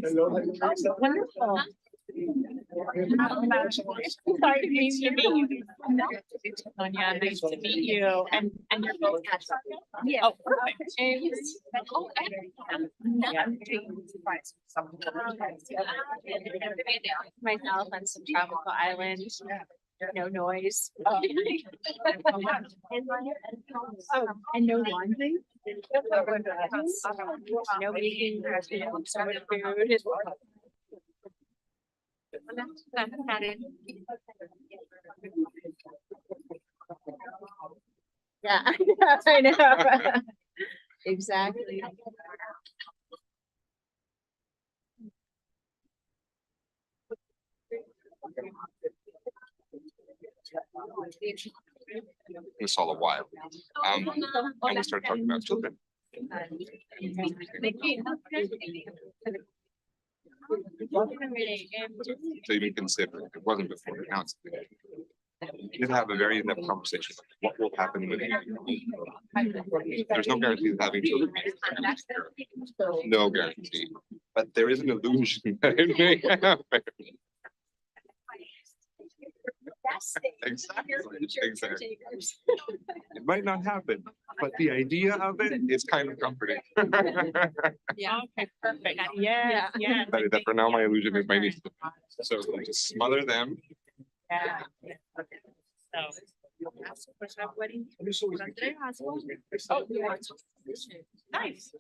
Wonderful. Sorry to meet you. Sonia, nice to meet you. And you're both. Yeah. Oh, perfect. Myself on some tropical island. No noise. Oh. And no laundry. No eating. So much food. Yeah, I know. Exactly. We saw a while. And we started talking about children. So even consider it wasn't before, now it's you have a very in-depth conversation. What will happen when there's no guarantee of having children. No guarantee. But there is an illusion that it may happen. Exactly. It might not happen, but the idea of it is kind of comforting. Yeah. Okay. Perfect. Yeah. Yeah. But for now, my illusion is my niece. So just smother them. Yeah. So. Wedding. Oh, nice. Nice.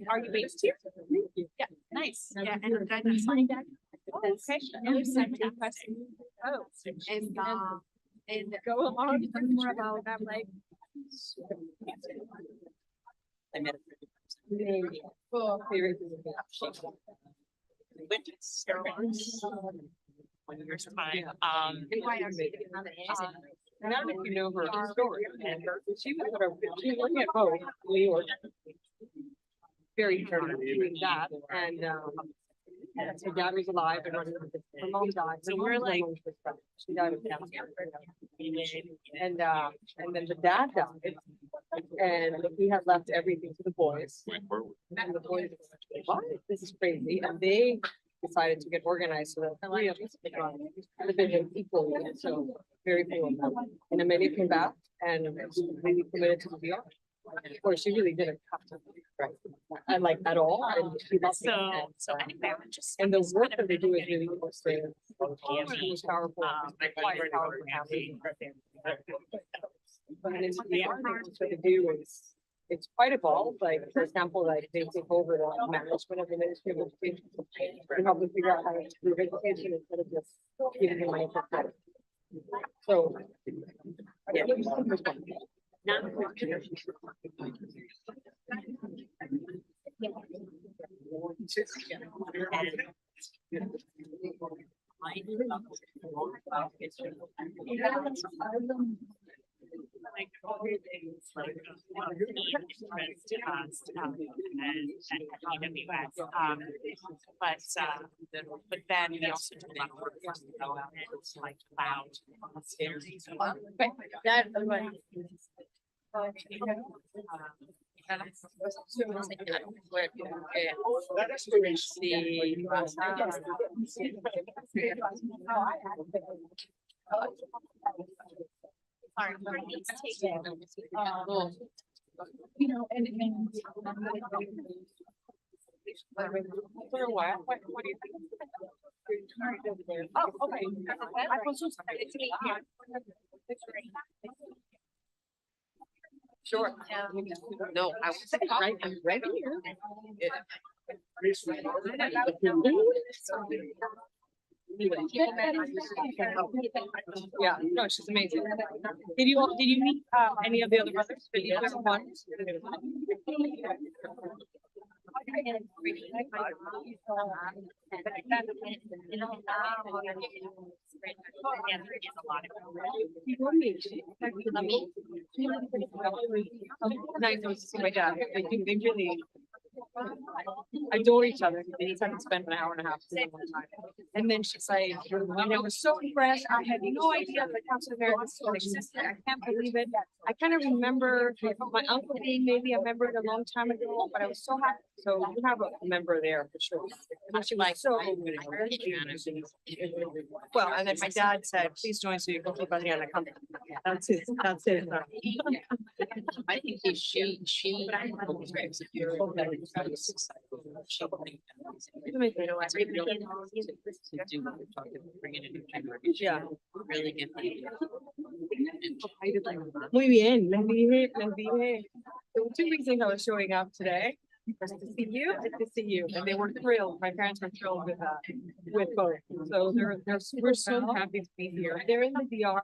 Are you based here? Yeah, nice. Yeah, and and go along more about that, like. I met maybe. Oh, favorite. 1 year's time. I don't know if you know her story. She was working at both New York. Very hard doing that, and her dad was alive and running. Her mom died. So we're like, she died of cancer. And then the dad died, and he had left everything to the boys. And the boys were like, what? This is crazy. And they decided to get organized so that three of us could run the vision equally. And so very cool of them. And Amelia came back and really committed to the VR. Of course, she really didn't have to, right? I like at all. And she loved it. So anyway, and the work that they do is really frustrating. It's powerful. Quite powerful. But it's the what they do is it's quite evolved. Like for example, like they take over the management of the Ministry of Education and help them figure out how to improve education instead of just giving them money for credit. So yeah. Like things like but then we also do a lot of work like cloud series. But that you know, and for a while, what do you think? Oh, okay. I was just excited to meet you. Sure. No, I was right. I'm right here. Yeah, no, she's amazing. Did you meet any of the other brothers? Did you have one? Nice to see my dad. I think they really adore each other. They just have to spend an hour and a half. And then she's like, and I was so impressed. I had no idea that Council of America still existed. I can't believe it. I kind of remember my uncle being maybe a member a long time ago, but I was so happy. So you have a member there for sure. And she was so. Well, and then my dad said, please join so you can keep Adriana company. That's it. That's it. I think she. Yeah. Really get the. Muy bien, les dije, les dije. There were 2 reasons I was showing up today. Was to see you and to see you. And they were thrilled. My parents were thrilled with both. So we're so happy to be here. They're in the DR.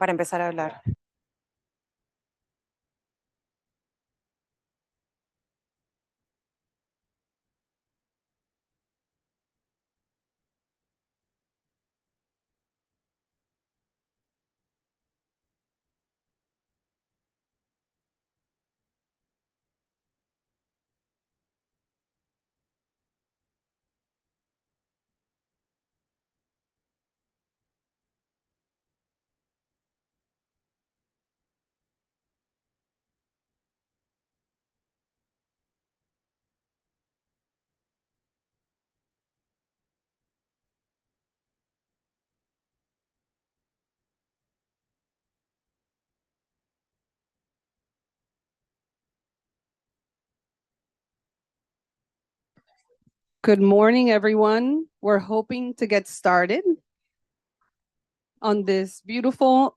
para empezar a hablar. Good morning, everyone. We're hoping to get started on this beautiful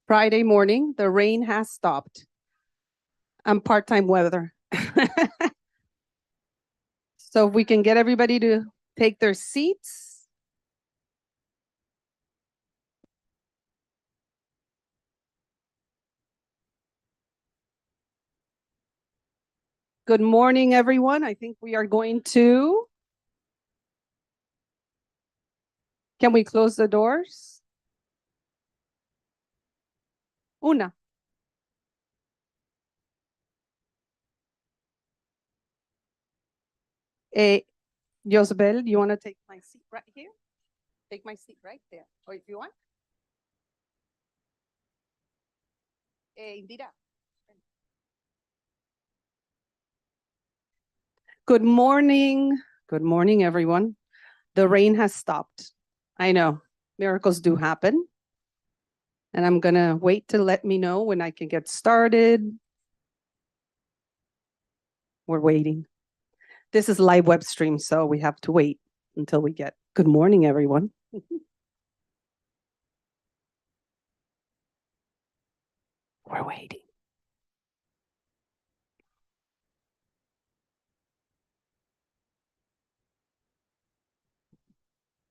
Friday morning. The rain has stopped. And part-time weather. So if we can get everybody to take their seats. Good morning, everyone. I think we are going to. Can we close the doors? Una. Josbel, you want to take my seat right here? Take my seat right there. Or if you want. Indira. Good morning. Good morning, everyone. The rain has stopped. I know, miracles do happen. And I'm gonna wait to let me know when I can get started. We're waiting. This is live web stream, so we have to wait until we get. Good morning, everyone. We're waiting.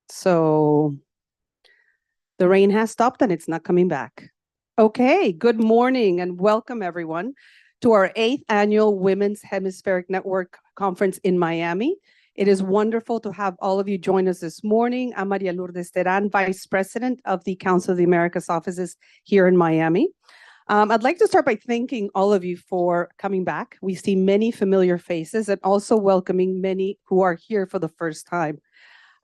So the rain has stopped and it's not coming back. Okay, good morning and welcome everyone to our 8th annual Women's Hemispheric Network Conference in Miami. It is wonderful to have all of you join us this morning. I'm Maria Lourdes Terán, Vice President of the Council of the Americas offices here in Miami. I'd like to start by thanking all of you for coming back. We see many familiar faces and also welcoming many who are here for the first time.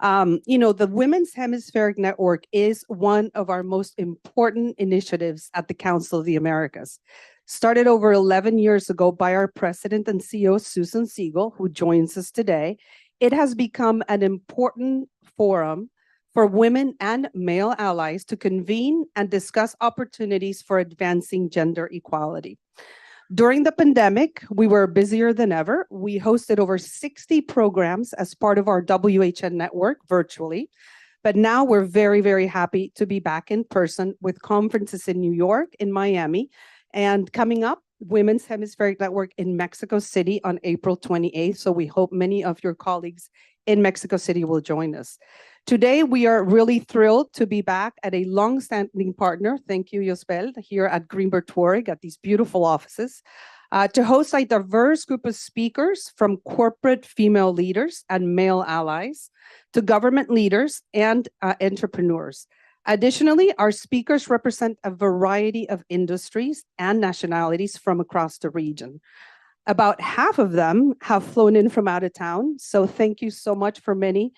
The Women's Hemispheric Network is one of our most important initiatives at the Council of the Americas. Started over 11 years ago by our president and CEO, Susan Segal, who joins us today. It has become an important forum for women and male allies to convene and discuss opportunities for advancing gender equality. During the pandemic, we were busier than ever. We hosted over 60 programs as part of our WHN network virtually. But now we're very, very happy to be back in person with conferences in New York, in Miami, and coming up, Women's Hemispheric Network in Mexico City on April 28th. So we hope many of your colleagues in Mexico City will join us. Today, we are really thrilled to be back at a long-standing partner, thank you, Josbel, here at Greenberg Traurig at these beautiful offices, to host a diverse group of speakers from corporate female leaders and male allies to government leaders and entrepreneurs. Additionally, our speakers represent a variety of industries and nationalities from across the region. About half of them have flown in from out of town, so thank you so much for many.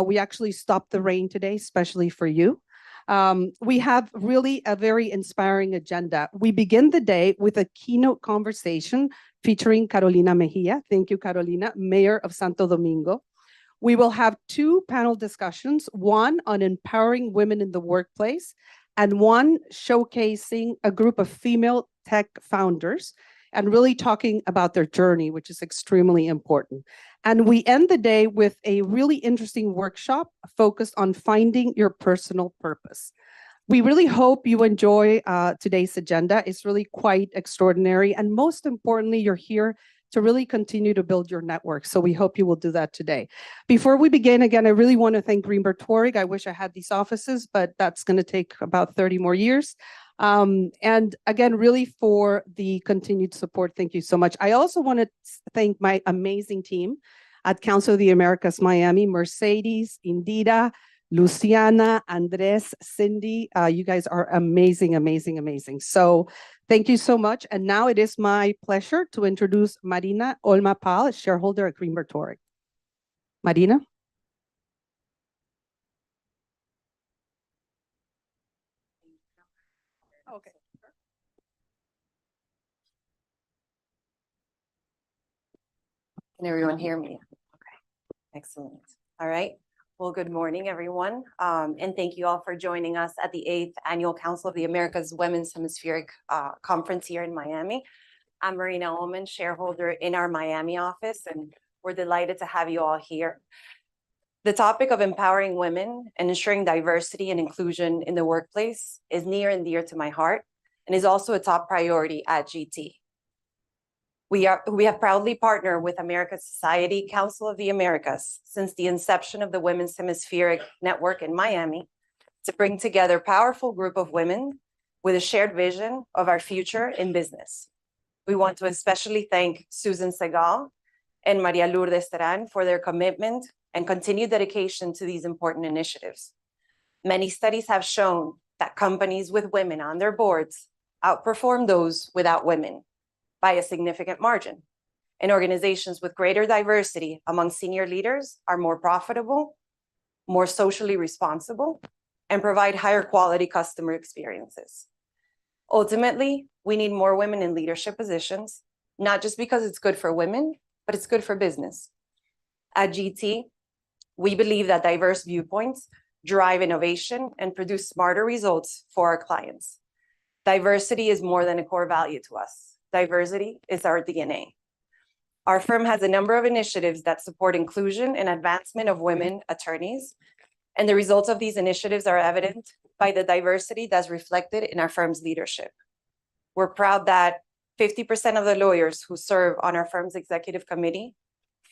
We actually stopped the rain today, especially for you. We have really a very inspiring agenda. We begin the day with a keynote conversation featuring Carolina Mejía. Thank you, Carolina, Mayor of Santo Domingo. We will have 2 panel discussions, one on empowering women in the workplace and one showcasing a group of female tech founders and really talking about their journey, which is extremely important. And we end the day with a really interesting workshop focused on finding your personal purpose. We really hope you enjoy today's agenda. It's really quite extraordinary. And most importantly, you're here to really continue to build your network. So we hope you will do that today. Before we begin, again, I really want to thank Greenberg Touring. I wish I had these offices, but that's going to take about 30 more years. And again, really for the continued support, thank you so much. I also want to thank my amazing team at Council of the Americas Miami, Mercedes, Indira, Luciana, Andres, Cindy. You guys are amazing, amazing, amazing. So thank you so much. And now it is my pleasure to introduce Marina Olma-Pal, shareholder at Greenberg Touring. Marina? Okay. Can everyone hear me? Okay, excellent. All right. Well, good morning, everyone. And thank you all for joining us at the 8th Annual Council of the Americas Women's Hemispheric Conference here in Miami. I'm Marina Ullman, shareholder in our Miami office, and we're delighted to have you all here. The topic of empowering women and ensuring diversity and inclusion in the workplace is near and dear to my heart and is also a top priority at GT. We have proudly partnered with America's Society Council of the Americas since the inception of the Women's Hemispheric Network in Miami to bring together a powerful group of women with a shared vision of our future in business. We want to especially thank Susan Segal and Maria Lourdes Terán for their commitment and continued dedication to these important initiatives. Many studies have shown that companies with women on their boards outperform those without women by a significant margin. And organizations with greater diversity among senior leaders are more profitable, more socially responsible, and provide higher quality customer experiences. Ultimately, we need more women in leadership positions, not just because it's good for women, but it's good for business. At GT, we believe that diverse viewpoints drive innovation and produce smarter results for our clients. Diversity is more than a core value to us. Diversity is our DNA. Our firm has a number of initiatives that support inclusion and advancement of women attorneys, and the results of these initiatives are evident by the diversity that's reflected in our firm's leadership. We're proud that 50% of the lawyers who serve on our firm's executive committee,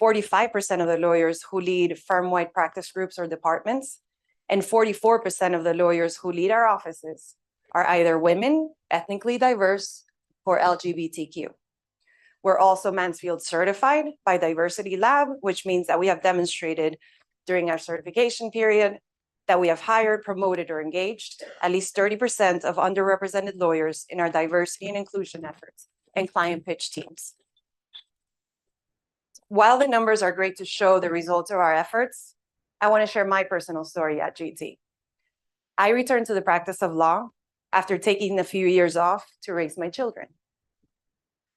45% of the lawyers who lead firm-wide practice groups or departments, and 44% of the lawyers who lead our offices are either women, ethnically diverse, or LGBTQ. We're also Mansfield certified by Diversity Lab, which means that we have demonstrated during our certification period that we have hired, promoted, or engaged at least 30% of underrepresented lawyers in our diversity and inclusion efforts and client pitch teams. While the numbers are great to show the results of our efforts, I want to share my personal story at GT. I returned to the practice of law after taking a few years off to raise my children.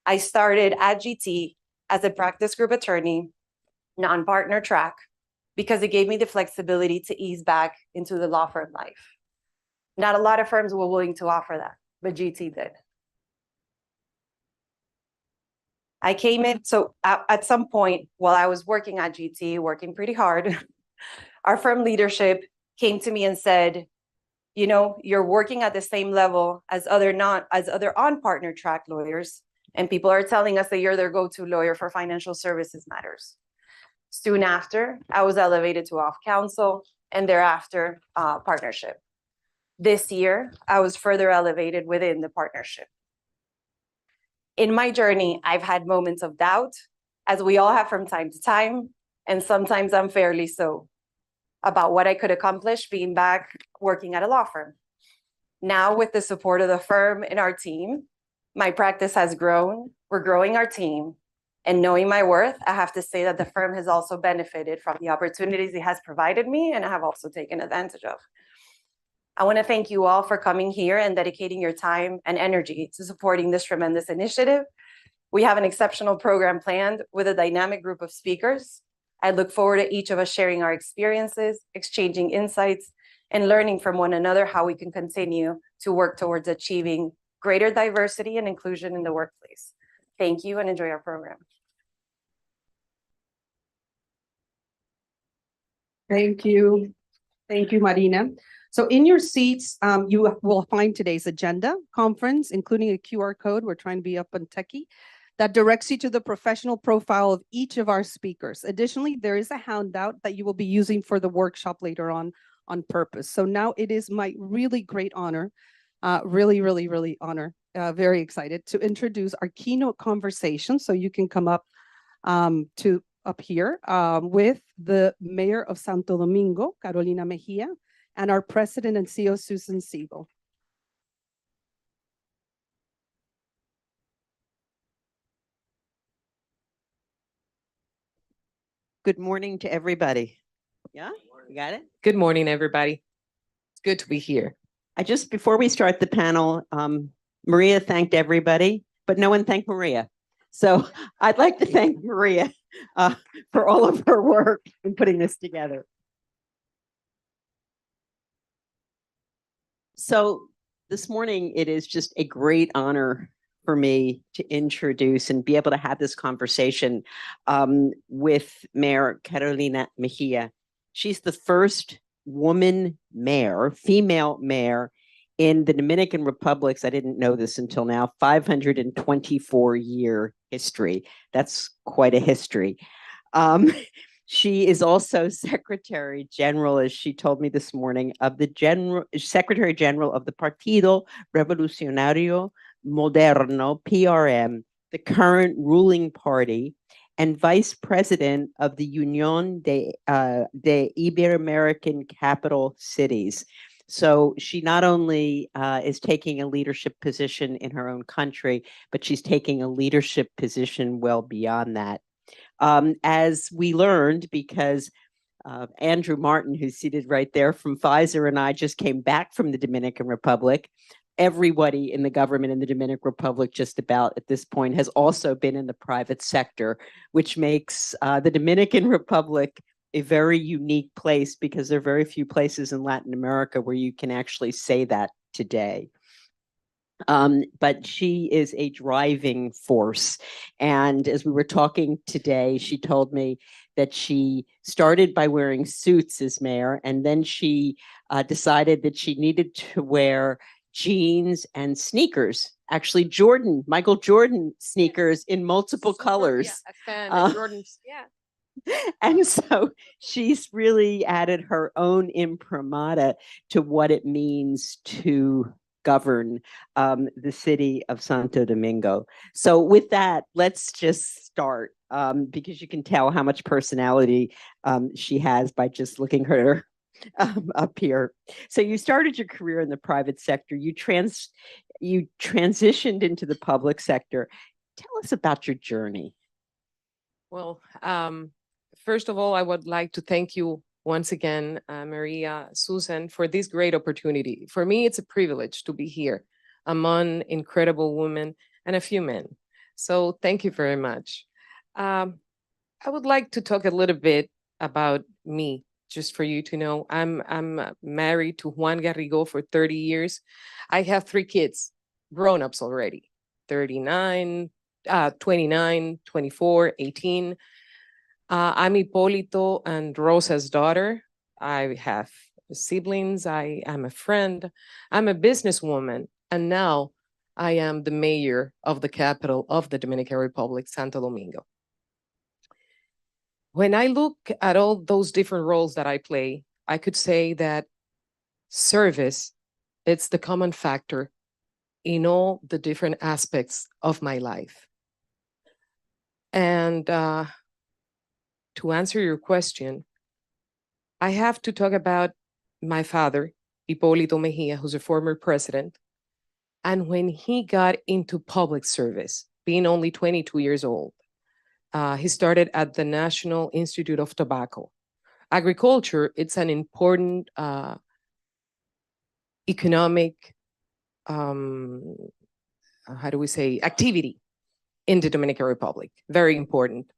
I started at GT as a practice group attorney, non-partner track, because it gave me the flexibility to ease back into the law firm life. Not a lot of firms were willing to offer that, but GT did. I came in, so at some point while I was working at GT, working pretty hard, our firm leadership came to me and said, you know, you're working at the same level as other on-partner track lawyers, and people are telling us that you're their go-to lawyer for financial services matters. Soon after, I was elevated to off counsel, and thereafter, partnership. This year, I was further elevated within the partnership. In my journey, I've had moments of doubt, as we all have from time to time, and sometimes unfairly so, about what I could accomplish being back working at a law firm. Now, with the support of the firm and our team, my practice has grown, we're growing our team, and knowing my worth, I have to say that the firm has also benefited from the opportunities it has provided me, and I have also taken advantage of. I want to thank you all for coming here and dedicating your time and energy to supporting this tremendous initiative. We have an exceptional program planned with a dynamic group of speakers. I look forward to each of us sharing our experiences, exchanging insights, and learning from one another how we can continue to work towards achieving greater diversity and inclusion in the workplace. Thank you and enjoy our program. Thank you. Thank you, Marina. So in your seats, you will find today's agenda conference, including a QR code. We're trying to be up on techie. that directs you to the professional profile of each of our speakers. Additionally, there is a handout that you will be using for the workshop later on purpose. So now it is my really great honor, really honor, very excited to introduce our keynote conversation. So you can come up up here with the Mayor of Santo Domingo, Carolina Mejía, and our President and CEO, Susan Segal. Good morning to everybody. Yeah, you got it? Good morning, everybody. It's good to be here. Before we start the panel, Maria thanked everybody, but no one thanked Maria. So I'd like to thank Maria for all of her work in putting this together. So this morning, it is just a great honor for me to introduce and be able to have this conversation with Mayor Carolina Mejía. She's the first woman mayor, female mayor in the Dominican Republic's, I didn't know this until now, 524-year history. That's quite a history. She is also Secretary General, as she told me this morning, of the Secretary General of the Partido Revolucionario Moderno, PRM, the current ruling party, and Vice President of the Unión de Ibero-American Capital Cities. So she not only is taking a leadership position in her own country, but she's taking a leadership position well beyond that. As we learned, because Andrew Martin, who's seated right there from Pfizer, and I just came back from the Dominican Republic. Everybody in the government in the Dominican Republic, just about at this point, has also been in the private sector, which makes the Dominican Republic a very unique place, because there are very few places in Latin America where you can actually say that today. But she is a driving force. And as we were talking today, she told me that she started by wearing suits as mayor, and then she decided that she needed to wear jeans and sneakers, actually Michael Jordan sneakers in multiple colors. Yeah, a fan of Jordan's, yeah. And so she's really added her own imprimatur to what it means to govern the city of Santo Domingo. So with that, let's just start, because you can tell how much personality she has by just looking at her up here. So you started your career in the private sector. You transitioned into the public sector. Tell us about your journey. Well, first of all, I would like to thank you once again, Maria, Susan, for this great opportunity. For me, it's a privilege to be here among incredible women and a few men. So thank you very much. I would like to talk a little bit about me, just for you to know. I'm married to Juan Garrigó for 30 years. I have 3 kids, grown-ups already, 39, 29, 24, 18. I'm Hipólito and Rosa's daughter. I have siblings. I am a friend. I'm a businesswoman. And now I am the mayor of the capital of the Dominican Republic, Santo Domingo. When I look at all those different roles that I play, I could say that service, it's the common factor in all the different aspects of my life. And to answer your question, I have to talk about my father, Hipólito Mejía, who's a former president. And when he got into public service, being only 22 years old, he started at the National Institute of Tobacco. Agriculture, it's an important economic, activity in the Dominican Republic, very important.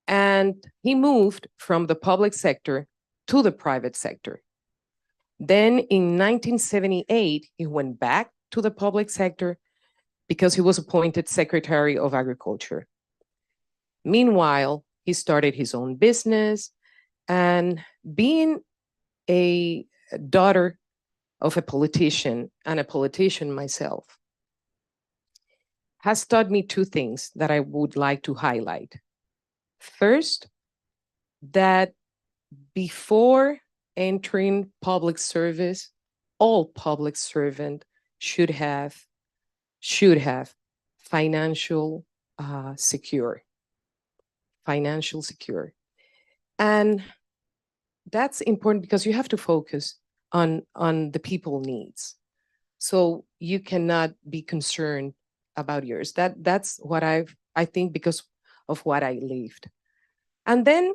And he moved from the public sector to the private sector. Then in 1978, he went back to the public sector because he was appointed Secretary of Agriculture. Meanwhile, he started his own business, and being a daughter of a politician and a politician myself, has taught me two things that I would like to highlight. First, that before entering public service, all public servant should have financial secure. And that's important because you have to focus on the people needs. So you cannot be concerned about yours. That's what I think because of what I lived. And then,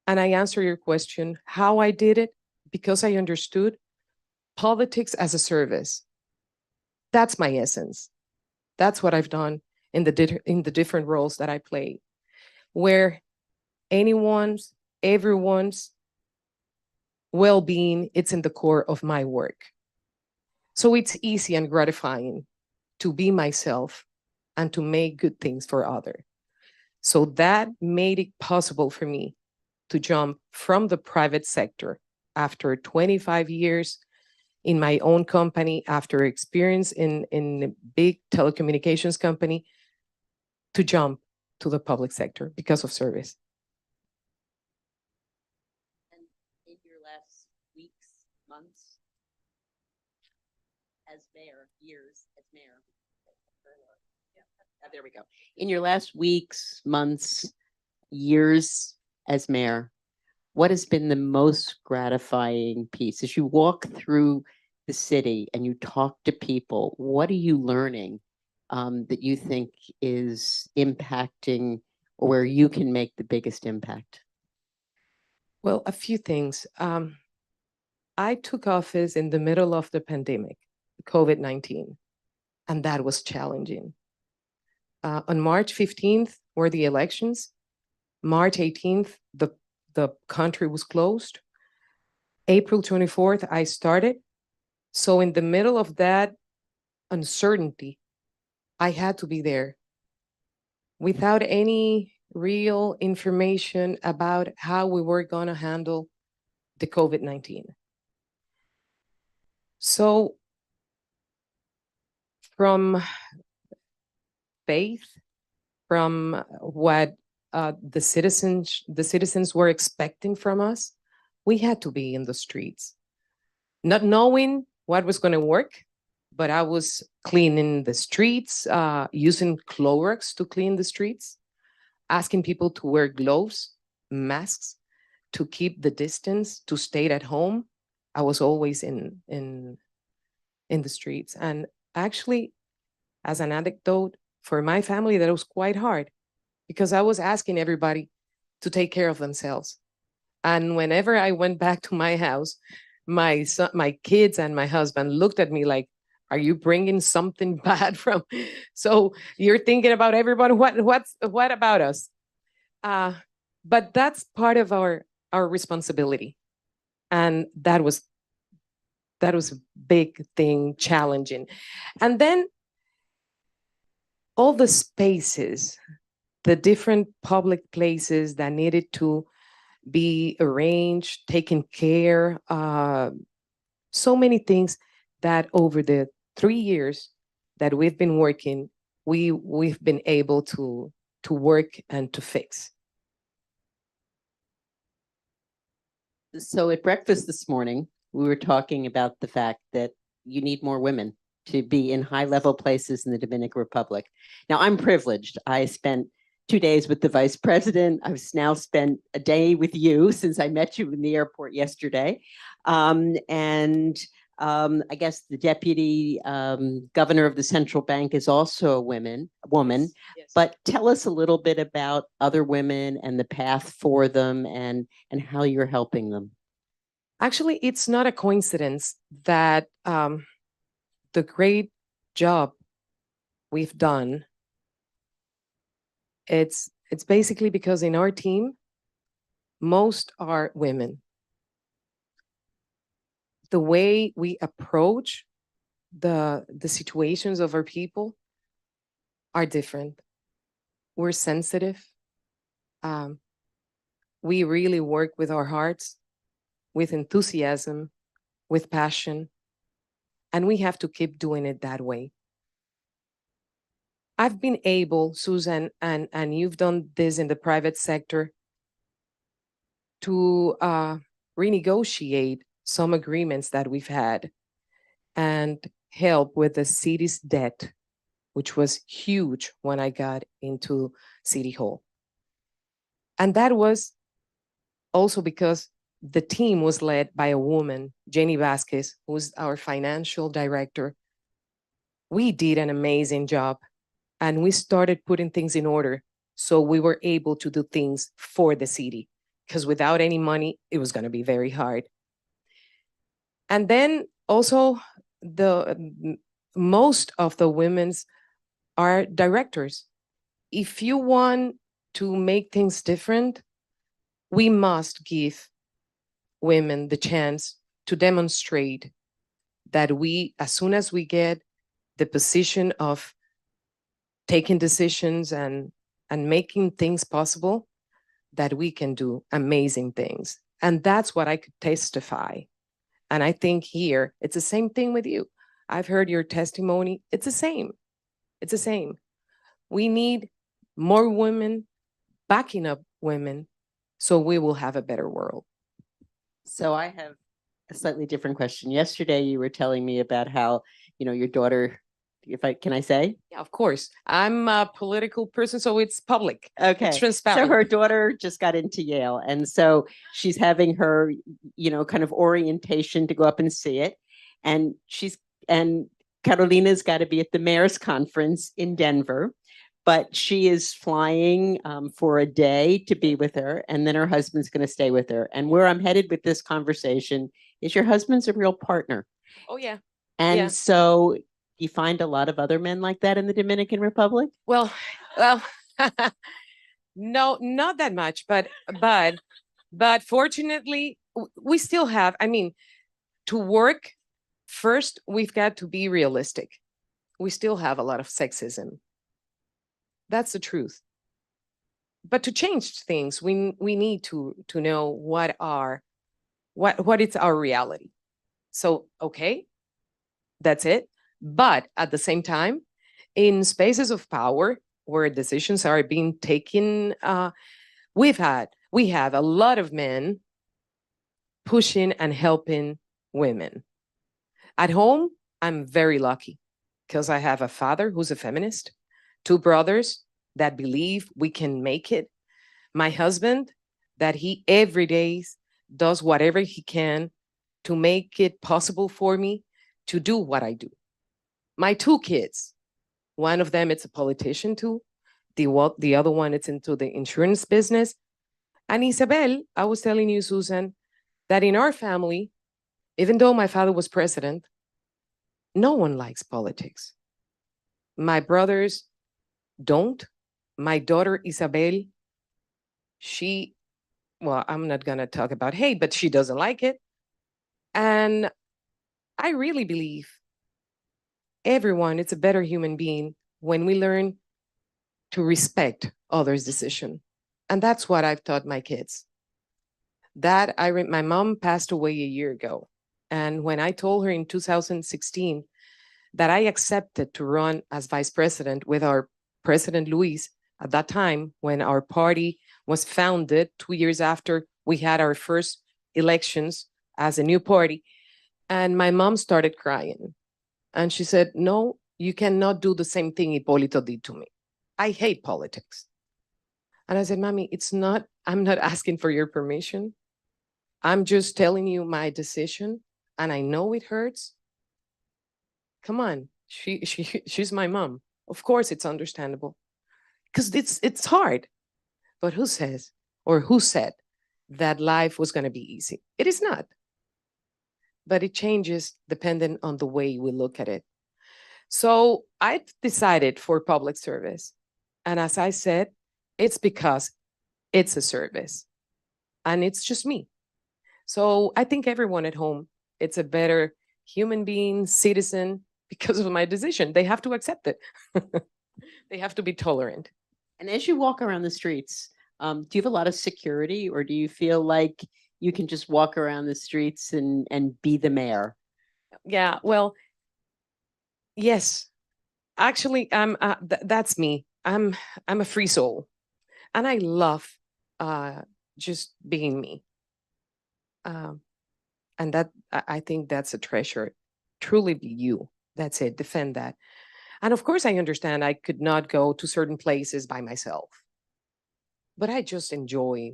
and I answer your question, how I did it, because I understood politics as a service. That's my essence. That's what I've done in the different roles that I play, where everyone's well-being, it's in the core of my work. So it's easy and gratifying to be myself and to make good things for others. So that made it possible for me to jump from the private sector after 25 years in my own company, after experience in a big telecommunications company, to jump to the public sector because of service. And in your last weeks, months, as mayor, years as mayor. There we go. In your last weeks, months, years as mayor, what has been the most gratifying piece? As you walk through the city and you talk to people, what are you learning that you think is impacting or where you can make the biggest impact? Well, a few things. I took office in the middle of the pandemic, COVID-19, and that was challenging. On March 15th were the elections. March 18th, the country was closed. April 24th, I started. So in the middle of that uncertainty, I had to be there without any real information about how we were going to handle the COVID-19. So from faith, from what the citizens were expecting from us, we had to be in the streets, not knowing what was going to work, but I was cleaning the streets, using Clorox to clean the streets, asking people to wear gloves, masks, to keep the distance, to stay at home. I was always in the streets. And actually, as an anecdote, for my family, that was quite hard because I was asking everybody to take care of themselves. And whenever I went back to my house, my son, my kids and my husband looked at me like, are you bringing something bad from? So you're thinking about everybody. What about us? But that's part of our responsibility. And that was a big thing, challenging. And then all the spaces, the different public places that needed to be arranged, taken care, so many things that over the 3 years that we've been working, we've been able to work and to fix. So at breakfast this morning, we were talking about the fact that you need more women to be in high-level places in the Dominican Republic. Now, I'm privileged. I spent 2 days with the vice president. I've now spent a day with you since I met you in the airport yesterday. I guess the deputy governor of the central bank is also a woman. Yes. But tell us a little bit about other women and the path for them and how you're helping them. Actually, it's not a coincidence that the great job we've done, it's basically because in our team, most are women. The way we approach the situations of our people are different. We're sensitive. We really work with our hearts, with enthusiasm, with passion, and we have to keep doing it that way. I've been able, Susan, and you've done this in the private sector, to renegotiate some agreements that we've had and help with the city's debt, which was huge when I got into City Hall. And that was also because the team was led by a woman, Jenny Vasquez, who's our financial director. We did an amazing job and we started putting things in order. So we were able to do things for the city, because without any money, it was going to be very hard. And then also most of the women's are directors. If you want to make things different, we must give women the chance to demonstrate that we, as soon as we get the position of taking decisions and making things possible, that we can do amazing things. And that's what I could testify. And I think here, it's the same thing with you. I've heard your testimony. It's the same. It's the same. We need more women backing up women so we will have a better world. So I have a slightly different question. Yesterday, you were telling me about how, your daughter, can I say? Yeah, of course. I'm a political person, so it's public. Okay. It's transparent. So her daughter just got into Yale. And so she's having her, kind of orientation to go up and see it. And Carolina's got to be at the mayor's conference in Denver, but she is flying for a day to be with her. And then her husband's going to stay with her. And where I'm headed with this conversation is your husband's a real partner. Oh, yeah. And so you find a lot of other men like that in the Dominican Republic? Well, no, not that much, but fortunately, we still have, to work, first, we've got to be realistic. We still have a lot of sexism. That's the truth. But to change things, we need to know what is our reality. So, okay, that's it. But at the same time, in spaces of power where decisions are being taken, we have a lot of men pushing and helping women. At home, I'm very lucky because I have a father who's a feminist, 2 brothers that believe we can make it, my husband that he every day does whatever he can to make it possible for me to do what I do. My 2 kids, one of them is a politician too. The other one is into the insurance business. And Isabel, I was telling you, Susan, that in our family, even though my father was president, no one likes politics. My brothers don't. My daughter, Isabel, I'm not going to talk about hate, but she doesn't like it. And I really believe everyone is a better human being when we learn to respect others' decision. And that's what I've taught my kids. My mom passed away a year ago. And when I told her in 2016 that I accepted to run as vice president with our President Luis at that time, when our party was founded 2 years after we had our first elections as a new party, and my mom started crying. And she said, no, you cannot do the same thing Hipólito did to me. I hate politics. And I said, Mommy, I'm not asking for your permission. I'm just telling you my decision. And I know it hurts. Come on, she's my mom. Of course it's understandable. Because it's hard. But who said that life was going to be easy? It is not. But it changes depending on the way we look at it. So I decided for public service. And as I said, it's because it's a service. And it's just me. So I think everyone at home, it's a better human being, citizen, because of my decision. They have to accept it. They have to be tolerant. And as you walk around the streets, do you have a lot of security, or do you feel like you can just walk around the streets and be the mayor? Yeah, well, yes. Actually, that's me. I'm a free soul, and I love just being me. Um, and that I think that's a treasure. Truly be you. That's it. Defend that. And of course, I understand I could not go to certain places by myself, but I just enjoy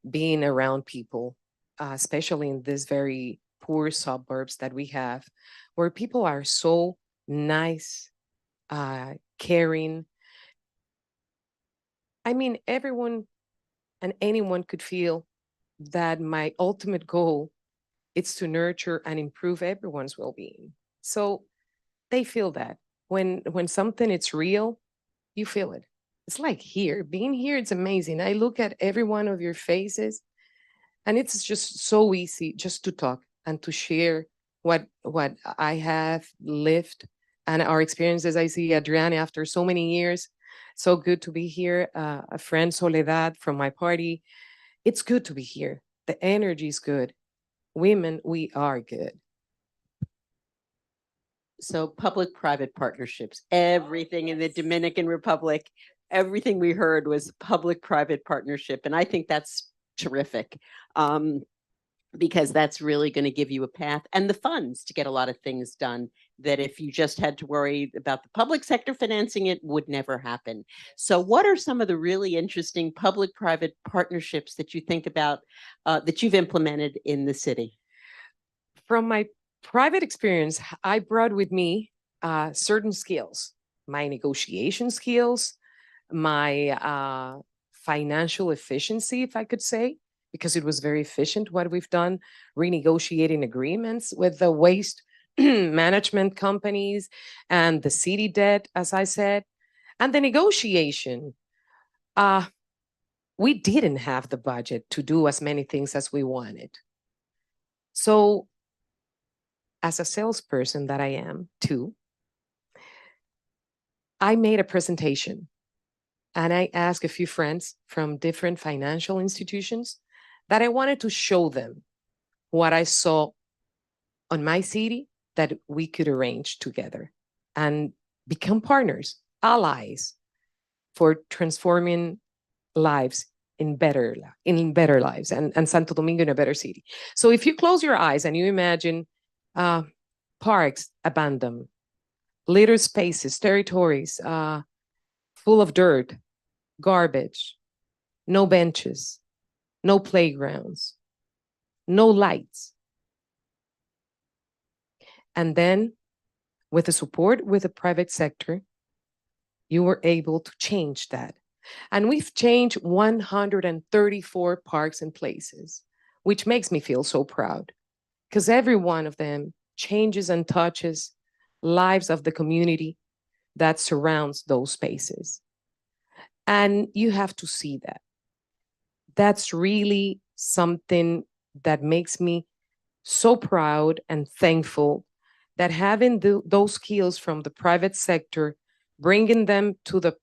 being around people, especially in these very poor suburbs that we have, where people are so nice, caring. I mean, everyone and anyone could feel that my ultimate goal is to nurture and improve everyone's well-being. So they feel that when something is real, you feel it. It's like here, being here, it's amazing. I look at every one of your faces, and it's just so easy just to talk and to share what I have lived and our experiences. I see Adriana after so many years. So good to be here. A friend, Soledad, from my party. It's good to be here. The energy is good. Women, we are good. So public-private partnerships, everything in the Dominican Republic, everything we heard was public-private partnership. And I think that's terrific. Because that's really going to give you a path and the funds to get a lot of things done that if you just had to worry about the public sector financing it would never happen. So what are some of the really interesting public-private partnerships that you think about that you've implemented in the city? From my private experience, I brought with me certain skills, my negotiation skills, my financial efficiency, if I could say, because it was very efficient what we've done, renegotiating agreements with the waste management companies and the city debt, as I said, and the negotiation. We didn't have the budget to do as many things as we wanted. So as a salesperson that I am too, I made a presentation and I asked a few friends from different financial institutions that I wanted to show them what I saw on my city that we could arrange together and become partners, allies for transforming lives in better lives and Santo Domingo in a better city. So if you close your eyes and you imagine parks abandoned, litter spaces, territories full of dirt, garbage, no benches, no playgrounds, no lights. And then with the support with the private sector, you were able to change that. And we've changed 134 parks and places, which makes me feel so proud because every one of them changes and touches lives of the community that surrounds those spaces. And you have to see that. That's really something that makes me so proud and thankful that having those skills from the private sector, bringing them to the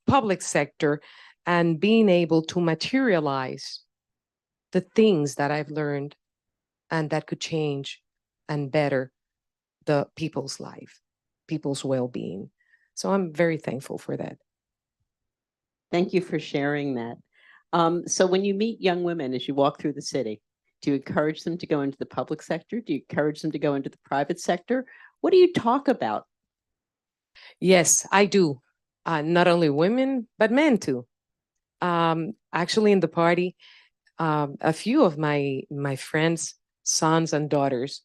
public sector and being able to materialize the things that I've learned and that could change and better the people's life, people's well-being. So I'm very thankful for that. Thank you for sharing that. So when you meet young women as you walk through the city, do you encourage them to go into the public sector? Do you encourage them to go into the private sector? What do you talk about? Yes, I do. Not only women, but men too. Actually, in the party, a few of my friends' sons and daughters,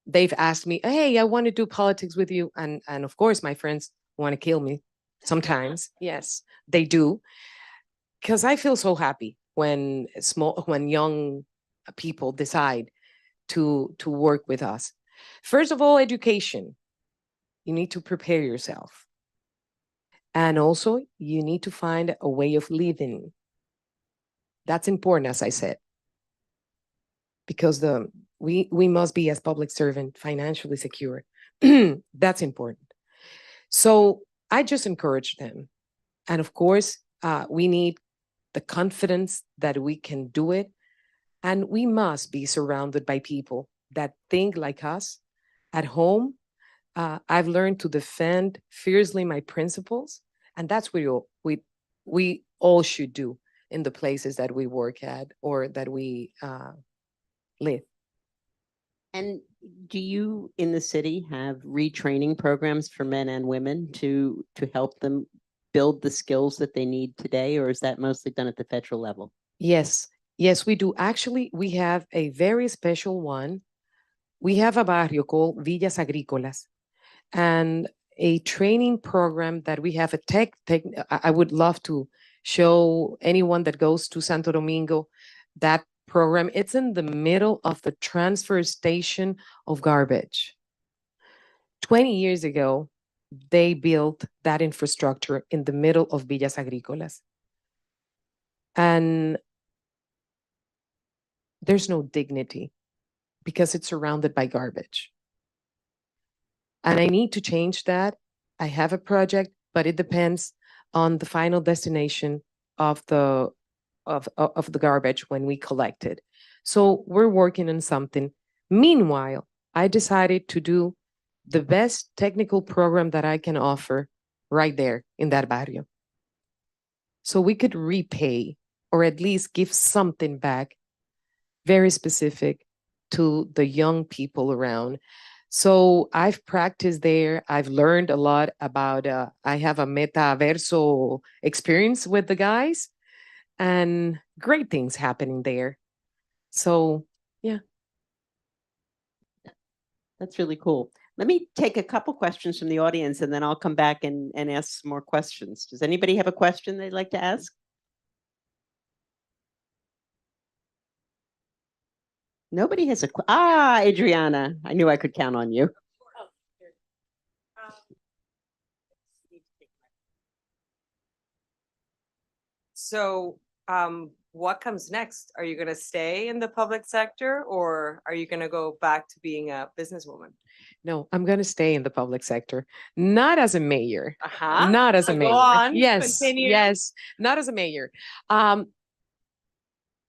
they've asked me, "Hey, I want to do politics with you," and of course, my friends want to kill me sometimes. Yes, they do, because I feel so happy when young people decide to work with us. First of all, education. You need to prepare yourself. And also, you need to find a way of living. That's important, as I said, because we must be as public servant financially secure. That's important. So I just encourage them. And of course, we need the confidence that we can do it. And we must be surrounded by people that think like us at home, I've learned to defend fiercely my principles, and that's what we all should do in the places that we work at or that we live. And do you in the city have retraining programs for men and women to help them build the skills that they need today, or is that mostly done at the federal level? Yes, yes, we do. Actually, we have a very special one. We have a barrio called Villas Agrícolas and a training program that we have I would love to show anyone that goes to Santo Domingo that program. It's in the middle of the transfer station of garbage. 20 years ago, they built that infrastructure in the middle of Villas Agrícolas. And there's no dignity because it's surrounded by garbage. And I need to change that. I have a project, but it depends on the final destination of the garbage when we collect it. So we're working on something. Meanwhile, I decided to do the best technical program that I can offer right there in that barrio. So we could repay or at least give something back very specific to the young people around. So I've practiced there. I've learned a lot about, I have a metaverso experience with the guys and great things happening there. So, yeah. That's really cool. Let me take a couple questions from the audience and then I'll come back and ask some more questions. Does anybody have a question they'd like to ask? Nobody has Adriana. I knew I could count on you. So, what comes next? Are you going to stay in the public sector or are you going to go back to being a businesswoman? No, I'm going to stay in the public sector, not as a mayor. Uh-huh. Not as a So mayor. go on, Yes, continue. yes, not as a mayor.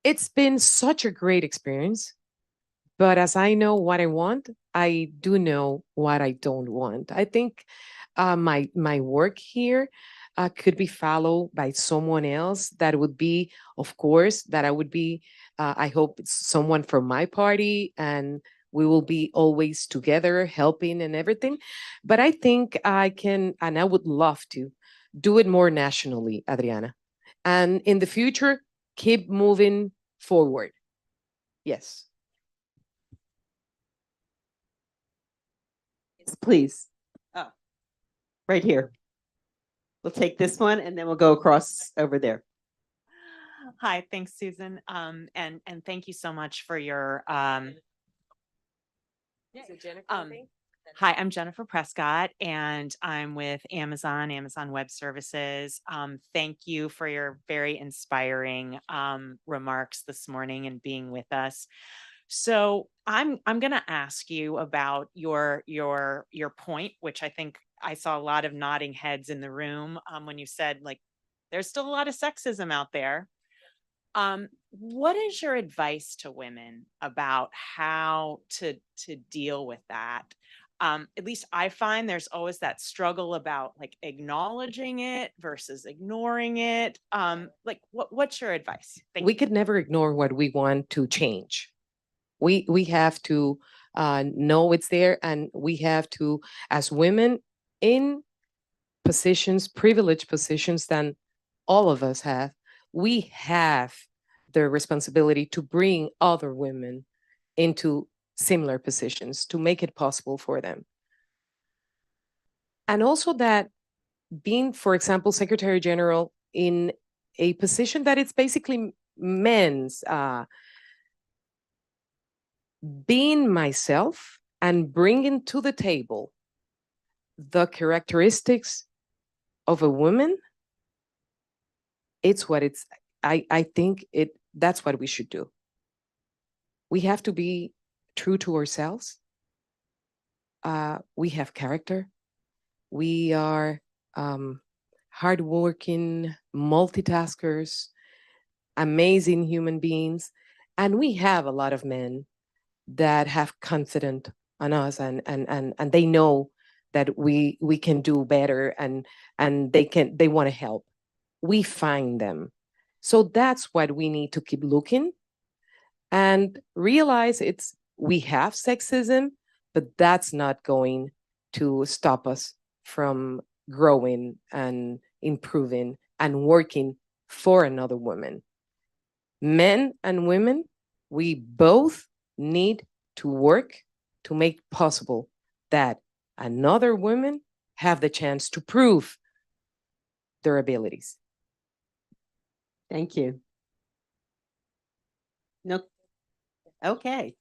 It's been such a great experience, but as I know what I want, I do know what I don't want. I think my work here could be followed by someone else that would be, of course, that I would be, I hope it's someone from my party and we will be always together helping and everything. But I think I can, and I would love to do it more nationally, Adriana. And in the future, keep moving forward. Yes. Yes, please. Oh, right here. We'll take this one and then we'll go across over there. Hi, thanks, Susan. And thank you so much for your hi, I'm Jennifer Prescott and I'm with Amazon Web Services. Thank you for your very inspiring remarks this morning and being with us. So I'm going to ask you about your point, which I think I saw a lot of nodding heads in the room when you said, like, there's still a lot of sexism out there. What is your advice to women about how to deal with that? At least I find there's always that struggle about like acknowledging it versus ignoring it. Like what's your advice? We could never ignore what we want to change. We have to know it's there, and we have to, as women in positions, privileged positions than all of us have, we have the responsibility to bring other women into similar positions to make it possible for them. And also that being, for example, Secretary General in a position that it's basically men's, being myself and bringing to the table the characteristics of a woman, it's what it's, I think that's what we should do. We have to be true to ourselves. We have character. We are hardworking multitaskers, amazing human beings, and we have a lot of men that have confidence on us, and they know that we can do better, and they want to help. We find them. So that's what we need to keep looking and realize we have sexism, but that's not going to stop us from growing and improving and working for another woman. Men and women, we both need to work to make possible that another woman have the chance to prove their abilities. Thank you. No. Okay.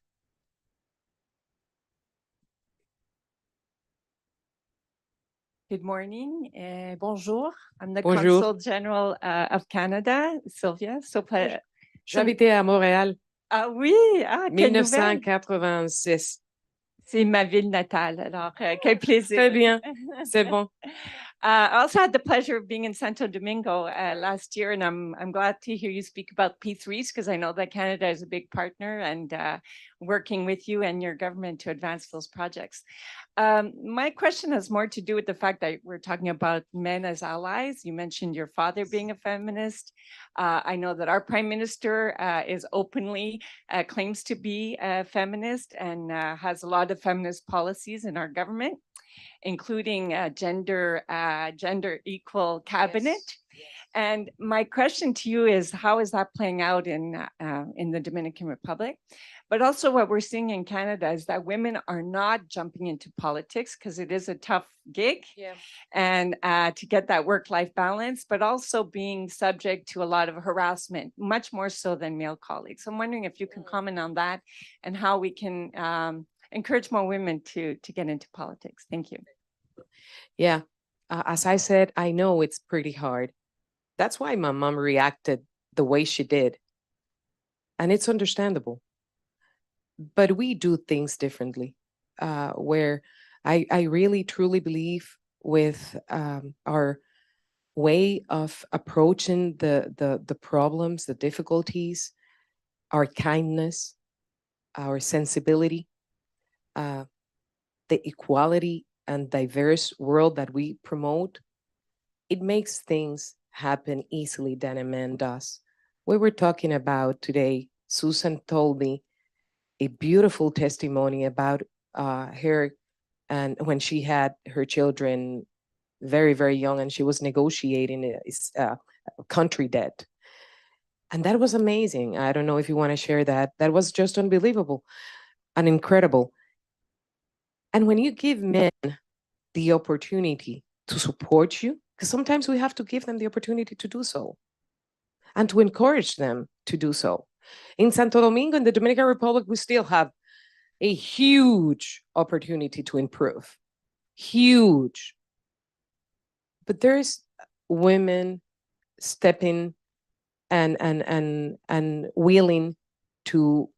Good morning. Bonjour. I'm the Bonjour. Consul General of Canada, Sylvia. J'habitais à Montréal, Ah oui, quelle nouvelle. 1986. C'est ma ville natale, alors quel plaisir. Très bien, c'est bon. I also had the pleasure of being in Santo Domingo last year, and I'm glad to hear you speak about P3s, because I know that Canada is a big partner and working with you and your government to advance those projects. My question has more to do with the fact that we're talking about men as allies. You mentioned your father being a feminist. I know that our Prime Minister is openly claims to be a feminist and has a lot of feminist policies in our government, including gender equal cabinet. Yes. And my question to you is, how is that playing out in the Dominican Republic? But also what we're seeing in Canada is that women are not jumping into politics because it is a tough gig, and to get that work-life balance, but also being subject to a lot of harassment, much more so than male colleagues. I'm wondering if you can comment on that and how we can encourage more women to get into politics. Thank you. Yeah, as I said, I know it's pretty hard. That's why my mom reacted the way she did. And it's understandable. But we do things differently, where I really truly believe with our way of approaching the problems, the difficulties, our kindness, our sensibility, the equality and diverse world that we promote, it makes things happen easily than a man does. We were talking about today, Susan told me a beautiful testimony about her, and when she had her children very, very young, and she was negotiating a country debt. And that was amazing. I don't know if you want to share that. That was just unbelievable and incredible. And when you give men the opportunity to support you, because sometimes we have to give them the opportunity to do so and to encourage them to do so. In Santo Domingo, in the Dominican Republic, we still have a huge opportunity to improve. Huge. But there's women stepping and willing to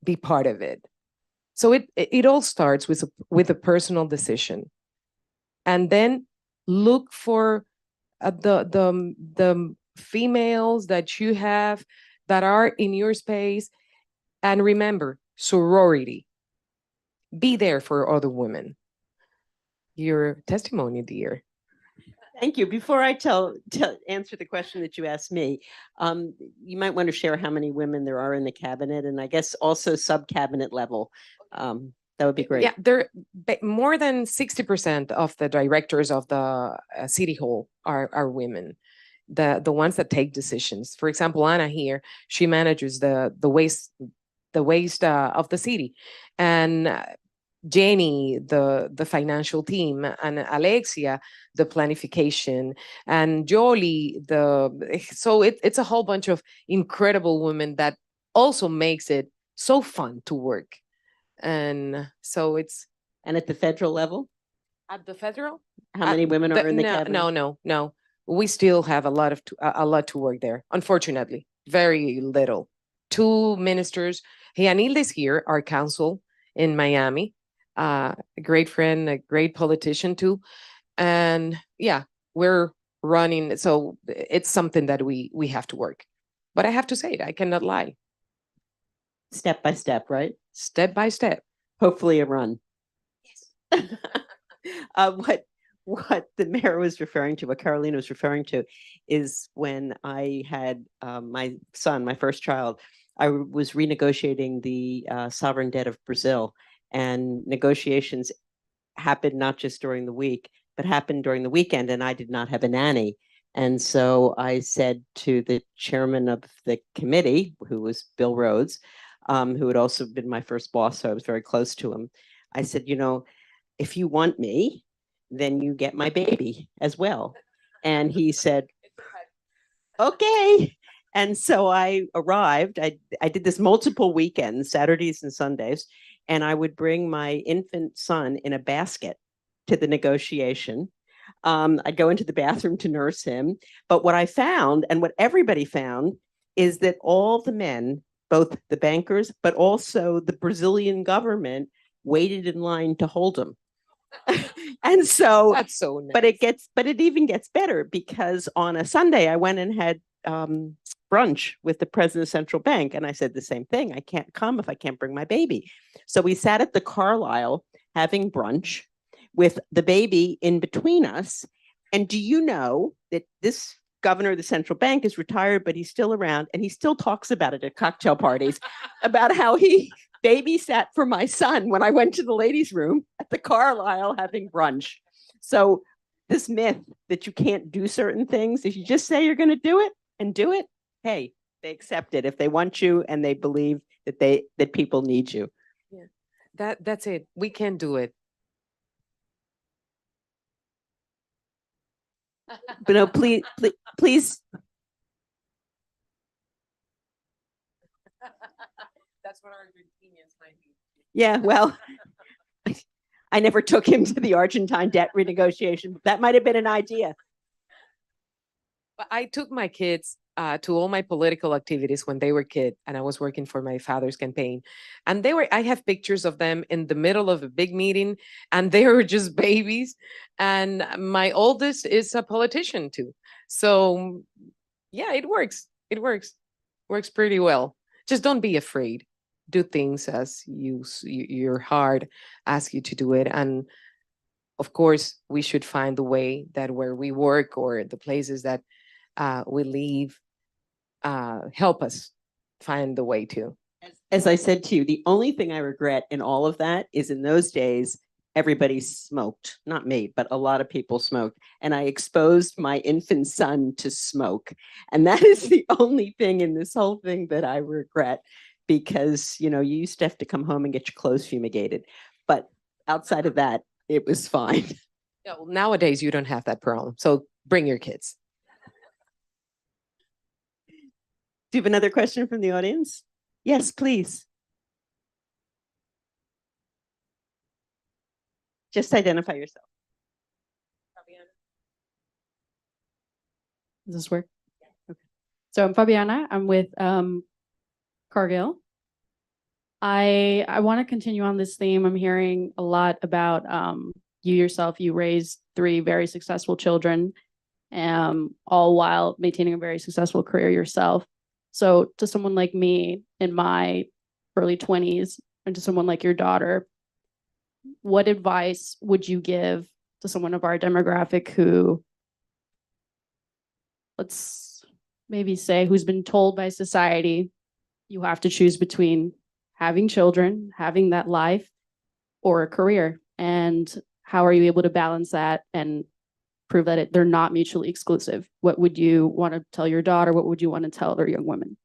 be part of it. So it all starts with a personal decision, and then look for the females that you have that are in your space, and remember sorority. Be there for other women. Your testimony, dear. Thank you. Before I answer the question that you asked me, you might want to share how many women there are in the cabinet, and I guess also sub-cabinet level. That would be great. Yeah, there more than 60% of the directors of the city hall are women. The ones that take decisions. For example, Anna here, she manages the waste of the city, and Jenny, the financial team, and Alexia, the planification, and Jolie, so it's a whole bunch of incredible women that also makes it so fun to work. And so and at the federal level? At the federal? How many women are in the cabinet? No. We still have a lot to work there. Unfortunately, very little. 2 ministers. Anil is here, our counsel in Miami. A great friend, a great politician too. And yeah, we're running. So it's something that we have to work. But I have to say it, I cannot lie. Step by step, right? Step by step. Hopefully a run. Yes. What the mayor was referring to, what Carolina was referring to, is when I had my son, my first child, I was renegotiating the sovereign debt of Brazil, and negotiations happened not just during the week, but happened during the weekend, and I did not have a nanny. And so I said to the chairman of the committee, who was Bill Rhodes, who had also been my first boss, so I was very close to him. I said, you know, if you want me, then you get my baby as well. And he said, okay. And so I arrived. I did this multiple weekends, Saturdays and Sundays, and I would bring my infant son in a basket to the negotiation. I'd go into the bathroom to nurse him. But what I found, and what everybody found, is that all the men, both the bankers, but also the Brazilian government, waited in line to hold him. And so, That's so nice. but it even gets better, because on a Sunday I went and had brunch with the president of Central Bank, and I said the same thing. I can't come if I can't bring my baby. So we sat at the Carlisle having brunch with the baby in between us. And do you know that this governor of the central bank is retired, but he's still around, and he still talks about it at cocktail parties about how he babysat for my son when I went to the ladies' room at the Carlisle having brunch. So this myth that you can't do certain things, if you just say you're going to do it and do it, hey, they accept it if they want you and they believe that people need you. Yeah, that's it. We can do it. But no, please. That's what Argentinians might be. Yeah, well, I never took him to the Argentine debt renegotiation. That might have been an idea. But I took my kids to all my political activities when they were kids, and I was working for my father's campaign. And I have pictures of them in the middle of a big meeting, and they were just babies. And my oldest is a politician too. So yeah, it works. It works pretty well. Just don't be afraid. Do things as your heart asks you to do it. And of course, we should find the way that where we work or the places that we live help us find the way to. As I said to you, the only thing I regret in all of that is in those days, everybody smoked. Not me, but a lot of people smoked. And I exposed my infant son to smoke. And that is the only thing in this whole thing that I regret, because, you know, you used to have to come home and get your clothes fumigated. But outside of that, it was fine. Yeah, well, nowadays, you don't have that problem. So bring your kids. Do you have another question from the audience? Yes, please. Just identify yourself. Does this work? Okay. So I'm Fabiana. I'm with Cargill. I want to continue on this theme. I'm hearing a lot about you yourself. You raised 3 very successful children, all while maintaining a very successful career yourself. So to someone like me in my early 20s, and to someone like your daughter, what advice would you give to someone of our demographic who, let's maybe say, who's been told by society, you have to choose between having children, having that life, or a career? And how are you able to balance that and prove that they're not mutually exclusive? What would you want to tell your daughter? What would you want to tell other young women?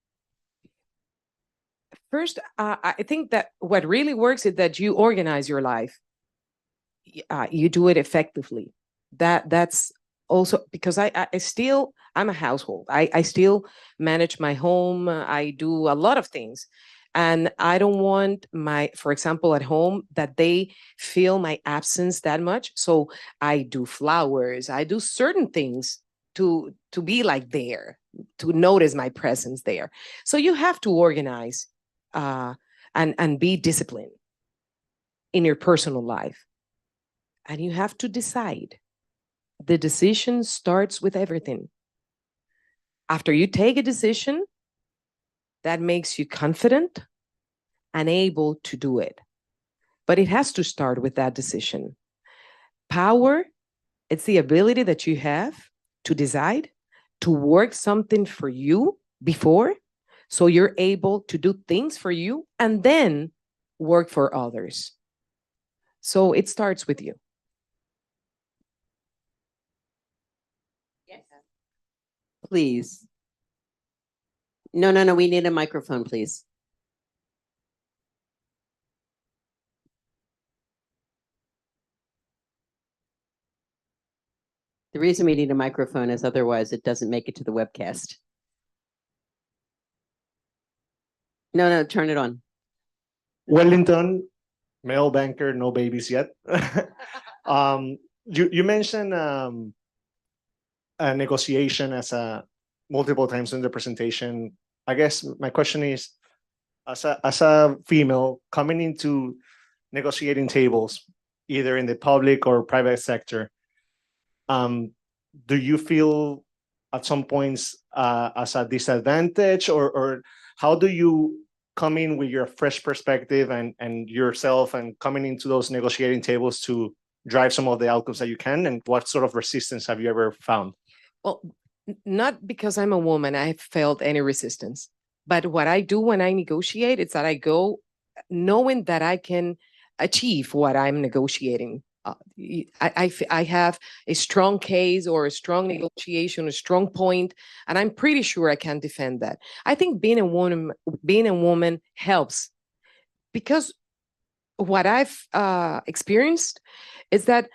First, I think that what really works is that you organize your life. You do it effectively. That's also because I'm a household. I still manage my home. I do a lot of things. And I don't want for example, at home, that they feel my absence that much. So I do flowers. I do certain things to be like there, to notice my presence there. So you have to organize and be disciplined in your personal life. And you have to decide. The decision starts with everything. After you take a decision, that makes you confident and able to do it. But it has to start with that decision. power, it's the ability that you have to decide, to work something for you before, so you're able to do things for you and then work for others. So it starts with you. Please. No, we need a microphone, please. The reason we need a microphone is otherwise it doesn't make it to the webcast. No, turn it on. Wellington, male banker, no babies yet. You mentioned a negotiation as a multiple times in the presentation. I guess my question is, as a female coming into negotiating tables, either in the public or private sector, do you feel at some points as a disadvantage, or how do you come in with your fresh perspective and yourself and coming into those negotiating tables to drive some of the outcomes that you can? And what sort of resistance have you ever found? Well, not because I'm a woman, I have felt any resistance. But what I do when I negotiate is that I go knowing that I can achieve what I'm negotiating. I have a strong case or a strong negotiation, a strong point, and I'm pretty sure I can defend that. I think being a woman helps, because what I've experienced is that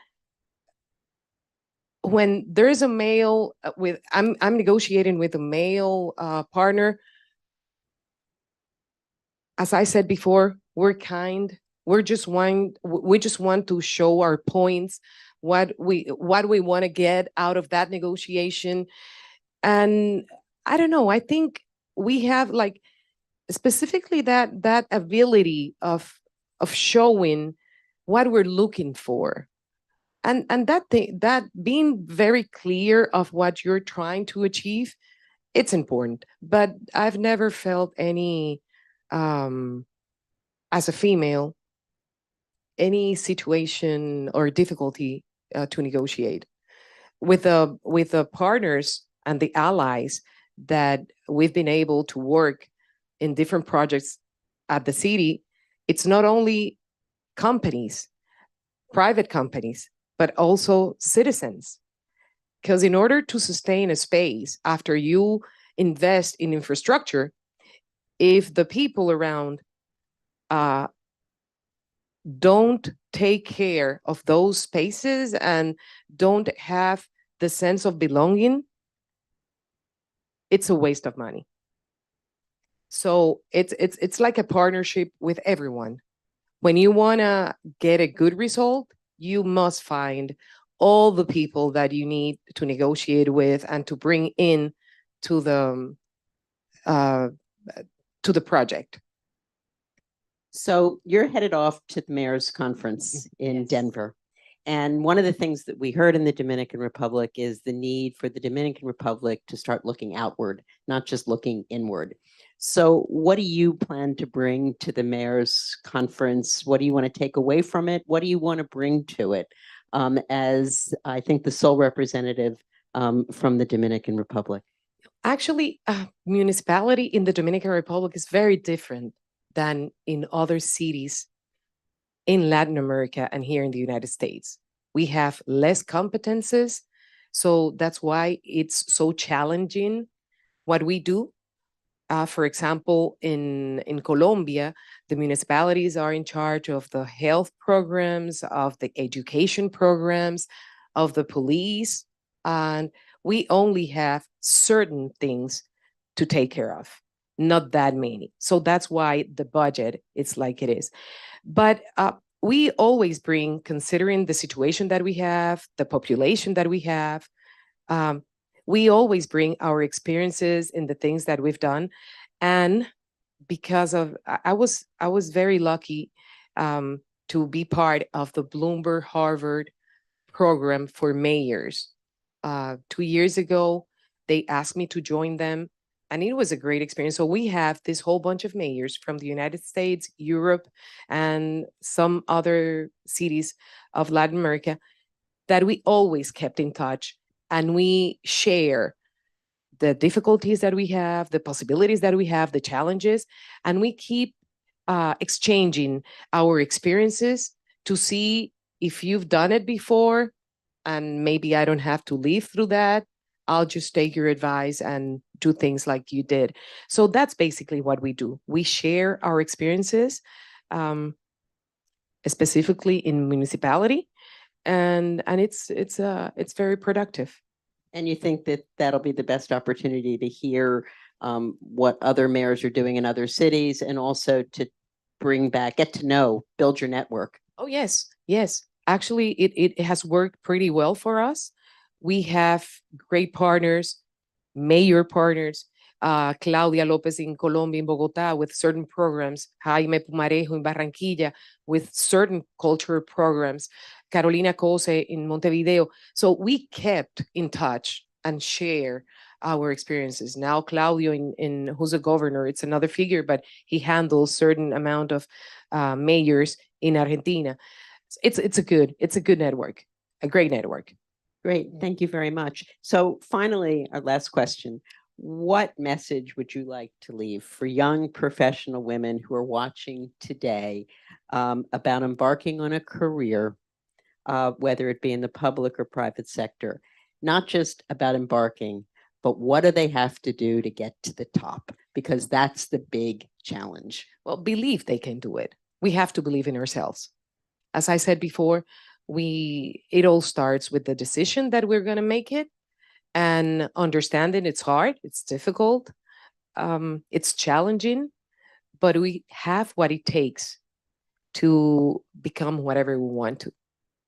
when there is a male I'm negotiating with a male partner, as I said before, we're kind. We just want to show our points, what we want to get out of that negotiation. And I don't know, I think we have like specifically that ability of showing what we're looking for. And that being very clear of what you're trying to achieve, it's important. But I've never felt any as a female, any situation or difficulty to negotiate with the partners and the allies that we've been able to work in different projects at the city. It's not only companies, private companies, but also citizens. Because in order to sustain a space after you invest in infrastructure, if the people around don't take care of those spaces and don't have the sense of belonging, it's a waste of money. So it's like a partnership with everyone. When you want to get a good result, you must find all the people that you need to negotiate with and to bring in to the project. So you're headed off to the mayor's conference in Denver. And one of the things that we heard in the Dominican Republic is the need for the Dominican Republic to start looking outward, not just looking inward. So what do you plan to bring to the mayor's conference? What do you want to take away from it? What do you want to bring to it as, I think, the sole representative from the Dominican Republic? Actually, municipality in the Dominican Republic is very different than in other cities in Latin America and here in the United States. We have less competences, so that's why it's so challenging what we do. For example, in Colombia, the municipalities are in charge of the health programs, of the education programs, of the police, and we only have certain things to take care of, not that many. So that's why the budget is like it is. But we always bring, considering the situation that we have, the population that we have, we always bring our experiences in the things that we've done. And because of, I was very lucky to be part of the Bloomberg Harvard program for mayors. 2 years ago, they asked me to join them, and it was a great experience. So we have this whole bunch of mayors from the United States, Europe, and some other cities of Latin America. that we always kept in touch and we share the difficulties that we have, the possibilities that we have, the challenges, and we keep exchanging our experiences to see if you've done it before and maybe I don't have to live through that. I'll just take your advice and do things like you did. So that's basically what we do. We share our experiences, specifically in municipality, and it's very productive. And you think that that'll be the best opportunity to hear what other mayors are doing in other cities and also to bring back, get to know, build your network. Oh, yes, yes. Actually, it has worked pretty well for us. We have great partners, mayor partners, Claudia Lopez in Colombia, in Bogota, with certain programs, Jaime Pumarejo in Barranquilla, with certain cultural programs, Carolina Cose in Montevideo. So we kept in touch and share our experiences. Now Claudio who's a governor, it's another figure, but he handles certain amount of mayors in Argentina. It's a good network, a great network. Great, thank you very much. So finally, our last question. What message would you like to leave for young professional women who are watching today about embarking on a career, whether it be in the public or private sector? Not just about embarking, but what do they have to do to get to the top? Because that's the big challenge. Well, believe they can do it. We have to believe in ourselves. As I said before, it all starts with the decision that we're going to make it and understanding it's hard, it's difficult, it's challenging, but we have what it takes to become whatever we want to.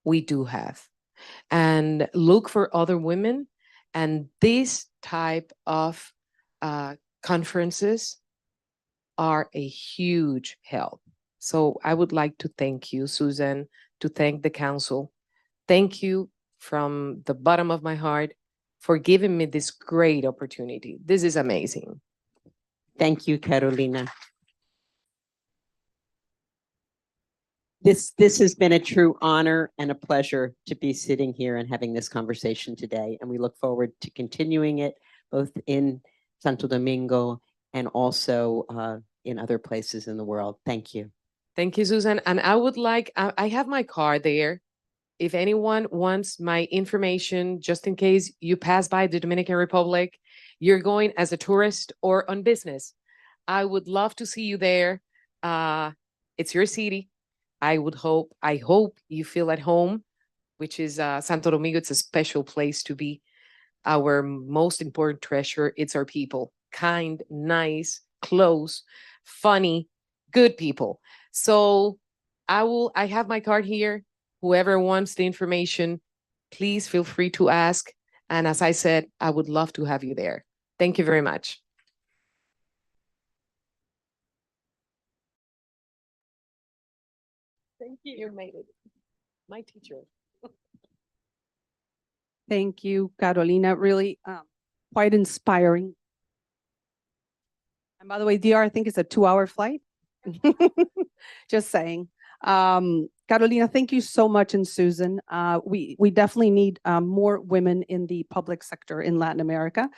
We do have. And look for other women, and this type of conferences are a huge help. So I would like to thank you, Susan, to thank the council. Thank you from the bottom of my heart for giving me this great opportunity. This is amazing. Thank you, Carolina. This has been a true honor and a pleasure to be sitting here and having this conversation today. And we look forward to continuing it both in Santo Domingo and also in other places in the world. Thank you. Thank you, Susan. And I would like, I have my card there. If anyone wants my information, just in case you pass by the Dominican Republic, you're going as a tourist or on business, I would love to see you there. It's your city. I hope you feel at home, which is Santo Domingo. It's a special place to be. Our most important treasure, it's our people. Kind, nice, close, funny, good people. So I have my card here. Whoever wants the information, please feel free to ask. And as I said, I would love to have you there. Thank you very much. Thank you. You made it. My teacher. Thank you, Carolina. Really quite inspiring. And by the way, DR, I think it's a 2-hour flight. Just saying. Carolina, thank you so much, and Susan. We definitely need more women in the public sector in Latin America.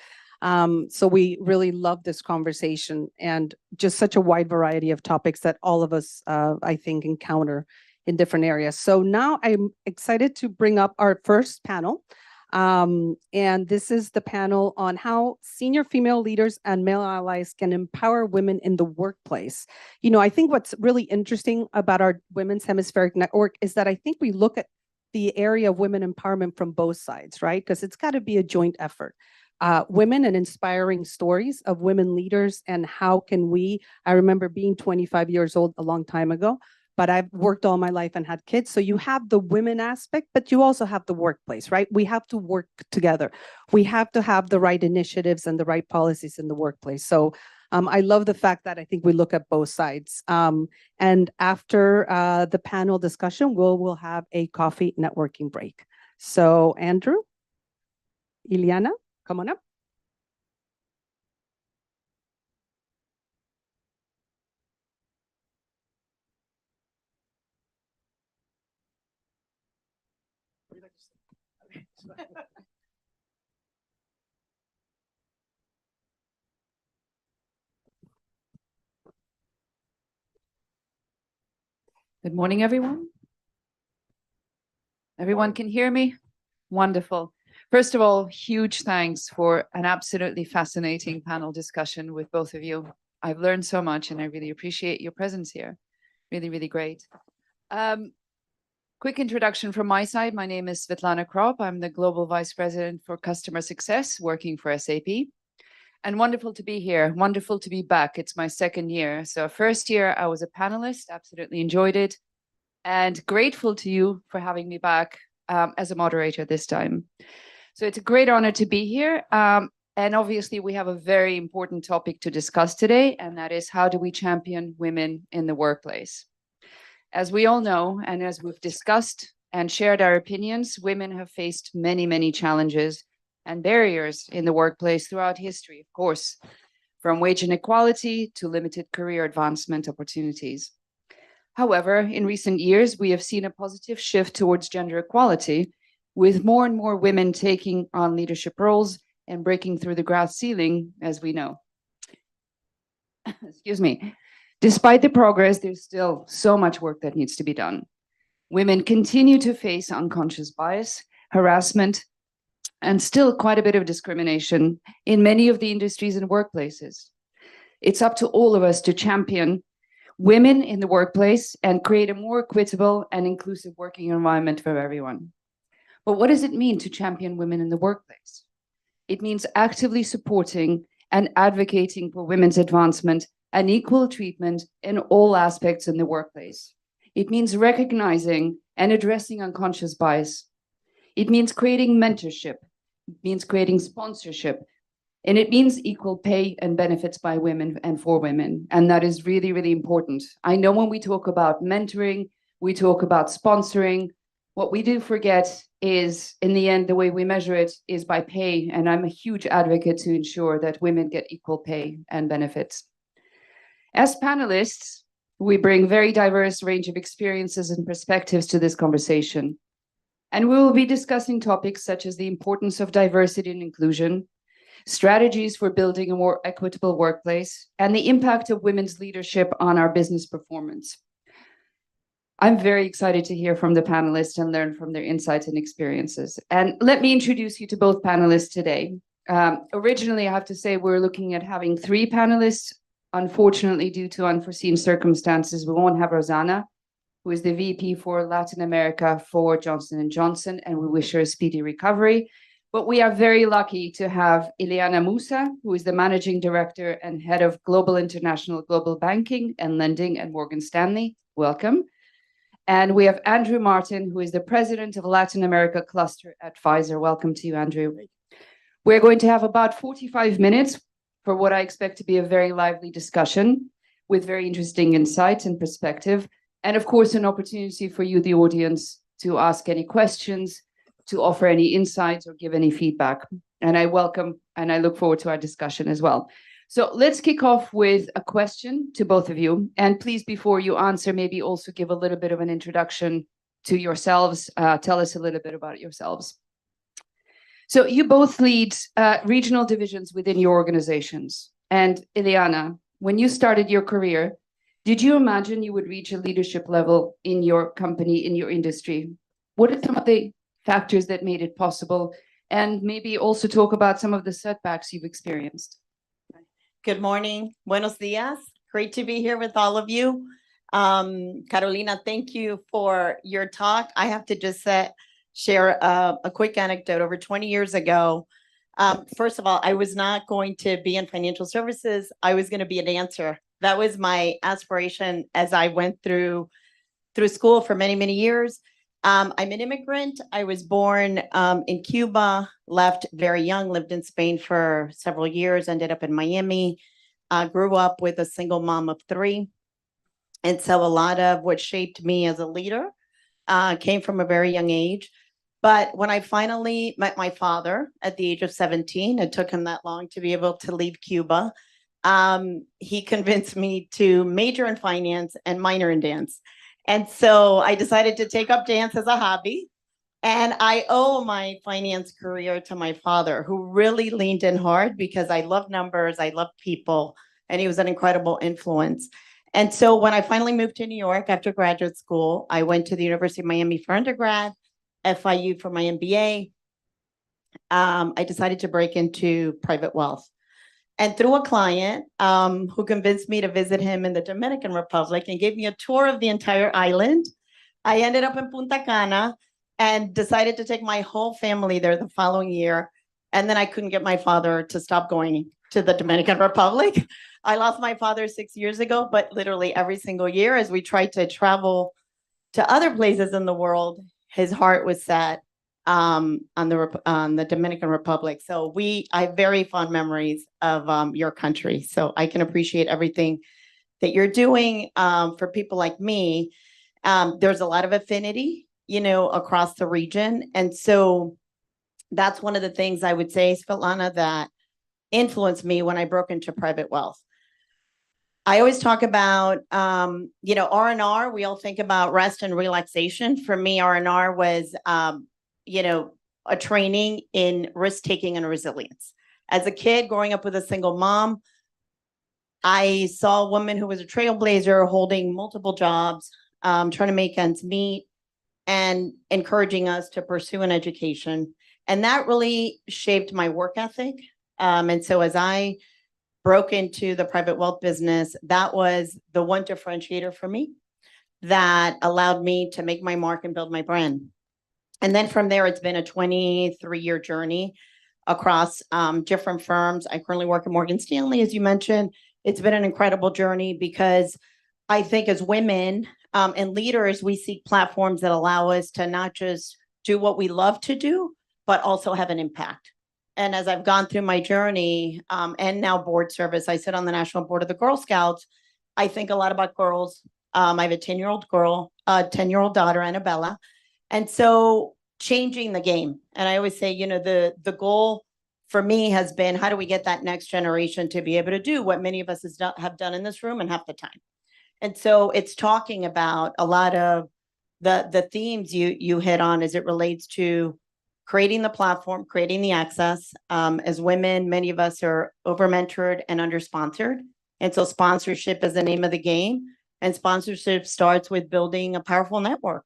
So we really love this conversation and just such a wide variety of topics that all of us, I think, encounter in different areas. So now I'm excited to bring up our first panel. And this is the panel on how senior female leaders and male allies can empower women in the workplace. You know, I think what's really interesting about our Women's Hemispheric Network is that I think we look at the area of women empowerment from both sides, right? Because it's got to be a joint effort. Women and inspiring stories of women leaders and how can we, I remember being 25 years old a long time ago, but I've worked all my life and had kids. So you have the women aspect, but you also have the workplace, right? We have to work together. We have to have the right initiatives and the right policies in the workplace. So I love the fact that I think we look at both sides. And after the panel discussion, we'll have a coffee networking break. So Andrew, Ileana, come on up. Good morning, everyone. Everyone can hear me? Wonderful. First of all, huge thanks for an absolutely fascinating panel discussion with both of you. I've learned so much and I really appreciate your presence here. Really, really great. Quick introduction from my side. My name is Svetlana Kropp. I'm the Global Vice President for Customer Success working for SAP. And wonderful to be here. Wonderful to be back. It's my second year. So first year I was a panelist, absolutely enjoyed it. And grateful to you for having me back as a moderator this time. So it's a great honor to be here. And obviously we have a very important topic to discuss today, and that is how do we champion women in the workplace? As we all know, and as we've discussed and shared our opinions, women have faced many, many challenges and barriers in the workplace throughout history, of course, from wage inequality to limited career advancement opportunities. However, in recent years, we have seen a positive shift towards gender equality, with more and more women taking on leadership roles and breaking through the glass ceiling, as we know. Excuse me. Despite the progress, there's still so much work that needs to be done. Women continue to face unconscious bias, harassment, and still quite a bit of discrimination in many of the industries and workplaces. It's up to all of us to champion women in the workplace and create a more equitable and inclusive working environment for everyone. But what does it mean to champion women in the workplace? It means actively supporting and advocating for women's advancement and equal treatment in all aspects in the workplace. It means recognizing and addressing unconscious bias. It means creating mentorship. It means creating sponsorship. And it means equal pay and benefits by women and for women. And that is really, really important. I know when we talk about mentoring, we talk about sponsoring. What we do forget is, in the end, the way we measure it is by pay. And I'm a huge advocate to ensure that women get equal pay and benefits. As panelists, we bring very diverse range of experiences and perspectives to this conversation. And we will be discussing topics such as the importance of diversity and inclusion, strategies for building a more equitable workplace, and the impact of women's leadership on our business performance. I'm very excited to hear from the panelists and learn from their insights and experiences. And let me introduce you to both panelists today. Originally, I have to say we're looking at having 3 panelists. Unfortunately, due to unforeseen circumstances, we won't have Rosanna, who is the VP for Latin America for Johnson & Johnson, and we wish her a speedy recovery. But we are very lucky to have Ileana Musa, who is the Managing Director and Head of Global International Global Banking and Lending at Morgan Stanley. Welcome. And we have Andrew Martin, who is the President of Latin America Cluster at Pfizer. Welcome to you, Andrew. We're going to have about 45 minutes for what I expect to be a very lively discussion with very interesting insights and perspective. And of course, an opportunity for you, the audience, to ask any questions, to offer any insights or give any feedback. And I welcome and I look forward to our discussion as well. So let's kick off with a question to both of you. And please, before you answer, maybe also give a little bit of an introduction to yourselves. Tell us a little bit about yourselves. So you both lead regional divisions within your organizations. And Ileana, when you started your career, did you imagine you would reach a leadership level in your company, in your industry? What are some of the factors that made it possible? And maybe also talk about some of the setbacks you've experienced. Good morning. Buenos dias. Great to be here with all of you. Carolina, thank you for your talk. I have to just share a quick anecdote. Over 20 years ago, first of all, I was not going to be in financial services. I was going to be a dancer. That was my aspiration as I went through school for many, many years. I'm an immigrant. I was born in Cuba, left very young, lived in Spain for several years, ended up in Miami, grew up with a single mom of 3. And so a lot of what shaped me as a leader came from a very young age. But when I finally met my father at the age of 17, it took him that long to be able to leave Cuba. He convinced me to major in finance and minor in dance. And so I decided to take up dance as a hobby. And I owe my finance career to my father, who really leaned in hard because I love numbers, I love people, and he was an incredible influence. And so when I finally moved to New York after graduate school, I went to the University of Miami for undergrad, FIU for my MBA. I decided to break into private wealth. And through a client who convinced me to visit him in the Dominican Republic and gave me a tour of the entire island, I ended up in Punta Cana and decided to take my whole family there the following year. And then I couldn't get my father to stop going to the Dominican Republic. I lost my father 6 years ago, but literally every single year as we tried to travel to other places in the world, his heart was set on the Dominican Republic. So I have very fond memories of your country. So I can appreciate everything that you're doing for people like me. There's a lot of affinity, across the region. And so that's one of the things I would say, Svetlana, that influenced me when I broke into private wealth. I always talk about, R&R. We all think about rest and relaxation. For me, R&R was, a training in risk-taking and resilience. As a kid growing up with a single mom, I saw a woman who was a trailblazer holding multiple jobs, trying to make ends meet and encouraging us to pursue an education. And that really shaped my work ethic. And so as I broke into the private wealth business, that was the one differentiator for me that allowed me to make my mark and build my brand. And then from there, it's been a 23-year journey across different firms. I currently work at Morgan Stanley, as you mentioned. It's been an incredible journey because I think as women and leaders, we seek platforms that allow us to not just do what we love to do, but also have an impact. And as I've gone through my journey and now board service, I sit on the national board of the Girl Scouts. I think a lot about girls. I have a 10-year-old girl, a 10-year-old daughter, Anabella. And so changing the game. And I always say, the goal for me has been, how do we get that next generation to be able to do what many of us have done in this room in half the time? And so it's talking about a lot of the themes you hit on as it relates to creating the platform, creating the access. As women, many of us are over-mentored and under-sponsored. And so sponsorship is the name of the game. And sponsorship starts with building a powerful network.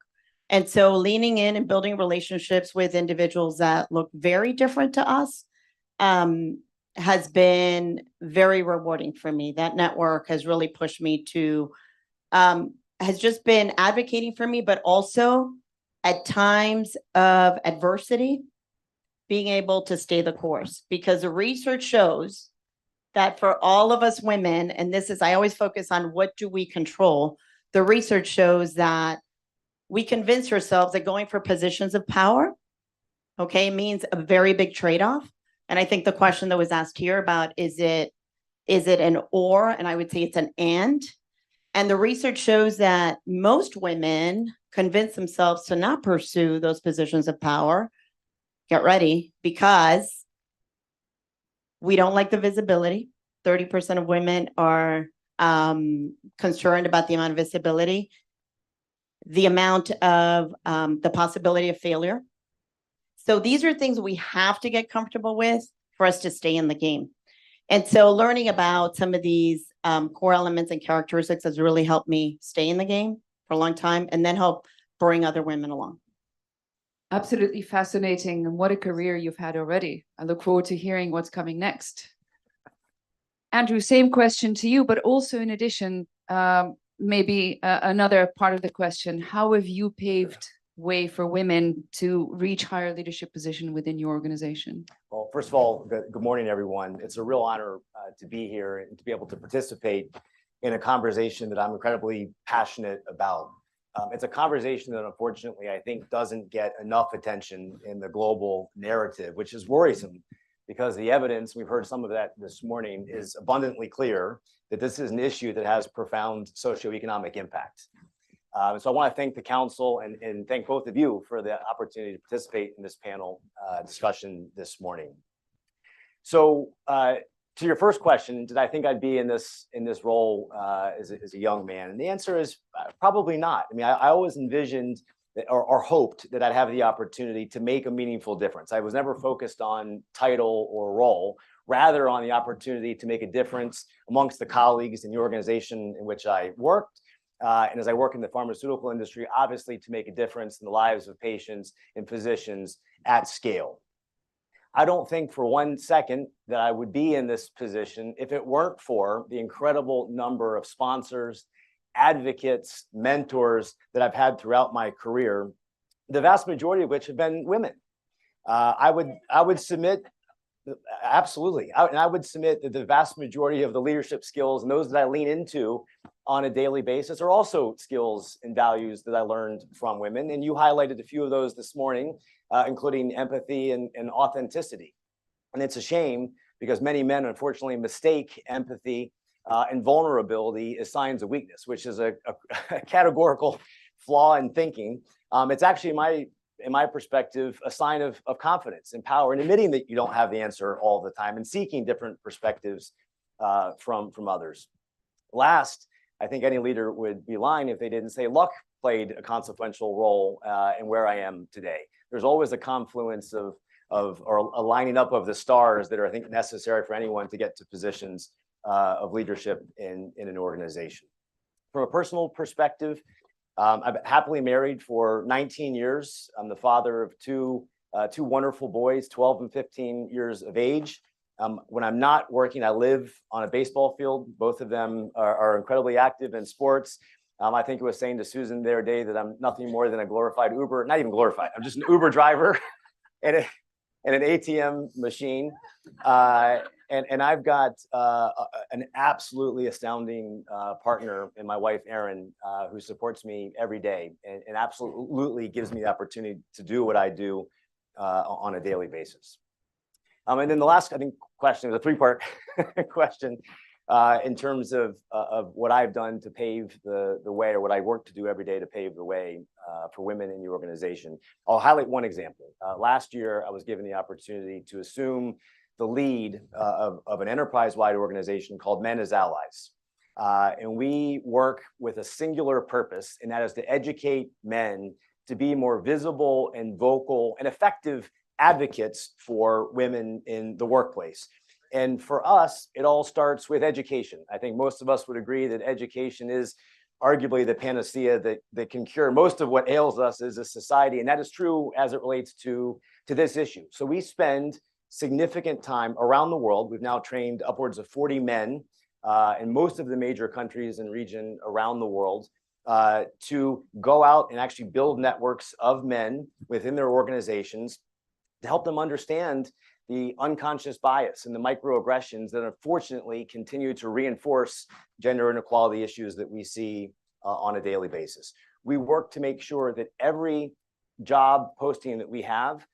And so leaning in and building relationships with individuals that look very different to us has been very rewarding for me. That network has really pushed me to, has just been advocating for me, but also at times of adversity, being able to stay the course. Because the research shows that for all of us women, and this is, I always focus on what do we control. The research shows that we convince ourselves that going for positions of power, means a very big trade-off. And I think the question that was asked here about, is it an or? And I would say it's an and. And the research shows that most women convince themselves to not pursue those positions of power. Get ready, because we don't like the visibility. 30% of women are concerned about the amount of visibility, the amount of the possibility of failure. So these are things we have to get comfortable with for us to stay in the game. And so learning about some of these core elements and characteristics has really helped me stay in the game for a long time and then help bring other women along. Absolutely fascinating. And what a career you've had already. I look forward to hearing what's coming next. Andrew, same question to you, but also in addition, maybe another part of the question, how have you paved way for women to reach higher leadership position within your organization? Well, first of all, good morning, everyone. It's a real honor to be here and to be able to participate in a conversation that I'm incredibly passionate about. It's a conversation that unfortunately I think doesn't get enough attention in the global narrative, which is worrisome because the evidence, we've heard some of that this morning, is abundantly clear that this is an issue that has profound socioeconomic impact. So I want to thank the council and thank both of you for the opportunity to participate in this panel discussion this morning. So to your first question, did I think I'd be in this role as a young man? And the answer is probably not. I mean, I always envisioned or hoped that I'd have the opportunity to make a meaningful difference. I was never focused on title or role, rather on the opportunity to make a difference amongst the colleagues in the organization in which I worked. And as I work in the pharmaceutical industry, obviously to make a difference in the lives of patients and physicians at scale. I don't think for 1 second that I would be in this position if it weren't for the incredible number of sponsors, advocates, mentors that I've had throughout my career, the vast majority of which have been women. I would submit, absolutely, I would submit that the vast majority of the leadership skills and those that I lean into on a daily basis are also skills and values that I learned from women. And you highlighted a few of those this morning, including empathy and authenticity. And it's a shame because many men unfortunately mistake empathy and vulnerability as signs of weakness, which is a categorical flaw in thinking. It's actually, in my perspective, a sign of confidence and power, and admitting that you don't have the answer all the time and seeking different perspectives from others. Last, I think any leader would be lying if they didn't say luck played a consequential role in where I am today. There's always a confluence or a lining up of the stars that are, I think, necessary for anyone to get to positions of leadership in an organization. From a personal perspective, I've been happily married for 19 years. I'm the father of two wonderful boys, 12 and 15 years of age. When I'm not working, I live on a baseball field. Both of them are incredibly active in sports. I think I was saying to Susan the other day that I'm nothing more than a glorified Uber, not even glorified, I'm just an Uber driver and an ATM machine. And I've got an absolutely astounding partner in my wife, Erin, who supports me every day and absolutely gives me the opportunity to do what I do on a daily basis. And then the last, I think, question is a three-part question in terms of what I've done to pave the way, or what I work to do every day to pave the way for women in the organization. I'll highlight one example. Last year, I was given the opportunity to assume the lead of an enterprise-wide organization called Men as Allies. And we work with a singular purpose, and that is to educate men to be more visible and vocal and effective advocates for women in the workplace. And for us, it all starts with education. I think most of us would agree that education is arguably the panacea that can cure most of what ails us as a society. And that is true as it relates to this issue. So we spend significant time around the world. We've now trained upwards of 40 men in most of the major countries and region around the world to go out and actually build networks of men within their organizations to help them understand the unconscious bias and the microaggressions that unfortunately continue to reinforce gender inequality issues that we see on a daily basis. We work to make sure that every job posting that we have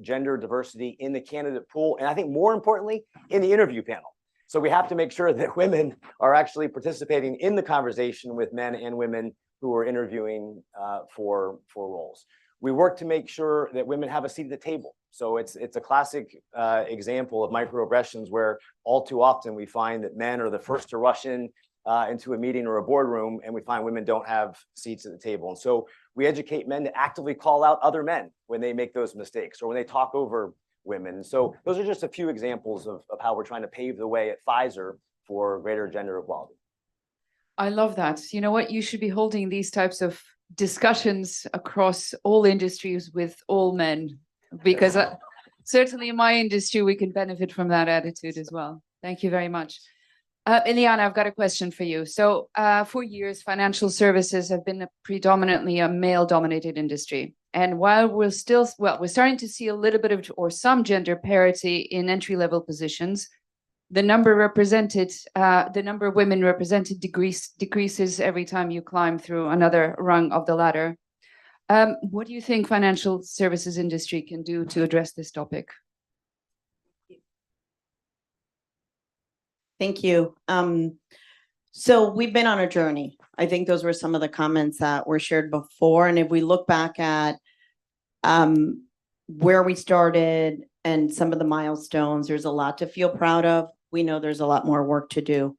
gender diversity in the candidate pool, and I think more importantly, in the interview panel. So we have to make sure that women are actually participating in the conversation with men and women who are interviewing for roles. We work to make sure that women have a seat at the table. So it's a classic example of microaggressions where all too often we find that men are the first to rush into a meeting or a boardroom, and we find women don't have seats at the table. And so we educate men to actively call out other men when they make those mistakes or when they talk over women. And so those are just a few examples of how we're trying to pave the way at Pfizer for greater gender equality. I love that. You know what? You should be holding these types of discussions across all industries with all men, because certainly in my industry, we can benefit from that attitude as well. Thank you very much. Ileana, I've got a question for you. So for years, financial services have been predominantly a male-dominated industry. And while we're starting to see a little bit of, or some gender parity in entry-level positions, the number of women represented decreases every time you climb through another rung of the ladder. What do you think financial services industry can do to address this topic? Thank you. So we've been on a journey. I think those were some of the comments that were shared before. And if we look back at where we started and some of the milestones, there's a lot to feel proud of. We know there's a lot more work to do.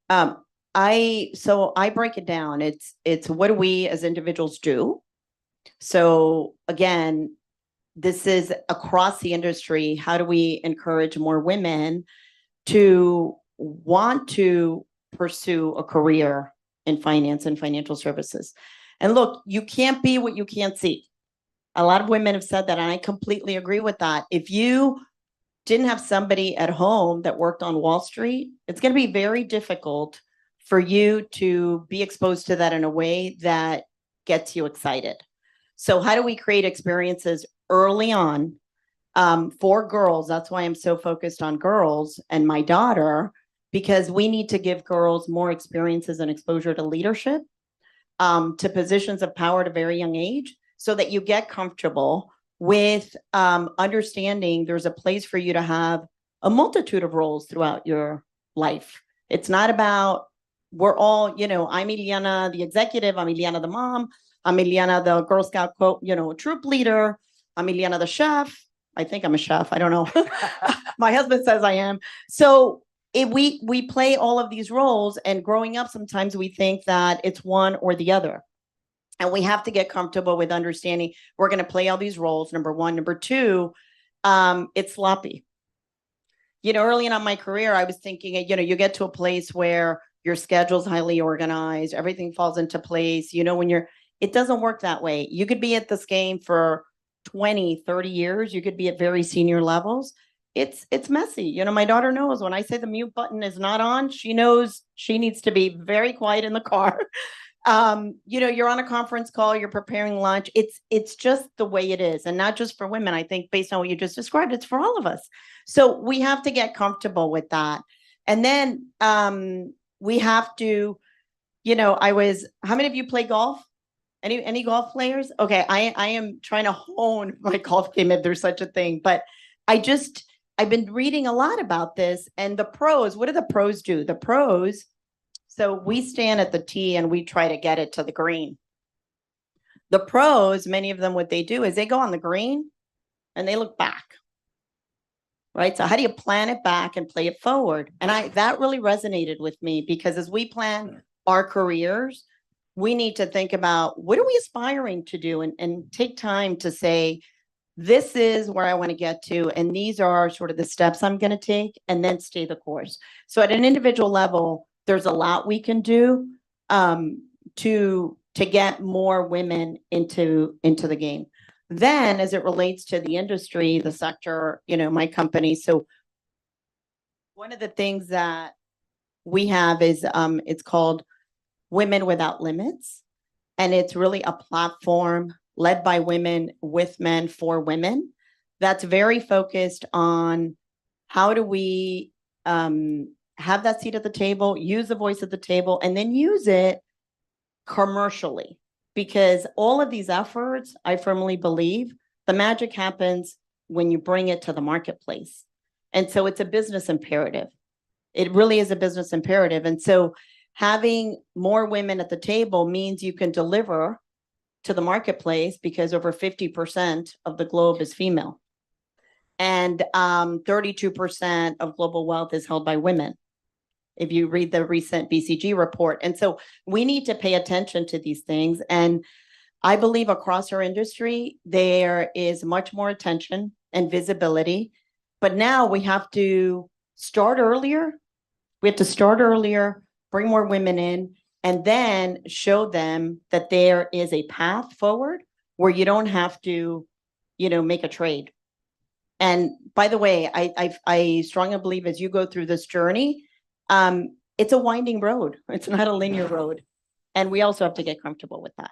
So I break it down. It's what do we as individuals do? So again, this is across the industry. How do we encourage more women to want to pursue a career in finance and financial services? And look, you can't be what you can't see. A lot of women have said that, and I completely agree with that. If you didn't have somebody at home that worked on Wall Street, it's going to be very difficult for you to be exposed to that in a way that gets you excited. So how do we create experiences early on for girls? That's why I'm so focused on girls and my daughter, because we need to give girls more experiences and exposure to leadership, to positions of power at a very young age, so that you get comfortable with understanding there's a place for you to have a multitude of roles throughout your life. It's not about, we're all, I'm Ileana, the executive, I'm Ileana, the mom, I'm Ileana, the Girl Scout, troop leader, I'm Ileana, the chef. I think I'm a chef, I don't know. My husband says I am. So we play all of these roles, and growing up, sometimes we think that it's one or the other. And we have to get comfortable with understanding we're going to play all these roles, number one. Number two, it's sloppy. Early on in my career, I was thinking, you get to a place where your schedule's highly organized, everything falls into place. It doesn't work that way. You could be at this game for 20, 30 years. You could be at very senior levels. It's messy. My daughter knows when I say the mute button is not on, she knows she needs to be very quiet in the car. You're on a conference call, you're preparing lunch. It's just the way it is. And not just for women. I think based on what you just described, it's for all of us. So we have to get comfortable with that. And then we have to, how many of you play golf? Any golf players? Okay, I am trying to hone my golf game if there's such a thing. But I've been reading a lot about this, and the pros, what do the pros do? The pros, so we stand at the tee and we try to get it to the green. The pros, many of them, what they do is they go on the green and they look back, right? So how do you plan it back and play it forward? And that really resonated with me, because as we plan our careers, we need to think about what are we aspiring to do, and take time to say, this is where I want to get to, and these are sort of the steps I'm going to take, and then stay the course. So at an individual level, there's a lot we can do to get more women into the game. Then, as it relates to the industry, the sector, my company. So one of the things that we have is it's called Women Without Limits, and it's really a platform led by women, with men, for women, that's very focused on how do we have that seat at the table, use the voice at the table, and then use it commercially. Because all of these efforts, I firmly believe, the magic happens when you bring it to the marketplace. And so it's a business imperative. It really is a business imperative. And so having more women at the table means you can deliver to the marketplace, because over 50% of the globe is female. And 32% of global wealth is held by women, if you read the recent BCG report. And so we need to pay attention to these things. And I believe across our industry, there is much more attention and visibility. But now we have to start earlier. We have to start earlier, bring more women in, and then show them that there is a path forward where you don't have to, make a trade. And by the way, I strongly believe as you go through this journey, it's a winding road. It's not a linear road. And we also have to get comfortable with that.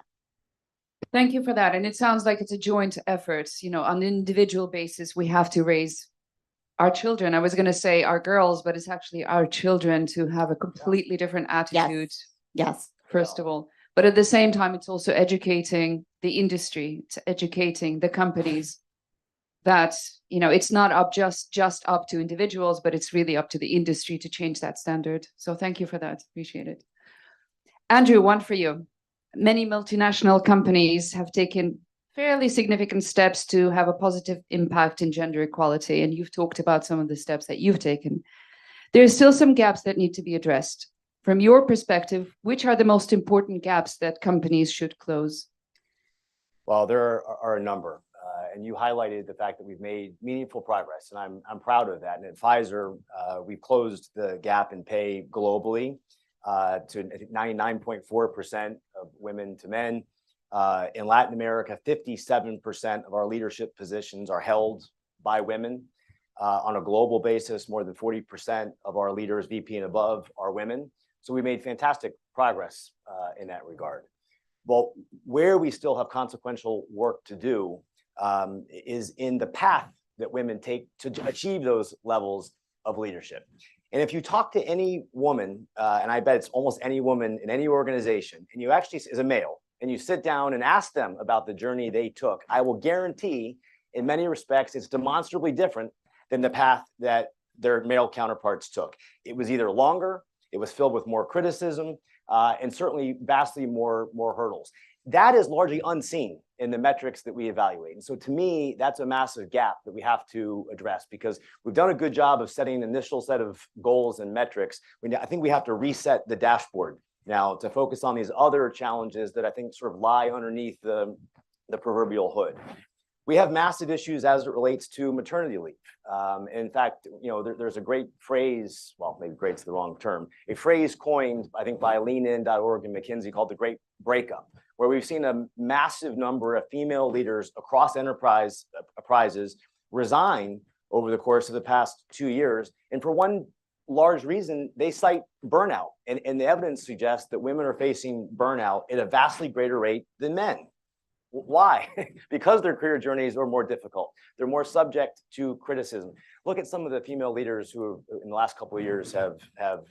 Thank you for that. And it sounds like it's a joint effort. On an individual basis, we have to raise our children. I was going to say our girls, but it's actually our children to have a completely different attitude. Yes. First of all. But at the same time, it's also educating the industry, it's educating the companies that, it's not up just up to individuals, but it's really up to the industry to change that standard. So thank you for that. Appreciate it. Andrew, one for you. Many multinational companies have taken fairly significant steps to have a positive impact in gender equality. And you've talked about some of the steps that you've taken. There are still some gaps that need to be addressed. From your perspective, which are the most important gaps that companies should close? Well, there are a number, and you highlighted the fact that we've made meaningful progress, and I'm proud of that. And at Pfizer, we've closed the gap in pay globally to 99.4% of women to men. In Latin America, 57% of our leadership positions are held by women. On a global basis, more than 40% of our leaders, VP and above, are women. So we made fantastic progress in that regard. Well, where we still have consequential work to do is in the path that women take to achieve those levels of leadership. And if you talk to any woman, and I bet it's almost any woman in any organization, and you actually, as a male, and you sit down and ask them about the journey they took, I will guarantee in many respects, it's demonstrably different than the path that their male counterparts took. It was either longer, it was filled with more criticism, and certainly vastly more hurdles. That is largely unseen in the metrics that we evaluate. And so to me, that's a massive gap that we have to address, because we've done a good job of setting an initial set of goals and metrics. I think we have to reset the dashboard now to focus on these other challenges that I think sort of lie underneath the proverbial hood. We have massive issues as it relates to maternity leave. In fact, there's a great phrase, well, maybe great's the wrong term, a phrase coined, I think, by LeanIn.org and McKinsey called the Great Breakup, where we've seen a massive number of female leaders across enterprises resign over the course of the past 2 years. And for one large reason, they cite burnout. And the evidence suggests that women are facing burnout at a vastly greater rate than men. Why? Because their career journeys are more difficult. They're more subject to criticism. Look at some of the female leaders who in the last couple of years have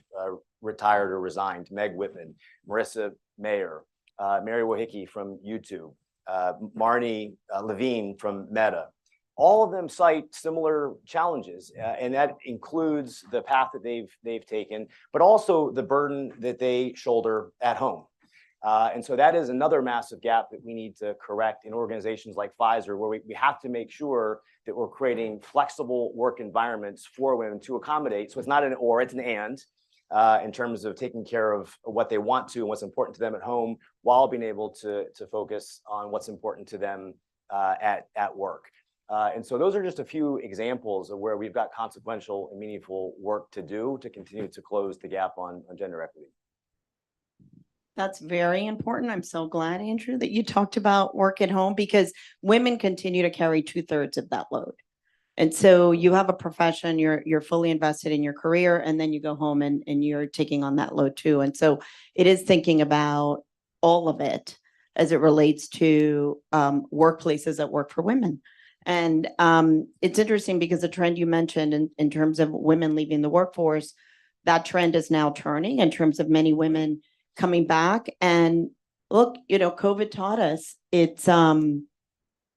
retired or resigned. Meg Whitman, Marissa Mayer, Mary Wahicki from YouTube, Marnie Levine from Meta. All of them cite similar challenges, and that includes the path that they've taken, but also the burden that they shoulder at home. And so that is another massive gap that we need to correct in organizations like Pfizer, where we have to make sure that we're creating flexible work environments for women to accommodate. So it's not an or, it's an and, in terms of taking care of what they want to and what's important to them at home, while being able to focus on what's important to them at work. And so those are just a few examples of where we've got consequential and meaningful work to do to continue to close the gap on gender equity. That's very important. I'm so glad, Andrew, that you talked about work at home, because women continue to carry 2/3 of that load. And so you have a profession, you're fully invested in your career, and then you go home and you're taking on that load too. And so it is thinking about all of it as it relates to workplaces that work for women. And it's interesting because the trend you mentioned in terms of women leaving the workforce, that trend is now turning in terms of many women coming back. And look, COVID taught us it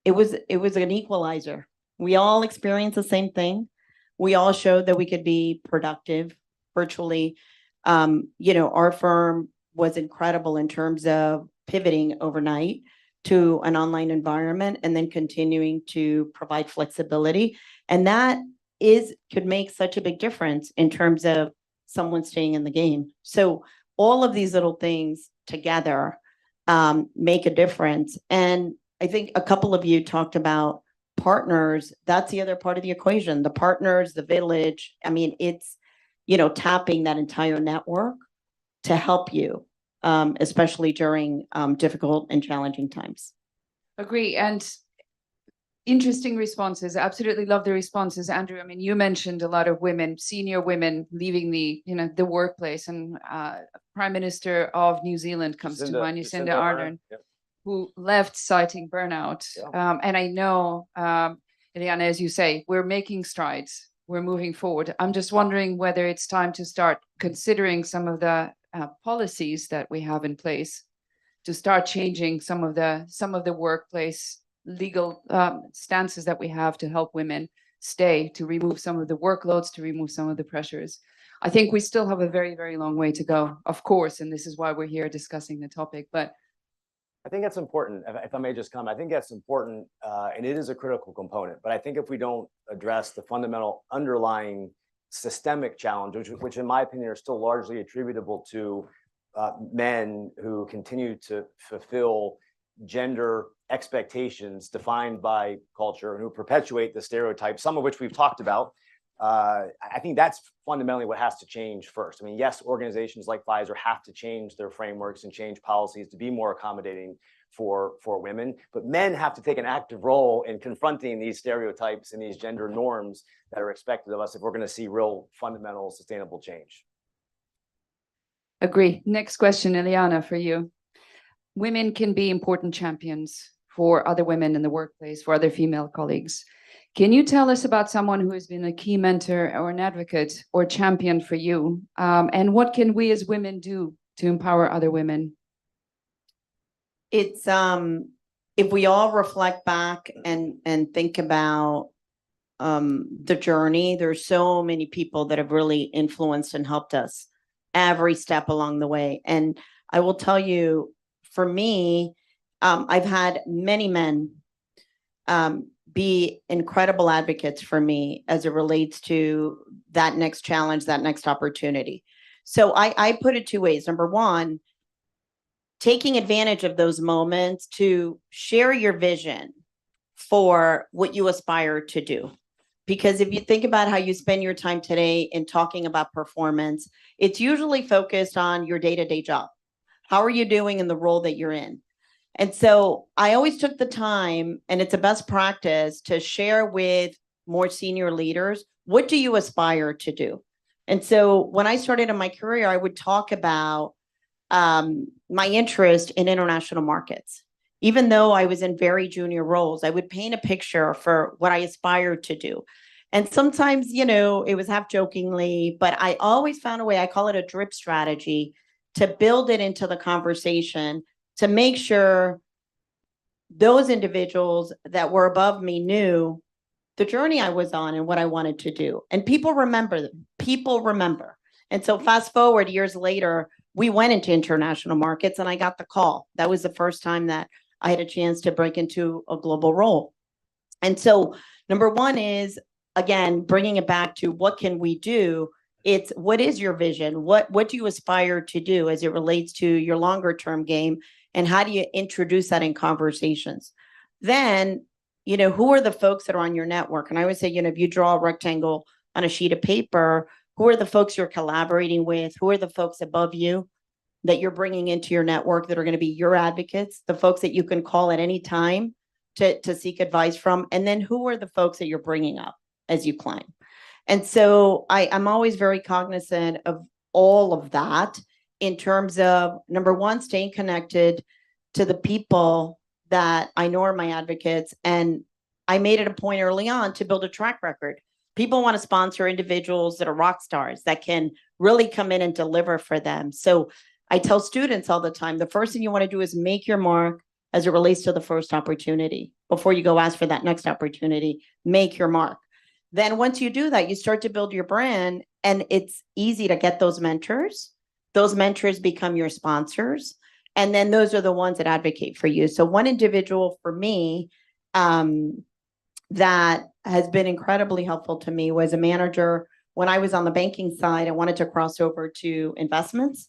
was an equalizer. We all experienced the same thing. We all showed that we could be productive virtually. Our firm was incredible in terms of pivoting overnight to an online environment and then continuing to provide flexibility. And that could make such a big difference in terms of someone staying in the game. So all of these little things together make a difference. And I think a couple of you talked about partners. That's the other part of the equation, the partners, the village. I mean, it's, tapping that entire network to help you, especially during difficult and challenging times. Agree. And interesting responses. Absolutely love the responses, Andrew. I mean, you mentioned a lot of women, senior women leaving the workplace, and Prime Minister of New Zealand comes to mind, Jacinda Ardern, who left citing burnout. Yeah. And I know, Ileana, as you say, we're making strides. We're moving forward. I'm just wondering whether it's time to start considering some of the policies that we have in place to start changing some of the workplace legal stances that we have to help women stay, to remove some of the workloads, to remove some of the pressures. I think we still have a very, very long way to go, of course, and this is why we're here discussing the topic. But I think that's important. If I may just comment, I think that's important, and it is a critical component. But I think if we don't address the fundamental underlying systemic challenge, which in my opinion are still largely attributable to men who continue to fulfill gender expectations defined by culture and who perpetuate the stereotypes, some of which we've talked about. I think that's fundamentally what has to change first. I mean, yes, organizations like Pfizer have to change their frameworks and change policies to be more accommodating for women, but men have to take an active role in confronting these stereotypes and these gender norms that are expected of us if we're going to see real fundamental sustainable change. Agree. Next question, Ileana, for you. Women can be important champions for other women in the workplace, for other female colleagues. Can you tell us about someone who has been a key mentor or an advocate or champion for you? And what can we as women do to empower other women? It's if we all reflect back and think about the journey, there's so many people that have really influenced and helped us every step along the way. And I will tell you, for me, I've had many men be incredible advocates for me as it relates to that next challenge, that next opportunity. So I put it two ways. Number one, taking advantage of those moments to share your vision for what you aspire to do. Because if you think about how you spend your time today in talking about performance, it's usually focused on your day-to-day job. How are you doing in the role that you're in? And so I always took the time, and it's a best practice, to share with more senior leaders, what do you aspire to do? And so when I started in my career, I would talk about my interest in international markets. Even though I was in very junior roles, I would paint a picture for what I aspired to do. And sometimes, you know, it was half jokingly, but I always found a way, I call it a drip strategy, to build it into the conversation to make sure those individuals that were above me knew the journey I was on and what I wanted to do. And people remember. And so fast forward years later, we went into international markets and I got the call. That was the first time that I had a chance to break into a global role. And so number one is, again, bringing it back to what can we do? It's what is your vision? What do you aspire to do as it relates to your longer term game? And how do you introduce that in conversations? Then, you know, who are the folks that are on your network? And I would say, you know, if you draw a rectangle on a sheet of paper, who are the folks you're collaborating with? Who are the folks above you that you're bringing into your network that are going to be your advocates, the folks that you can call at any time to seek advice from? And then who are the folks that you're bringing up as you climb? And so I'm always very cognizant of all of that in terms of, number one, staying connected to the people that I know are my advocates. And I made it a point early on to build a track record. People want to sponsor individuals that are rock stars that can really come in and deliver for them. So I tell students all the time, the first thing you want to do is make your mark as it relates to the first opportunity. Before you go ask for that next opportunity, make your mark. Then once you do that, you start to build your brand, and it's easy to get those mentors. Those mentors become your sponsors. And then those are the ones that advocate for you. So one individual for me that has been incredibly helpful to me was a manager when I was on the banking side. I wanted to cross over to investments.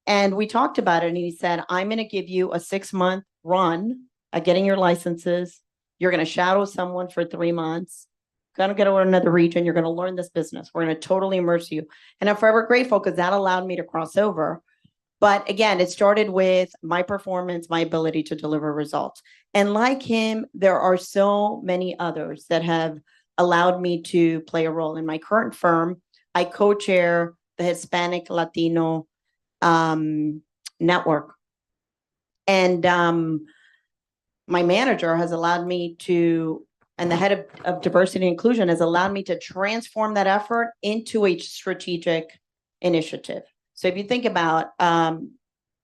And we talked about it, and he said, I'm going to give you a 6-month run at getting your licenses. You're going to shadow someone for 3 months. Going to go to another region. You're going to learn this business. We're going to totally immerse you. And I'm forever grateful because that allowed me to cross over. But again, it started with my performance, my ability to deliver results. And like him, there are so many others that have allowed me to play a role. In my current firm, I co-chair the Hispanic Latino network. And my manager has allowed me to, and the head of diversity and inclusion has allowed me to transform that effort into a strategic initiative. So if you think about,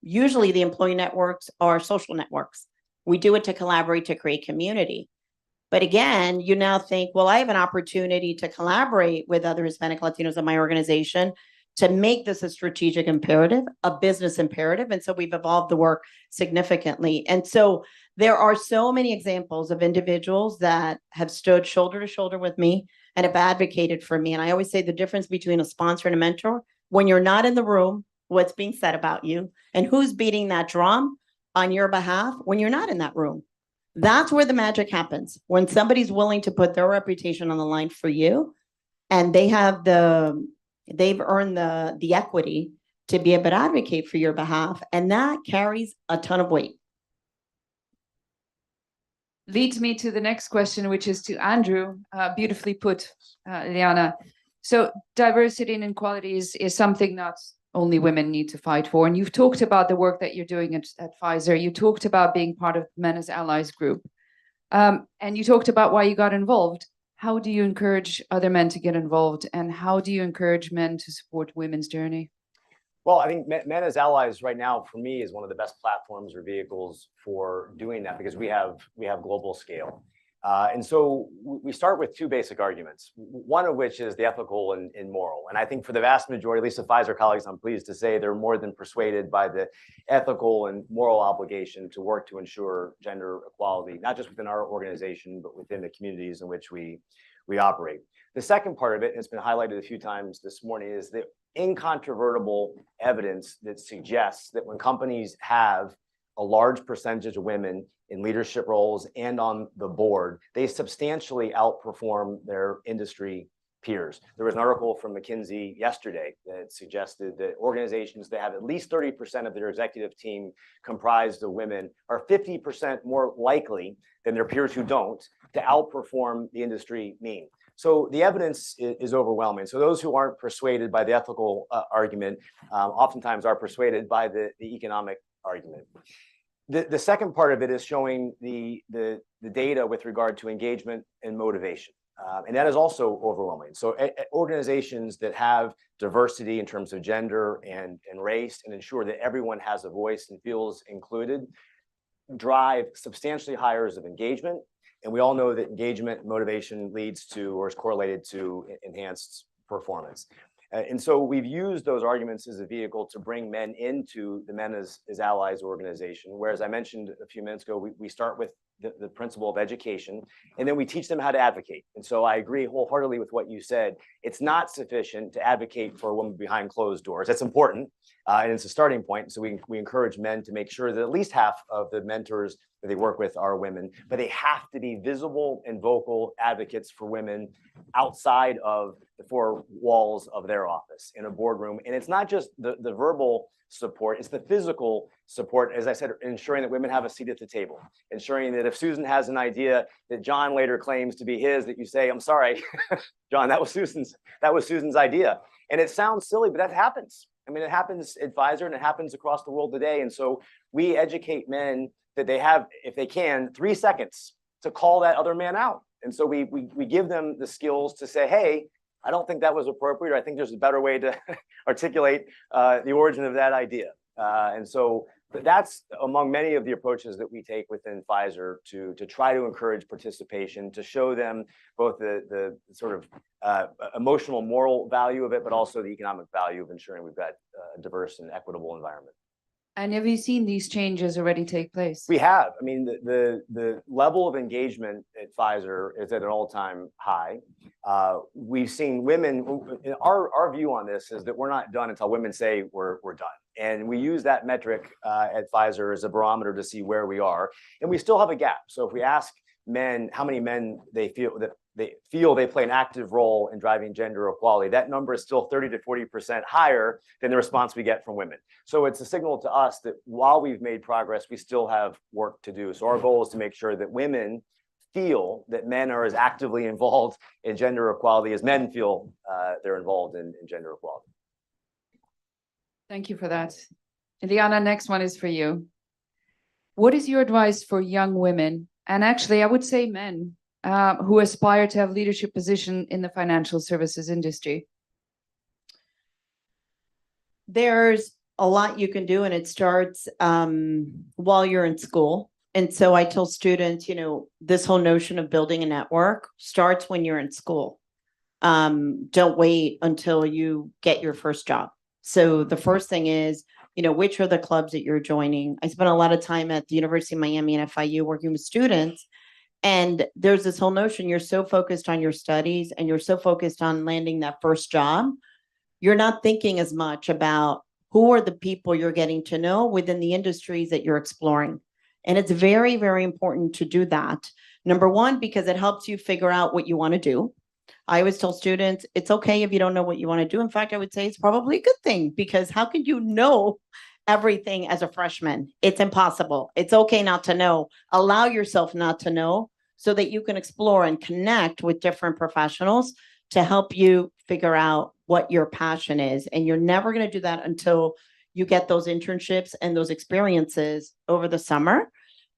usually the employee networks are social networks. We do it to collaborate, to create community. But again, you now think, well, I have an opportunity to collaborate with other Hispanic Latinos in my organization to make this a strategic imperative, a business imperative. And so we've evolved the work significantly. And so there are so many examples of individuals that have stood shoulder to shoulder with me and have advocated for me. And I always say the difference between a sponsor and a mentor, when you're not in the room, what's being said about you and who's beating that drum, on your behalf when you're not in that room. That's where the magic happens. When somebody's willing to put their reputation on the line for you, and they've earned the equity to be able to advocate for your behalf, and that carries a ton of weight. Leads me to the next question, which is to Andrew. Beautifully put, Ileana. So diversity and equality is something not only women need to fight for. And you've talked about the work that you're doing at Pfizer. You talked about being part of Men as Allies group. And you talked about why you got involved. How do you encourage other men to get involved? And how do you encourage men to support women's journey? Well, I think Men as Allies right now, for me, is one of the best platforms or vehicles for doing that, because we have global scale. And so we start with two basic arguments, one of which is the ethical and moral. And I think for the vast majority, at least of Pfizer colleagues, I'm pleased to say they're more than persuaded by the ethical and moral obligation to work to ensure gender equality, not just within our organization, but within the communities in which we operate. The second part of it, and it's been highlighted a few times this morning, is the incontrovertible evidence that suggests that when companies have a large percentage of women in leadership roles and on the board, they substantially outperform their industry peers. There was an article from McKinsey yesterday that suggested that organizations that have at least 30% of their executive team comprised of women are 50% more likely than their peers who don't to outperform the industry mean. So the evidence is overwhelming. So those who aren't persuaded by the ethical argument oftentimes are persuaded by the economic argument. The second part of it is showing the data with regard to engagement and motivation. And that is also overwhelming. So organizations that have diversity in terms of gender and race and ensure that everyone has a voice and feels included drive substantially higher of engagement. And we all know that engagement motivation leads to or is correlated to enhanced performance. And so we've used those arguments as a vehicle to bring men into the Men as Allies organization, where, as I mentioned a few minutes ago, we start with the principle of education, and then we teach them how to advocate. And so I agree wholeheartedly with what you said. It's not sufficient to advocate for a woman behind closed doors. That's important, and it's a starting point. So we encourage men to make sure that at least half of the mentors that they work with are women, but they have to be visible and vocal advocates for women outside of the four walls of their office in a boardroom. And it's not just the verbal support, it's the physical support, as I said, ensuring that women have a seat at the table, ensuring that if Susan has an idea that John later claims to be his, that you say, I'm sorry, John, that was Susan's idea. And it sounds silly, but that happens. I mean, it happens at Pfizer and it happens across the world today. And so we educate men that they have, if they can, 3 seconds to call that other man out. And so we give them the skills to say, hey, I don't think that was appropriate, or I think there's a better way to articulate the origin of that idea. And so that's among many of the approaches that we take within Pfizer to try to encourage participation, to show them both the sort of emotional, moral value of it, but also the economic value of ensuring we've got a diverse and equitable environment. And have you seen these changes already take place? We have. I mean, the level of engagement at Pfizer is at an all-time high. We've seen women, our view on this is that we're not done until women say we're done. And we use that metric at Pfizer as a barometer to see where we are. And we still have a gap. So if we ask men how many men they feel they play an active role in driving gender equality, that number is still 30 to 40% higher than the response we get from women. So it's a signal to us that while we've made progress, we still have work to do. So our goal is to make sure that women feel that men are as actively involved in gender equality as men feel they're involved in gender equality. Thank you for that. Ileana, next one is for you. What is your advice for young women, and actually I would say men, who aspire to have leadership position in the financial services industry? There's a lot you can do, and it starts while you're in school. And so I tell students, this whole notion of building a network starts when you're in school. Don't wait until you get your first job. So the first thing is, which are the clubs that you're joining? I spent a lot of time at the University of Miami and FIU working with students. And there's this whole notion, you're so focused on your studies and you're so focused on landing that first job, you're not thinking as much about who are the people you're getting to know within the industries that you're exploring. And it's very, very important to do that. Number one, because it helps you figure out what you want to do. I always tell students, it's okay if you don't know what you want to do. In fact, I would say it's probably a good thing, because how can you know everything as a freshman? It's impossible. It's okay not to know. Allow yourself not to know so that you can explore and connect with different professionals to help you figure out what your passion is. And you're never going to do that until you get those internships and those experiences over the summer.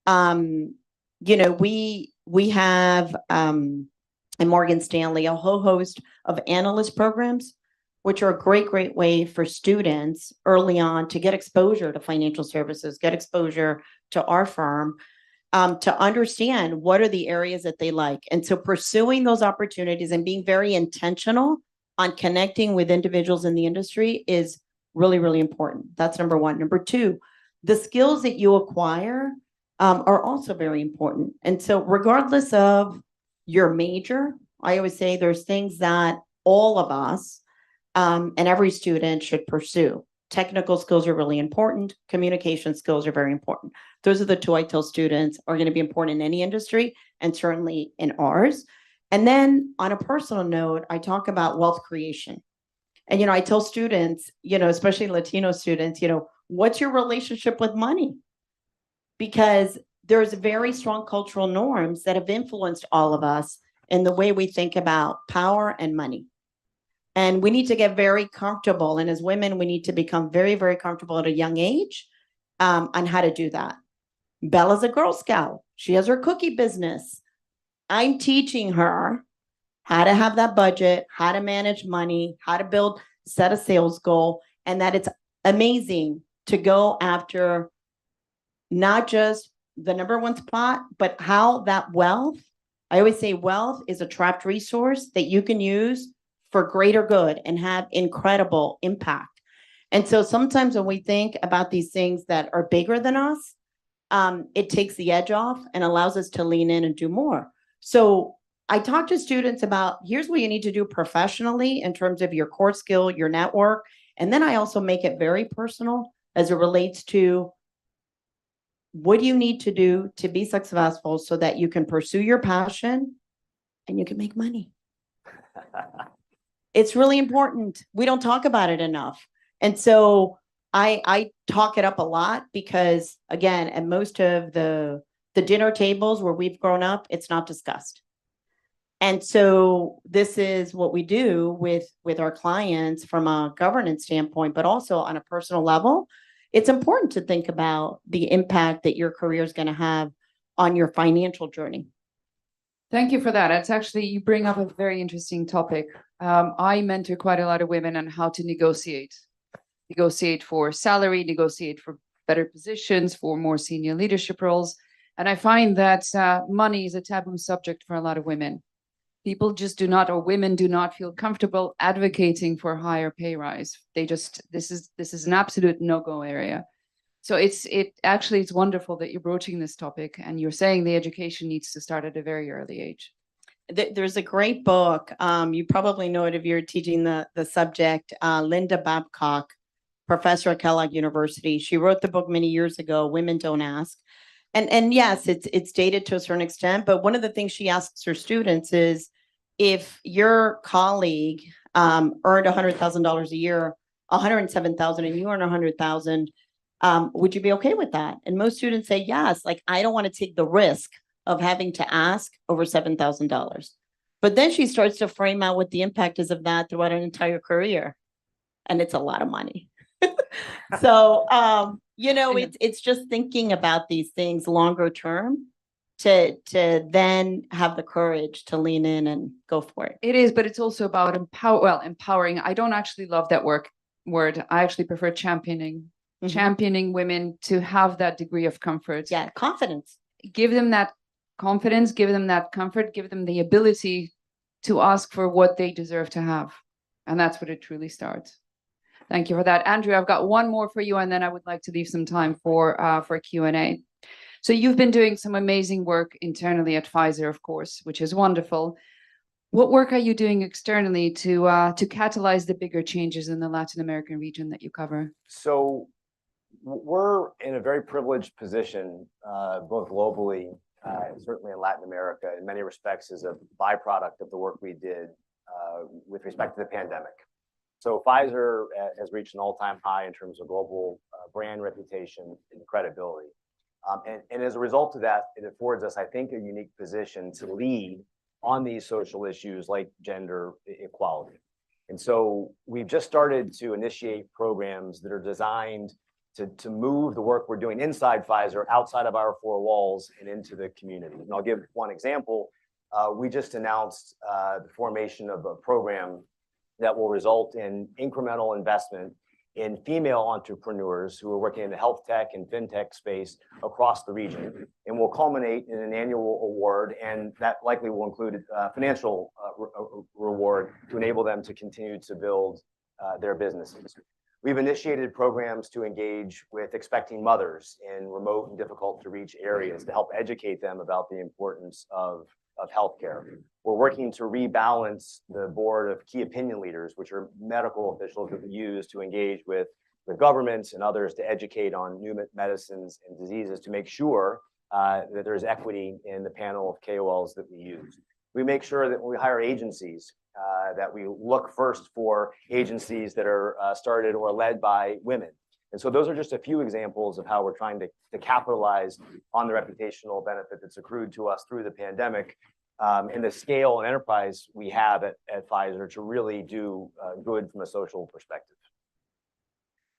You know, we have in Morgan Stanley a whole host of analyst programs, which are a great, great way for students early on to get exposure to financial services, get exposure to our firm, to understand what are the areas that they like. And so pursuing those opportunities and being very intentional on connecting with individuals in the industry is really, really important. That's number one. Number two, the skills that you acquire are also very important. And so regardless of your major, I always say there's things that all of us and every student should pursue. Technical skills are really important. Communication skills are very important. Those are the two I tell students are going to be important in any industry, and certainly in ours. And then on a personal note, I talk about wealth creation. And, you know, I tell students, you know, especially Latino students, you know, what's your relationship with money? Because there's very strong cultural norms that have influenced all of us in the way we think about power and money. And we need to get very comfortable. And as women, we need to become very, very comfortable at a young age on how to do that. Bella's a Girl Scout. She has her cookie business. I'm teaching her how to have that budget, how to manage money, how to set a sales goal, and that it's amazing to go after not just the number one spot, but how that wealth, I always say wealth is a trapped resource that you can use for greater good and have incredible impact. And so sometimes when we think about these things that are bigger than us, it takes the edge off and allows us to lean in and do more. So I talk to students about, here's what you need to do professionally in terms of your core skill, your network. And then I also make it very personal as it relates to what do you need to do to be successful so that you can pursue your passion and you can make money. It's really important. We don't talk about it enough. And so I talk it up a lot because, again, at most of the dinner tables where we've grown up, it's not discussed. And so this is what we do with our clients from a governance standpoint, but also on a personal level. It's important to think about the impact that your career is going to have on your financial journey. Thank you for that. It's actually, you bring up a very interesting topic. I mentor quite a lot of women on how to negotiate for salary, negotiate for better positions, for more senior leadership roles. And I find that money is a taboo subject for a lot of women. People just do not, or women do not feel comfortable advocating for a higher pay rise. They just, this is an absolute no-go area. So it's wonderful that you're broaching this topic and you're saying the education needs to start at a very early age. There's a great book. You probably know it if you're teaching the subject. Linda Babcock, professor at Kellogg University. She wrote the book many years ago, Women Don't Ask. And yes, it's dated to a certain extent, but one of the things she asks her students is, if your colleague earned $100,000 a year, $107,000, and you earn $100,000, would you be okay with that? And most students say yes. Like, I don't want to take the risk of having to ask over $7,000. But then she starts to frame out what the impact is of that throughout an entire career, and it's a lot of money. So, you know, it's just thinking about these things longer term to then have the courage to lean in and go for it. It is, but it's also about empowering. I don't actually love that word. I actually prefer championing. Mm-hmm. Championing women to have that degree of comfort. Yeah, confidence. Give them that confidence, give them that comfort, give them the ability to ask for what they deserve to have. And that's what it truly starts. Thank you for that. Andrew, I've got one more for you, and then I would like to leave some time for Q&A. So you've been doing some amazing work internally at Pfizer, of course, which is wonderful. What work are you doing externally to catalyze the bigger changes in the Latin American region that you cover? So we're in a very privileged position, both globally, certainly in Latin America, in many respects as a byproduct of the work we did with respect to the pandemic. So Pfizer has reached an all-time high in terms of global brand reputation and credibility. And as a result of that, it affords us, I think, a unique position to lead on these social issues like gender equality. And so we've just started to initiate programs that are designed to move the work we're doing inside Pfizer, outside of our four walls and into the community. And I'll give one example. We just announced the formation of a program that will result in incremental investment in female entrepreneurs who are working in the health tech and fintech space across the region, and will culminate in an annual award, and that likely will include financial reward to enable them to continue to build their businesses. We've initiated programs to engage with expecting mothers in remote and difficult to reach areas to help educate them about the importance of healthcare. We're working to rebalance the board of key opinion leaders, which are medical officials that we use to engage with governments and others to educate on new medicines and diseases, to make sure that there's equity in the panel of KOLs that we use. We make sure that when we hire agencies, that we look first for agencies that are started or led by women. And so those are just a few examples of how we're trying to capitalize on the reputational benefit that's accrued to us through the pandemic, and the scale and enterprise we have at Pfizer to really do good from a social perspective.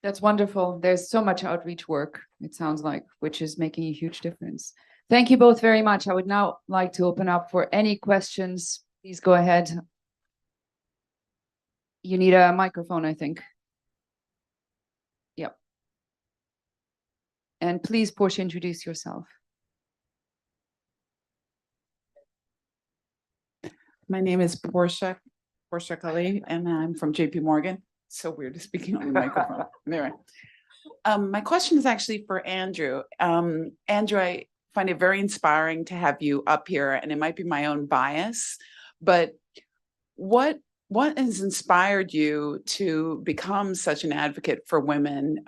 That's wonderful. There's so much outreach work, it sounds like, which is making a huge difference. Thank you both very much. I would now like to open up for any questions. Please go ahead. You need a microphone, I think. Yep. And please, Portia, introduce yourself. My name is Portia Kali, and I'm from JP Morgan. So weird to speaking on the microphone. Anyway, my question is actually for Andrew. Andrew, I find it very inspiring to have you up here, and it might be my own bias, but what has inspired you to become such an advocate for women?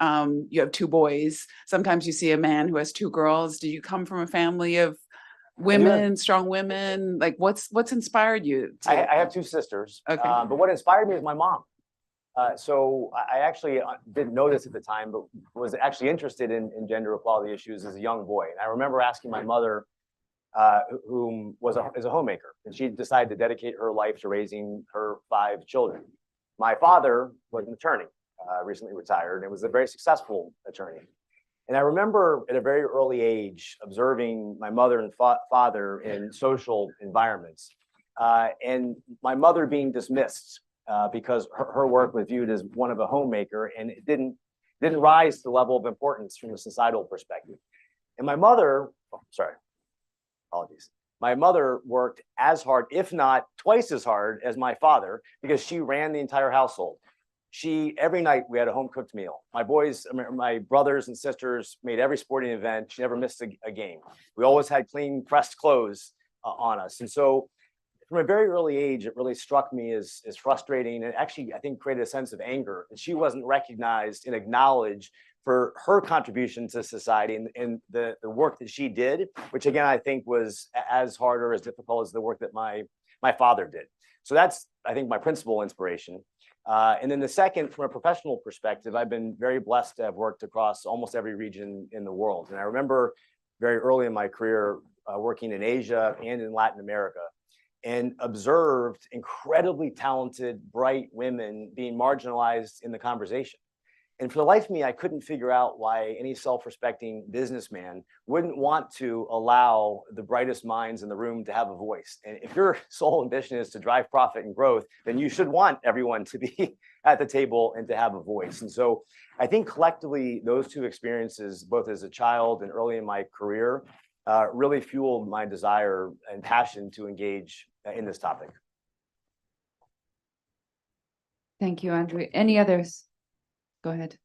You have two boys. Sometimes you see a man who has two girls. Do you come from a family of women, strong women? Like, what's inspired you? I have two sisters, okay. But what inspired me is my mom. So I actually didn't know this at the time, but was actually interested in gender equality issues as a young boy. And I remember asking my mother, whom is a homemaker, and she decided to dedicate her life to raising her 5 children. My father was an attorney, recently retired, and was a very successful attorney. And I remember at a very early age observing my mother and father in social environments, and my mother being dismissed because her work was viewed as one of a homemaker, and it didn't rise to the level of importance from a societal perspective. And my mother, apologies. My mother worked as hard, if not twice as hard, as my father, because she ran the entire household. Every night we had a home cooked meal. My brothers and sisters made every sporting event. She never missed a game. We always had clean, pressed clothes on us. And so from a very early age, it really struck me as frustrating, and actually, I think, created a sense of anger. And she wasn't recognized and acknowledged for her contribution to society and the work that she did, which again, I think was as hard or as difficult as the work that my father did. So that's, I think, my principal inspiration. And then the second, from a professional perspective, I've been very blessed to have worked across almost every region in the world. And I remember very early in my career working in Asia and in Latin America, and observed incredibly talented, bright women being marginalized in the conversation. And for the life of me, I couldn't figure out why any self-respecting businessman wouldn't want to allow the brightest minds in the room to have a voice. And if your sole ambition is to drive profit and growth, then you should want everyone to be at the table and to have a voice. And so I think collectively, those two experiences, both as a child and early in my career, really fueled my desire and passion to engage in this topic. Thank you, Andrew. Any others? Go ahead.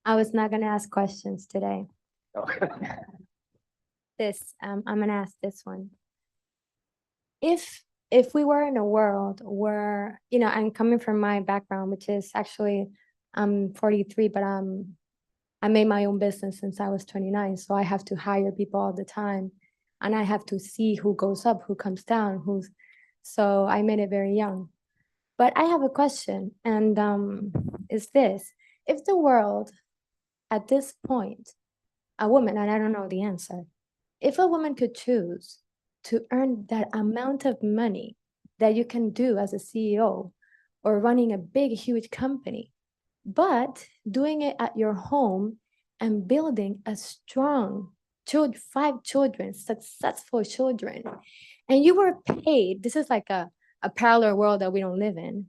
I was not going to ask questions today. Oh. I'm going to ask this one. If if we were in a world where, you know, I'm coming from my background, which is actually, I'm 43, but I made my own business since I was 29. So I have to hire people all the time. And I have to see who goes up, who comes down, so I made it very young. But I have a question, and is this: if the world at this point, a woman, and I don't know the answer, if a woman could choose to earn that amount of money that you can do as a CEO or running a big, huge company, but doing it at your home and building a strong 5 children, successful children, and you were paid, this is like a parallel world that we don't live in,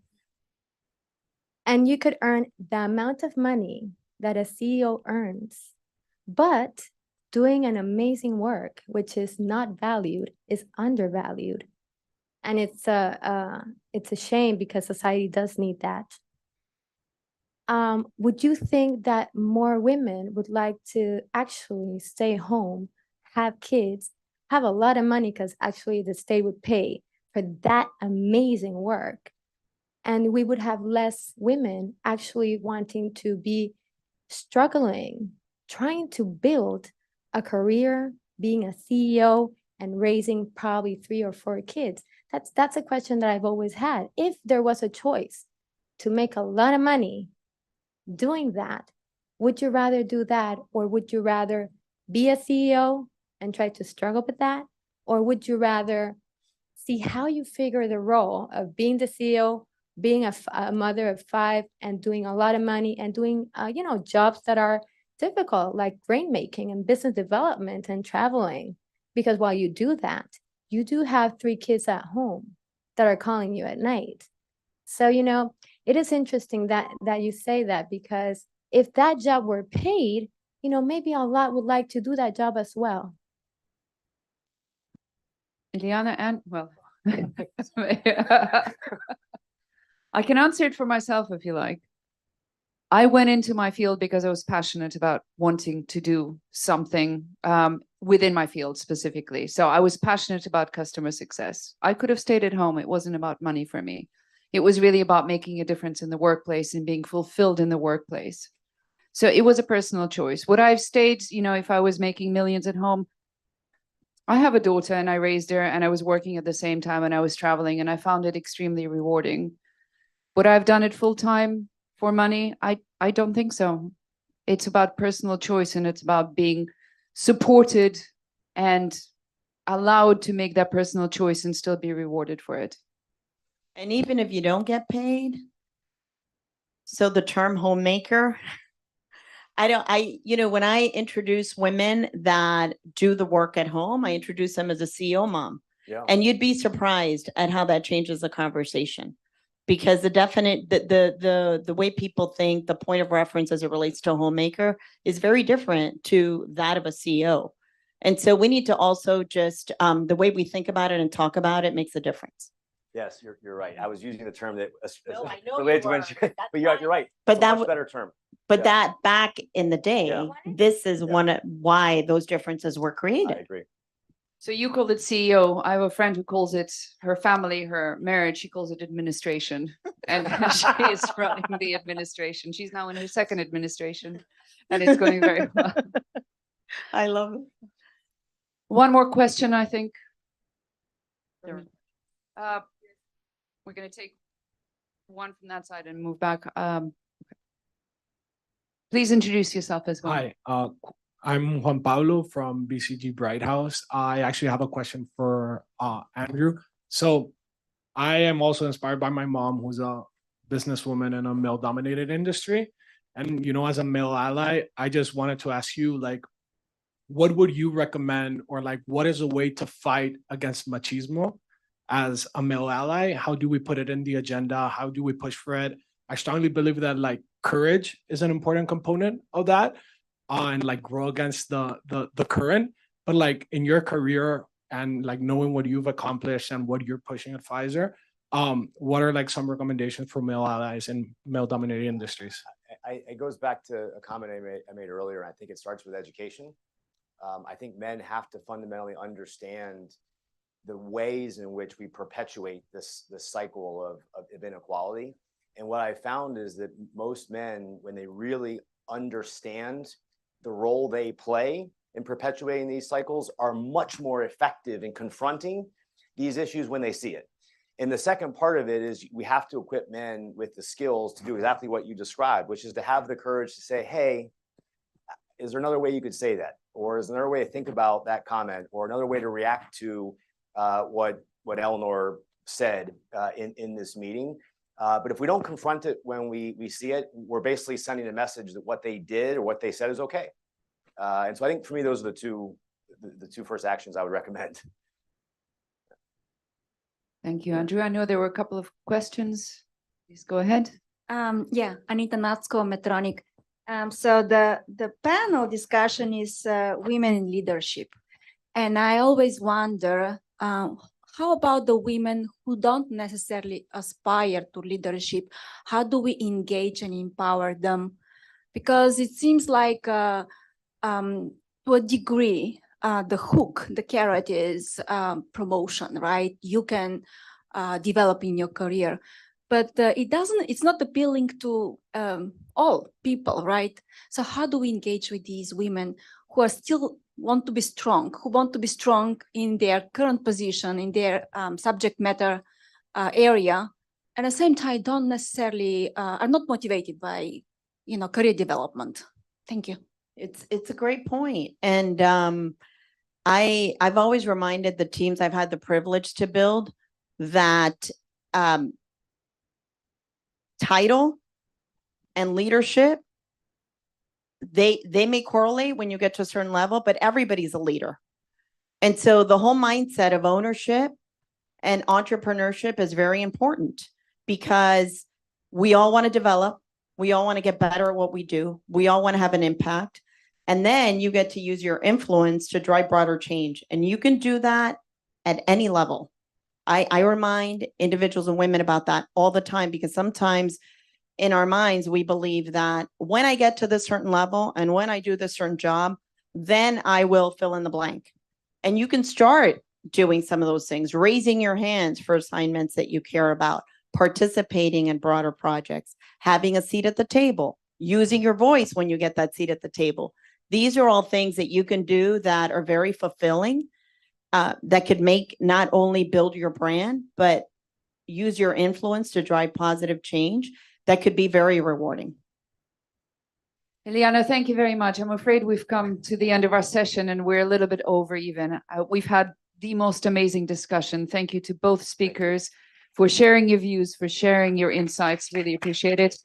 and you could earn the amount of money that a CEO earns, but doing an amazing work, which is not valued, is undervalued. And it's a shame because society does need that. Would you think that more women would like to actually stay home, have kids, have a lot of money because actually the state would pay for that amazing work? And we would have less women actually wanting to be struggling, trying to build a career, being a CEO and raising probably 3 or 4 kids. That's a question that I've always had. If there was a choice to make a lot of money doing that, would you rather do that, or would you rather be a CEO and try to struggle with that? Or would you rather see how you figure the role of being the CEO, being a mother of 5 and doing a lot of money and doing, you know, jobs that are difficult, like grain making and business development and traveling? Because while you do that, you do have 3 kids at home that are calling you at night. So, you know, it is interesting that you say that, because if that job were paid, you know, maybe a lot would like to do that job as well. Ileana, and well, I can answer it for myself if you like. I went into my field because I was passionate about wanting to do something within my field specifically. So I was passionate about customer success. I could have stayed at home. It wasn't about money for me. It was really about making a difference in the workplace and being fulfilled in the workplace. So it was a personal choice. Would I have stayed, you know, if I was making millions at home? I have a daughter and I raised her, and I was working at the same time and I was traveling, and I found it extremely rewarding. Would I have done it full time for money? I don't think so. It's about personal choice, and it's about being supported and allowed to make that personal choice and still be rewarded for it. And even if you don't get paid, so the term homemaker, you know, when I introduce women that do the work at home, I introduce them as a CEO mom. Yeah. And you'd be surprised at how that changes the conversation. Because the way people think, the point of reference as it relates to a homemaker is very different to that of a CEO. And so we need to also just, the way we think about it and talk about it makes a difference. Yes, you're right. I was using the term that No, I know related to you when were. she, but you're right. But It's a that much better term. But Yeah. that back in the day, Yeah. this is Yeah. one of why those differences were I created. agree. So you call it CEO. I have a friend who calls it her family, her marriage. She calls it administration. And she is running the administration. She's now in her 2nd administration, and it's going very well. I love it. One more question, I think. We're going to take one from that side and move back. Please introduce yourself as well. Hi, I'm Juan Pablo from BCG Bright House. I actually have a question for Andrew. So I am also inspired by my mom, who's a businesswoman in a male-dominated industry. And, you know, as a male ally, I just wanted to ask you, like, what would you recommend, or like, what is a way to fight against machismo as a male ally? How do we put it in the agenda? How do we push for it? I strongly believe that like courage is an important component of that, and like grow against the current. But like in your career and like knowing what you've accomplished and what you're pushing at Pfizer, what are like some recommendations for male allies in male-dominated industries? It goes back to a comment I made earlier. I think it starts with education. I think men have to fundamentally understand the ways in which we perpetuate this cycle of inequality. And what I found is that most men, when they really understand the role they play in perpetuating these cycles, are much more effective in confronting these issues when they see it. And the second part of it is we have to equip men with the skills to do exactly what you described, which is to have the courage to say, hey, is there another way you could say that? Or is there another way to think about that comment? Or another way to react to what Eleanor said in this meeting? But if we don't confront it when we see it, we're basically sending a message that what they did or what they said is okay. And so I think for me, those are the two first actions I would recommend. Thank you, Andrew. I know there were a couple of questions. Please go ahead. Yeah, Anita Natsko, Metronic. So the panel discussion is women in leadership. And I always wonder, how about the women who don't necessarily aspire to leadership? How do we engage and empower them? Because it seems like to a degree, the hook, the carrot is promotion, right? You can develop in your career, but it's not appealing to all people, right? So how do we engage with these women who are still want to be strong, who want to be strong in their current position, in their subject matter area, and at the same time don't necessarily are not motivated by, career development? Thank you. It's a great point. And I've always reminded the teams I've had the privilege to build that title and leadership, they may correlate when you get to a certain level, but everybody's a leader. And so the whole mindset of ownership and entrepreneurship is very important, because we all want to develop. We all want to get better at what we do. We all want to have an impact. And then you get to use your influence to drive broader change. And you can do that at any level. I remind individuals and women about that all the time, because sometimes in our minds, we believe that when I get to this certain level and when I do this certain job, then I will fill in the blank. And you can start doing some of those things, raising your hands for assignments that you care about, participating in broader projects, having a seat at the table, using your voice when you get that seat at the table. These are all things that you can do that are very fulfilling, that could make not only build your brand, but use your influence to drive positive change. That could be very rewarding. Ileana, thank you very much. I'm afraid we've come to the end of our session and we're a little bit over even. We've had the most amazing discussion. Thank you to both speakers for sharing your views, for sharing your insights. Really appreciate it.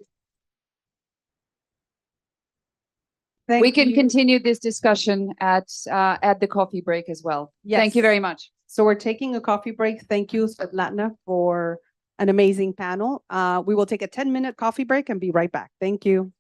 We can continue this discussion at the coffee break as well. Thank you very much. So we're taking a coffee break. Thank you, Svetlana, for an amazing panel. We will take a 10-minute coffee break and be right back. Thank you.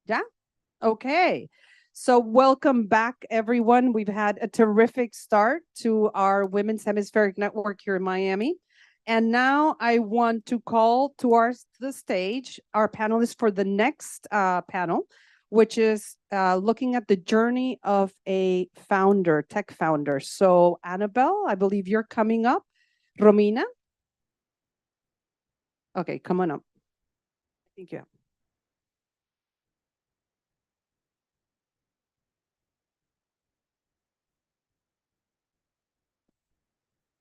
Yeah? Okay. So welcome back, everyone. We've had a terrific start to our Women's Hemispheric Network here in Miami. And now I want to call to the stage our panelists for the next panel, which is looking at the journey of a founder, tech founder. So Anabel, I believe you're coming up. Romina? Okay, come on up. Thank you.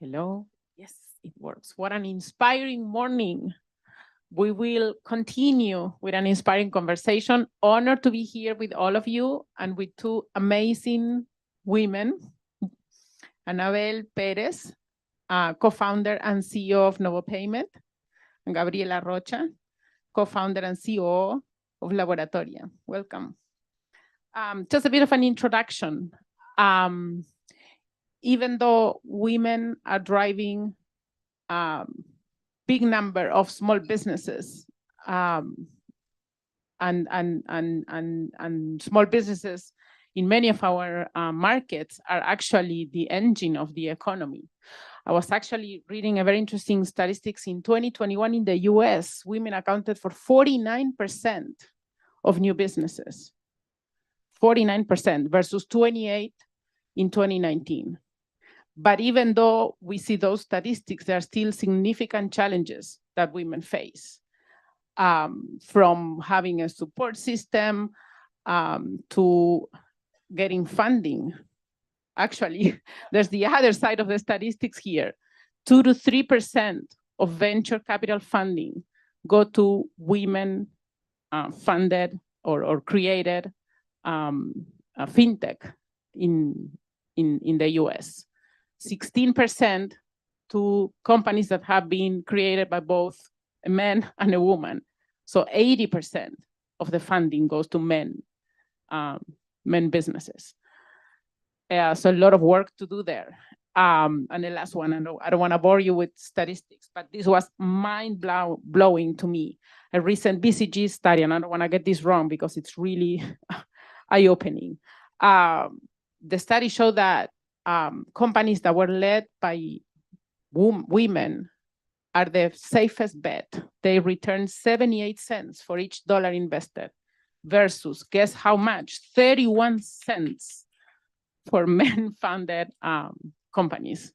Hello. Yes, it works. What an inspiring morning. We will continue with an inspiring conversation. Honored to be here with all of you and with two amazing women, Anabel Pérez, co-founder and CEO of NovoPayment, and Gabriela Rocha, co-founder and CEO of Laboratoria. Welcome. Just a bit of an introduction. Even though women are driving big number of small businesses and small businesses in many of our markets are actually the engine of the economy. I was actually reading a very interesting statistics in 2021 in the US, women accounted for 49% of new businesses, 49% versus 28 in 2019. But even though we see those statistics, there are still significant challenges that women face, from having a support system to getting funding. Actually, there's the other side of the statistics here. 2 to 3% of venture capital funding go to women funded or created fintech in the US. 16% to companies that have been created by both a man and a woman. So 80% of the funding goes to men businesses. So a lot of work to do there. And the last one, I don't want to bore you with statistics, but this was mind-blowing to me. A recent BCG study, and I don't want to get this wrong because it's really eye-opening. The study showed that companies that were led by women are the safest bet. They return 78 cents for each dollar invested versus, guess how much? 31 cents for men-funded companies.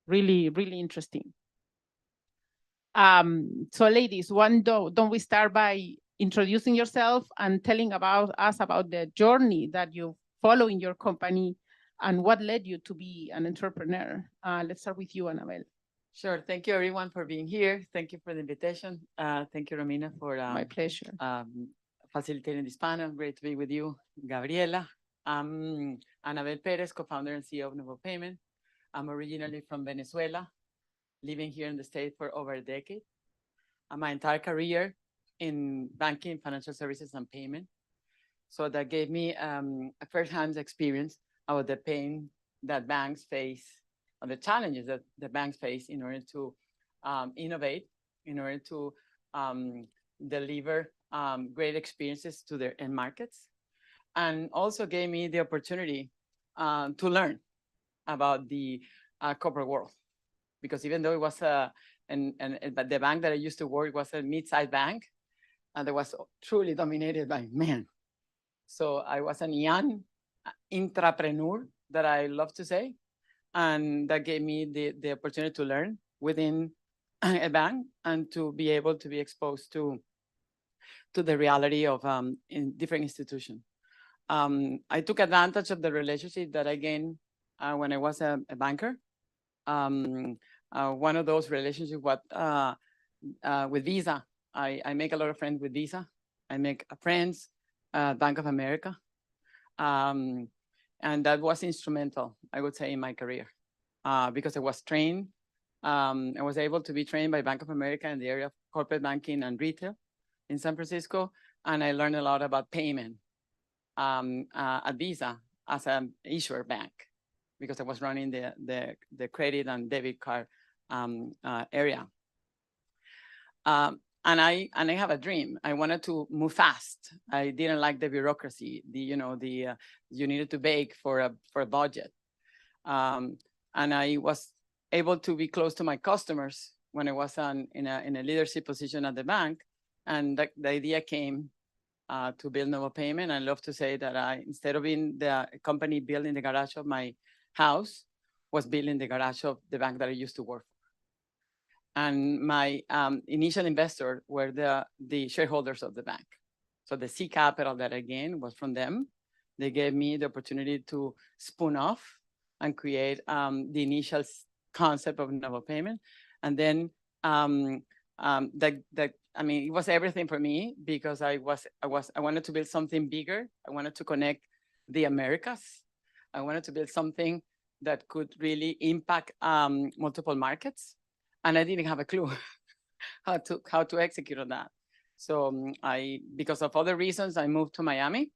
Really, really interesting. So ladies, don't we start by introducing yourself and telling us about the journey that you follow in your company and what led you to be an entrepreneur? Let's start with you, Anabel. Sure. Thank you, everyone, for being here. Thank you for the invitation. Thank you, Romina, for my pleasure. Facilitating this panel. Great to be with you, Gabriela. I'm Anabel Pérez, co-founder and CEO of NovoPayment. I'm originally from Venezuela, living here in the States for over a decade. My entire career in banking, financial services, and payment. So that gave me a first-hand experience about the pain that banks face, or the challenges that the banks face in order to innovate, in order to deliver great experiences to their end markets, and also gave me the opportunity to learn about the corporate world. Because even though it was but the bank that I used to work was a mid-sized bank, and it was truly dominated by men. So I was a young intrapreneur, that I love to say, and that gave me the opportunity to learn within a bank and to be able to be exposed to the reality of in different institutions. I took advantage of the relationship that I gained when I was a banker. One of those relationships with Visa. I make a lot of friends with Visa. I make friends Bank of America. And that was instrumental, I would say, in my career, because I was trained. I was able to be trained by Bank of America in the area of corporate banking and retail in San Francisco, and I learned a lot about payment at Visa as an issuer bank, because I was running the credit and debit card area. And I have a dream. I wanted to move fast. I didn't like the bureaucracy. You needed to beg for a budget. And I was able to be close to my customers when I was in a leadership position at the bank. And the idea came to build NovoPayment. I love to say that instead of being the company built in the garage of my house, was built in the garage of the bank that I used to work for. And my initial investor were the shareholders of the bank. So the C capital that again was from them. They gave me the opportunity to spin off and create the initial concept of NovoPayment. And then it was everything for me because I wanted to build something bigger. I wanted to connect the Americas. I wanted to build something that could really impact multiple markets. And I didn't have a clue how to execute on that. So because of other reasons, I moved to Miami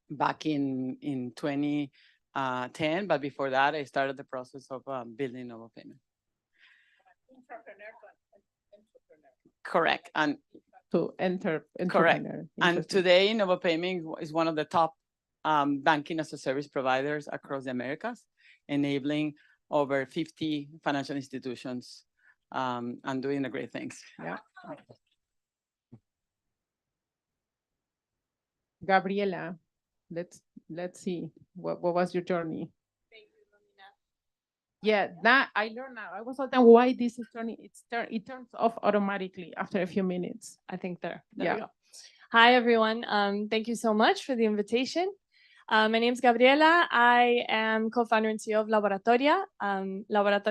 back in 2010. But before that, I started the process of building NovoPayment. Correct. And to enter. Correct. And today, NovoPayment is one of the top banking as a service providers across the Americas, enabling over 50 financial institutions and doing the great things. Yeah. Gabriela, let's see. What was your journey? Thank you, Romina. Yeah, that I learned now. I was wondering why this is turning. It turns off automatically after a few minutes. I think there Yeah. we go. Hi, everyone. Thank you so much for the invitation. My name is Gabriela. I am co-founder and CEO of Laboratoria.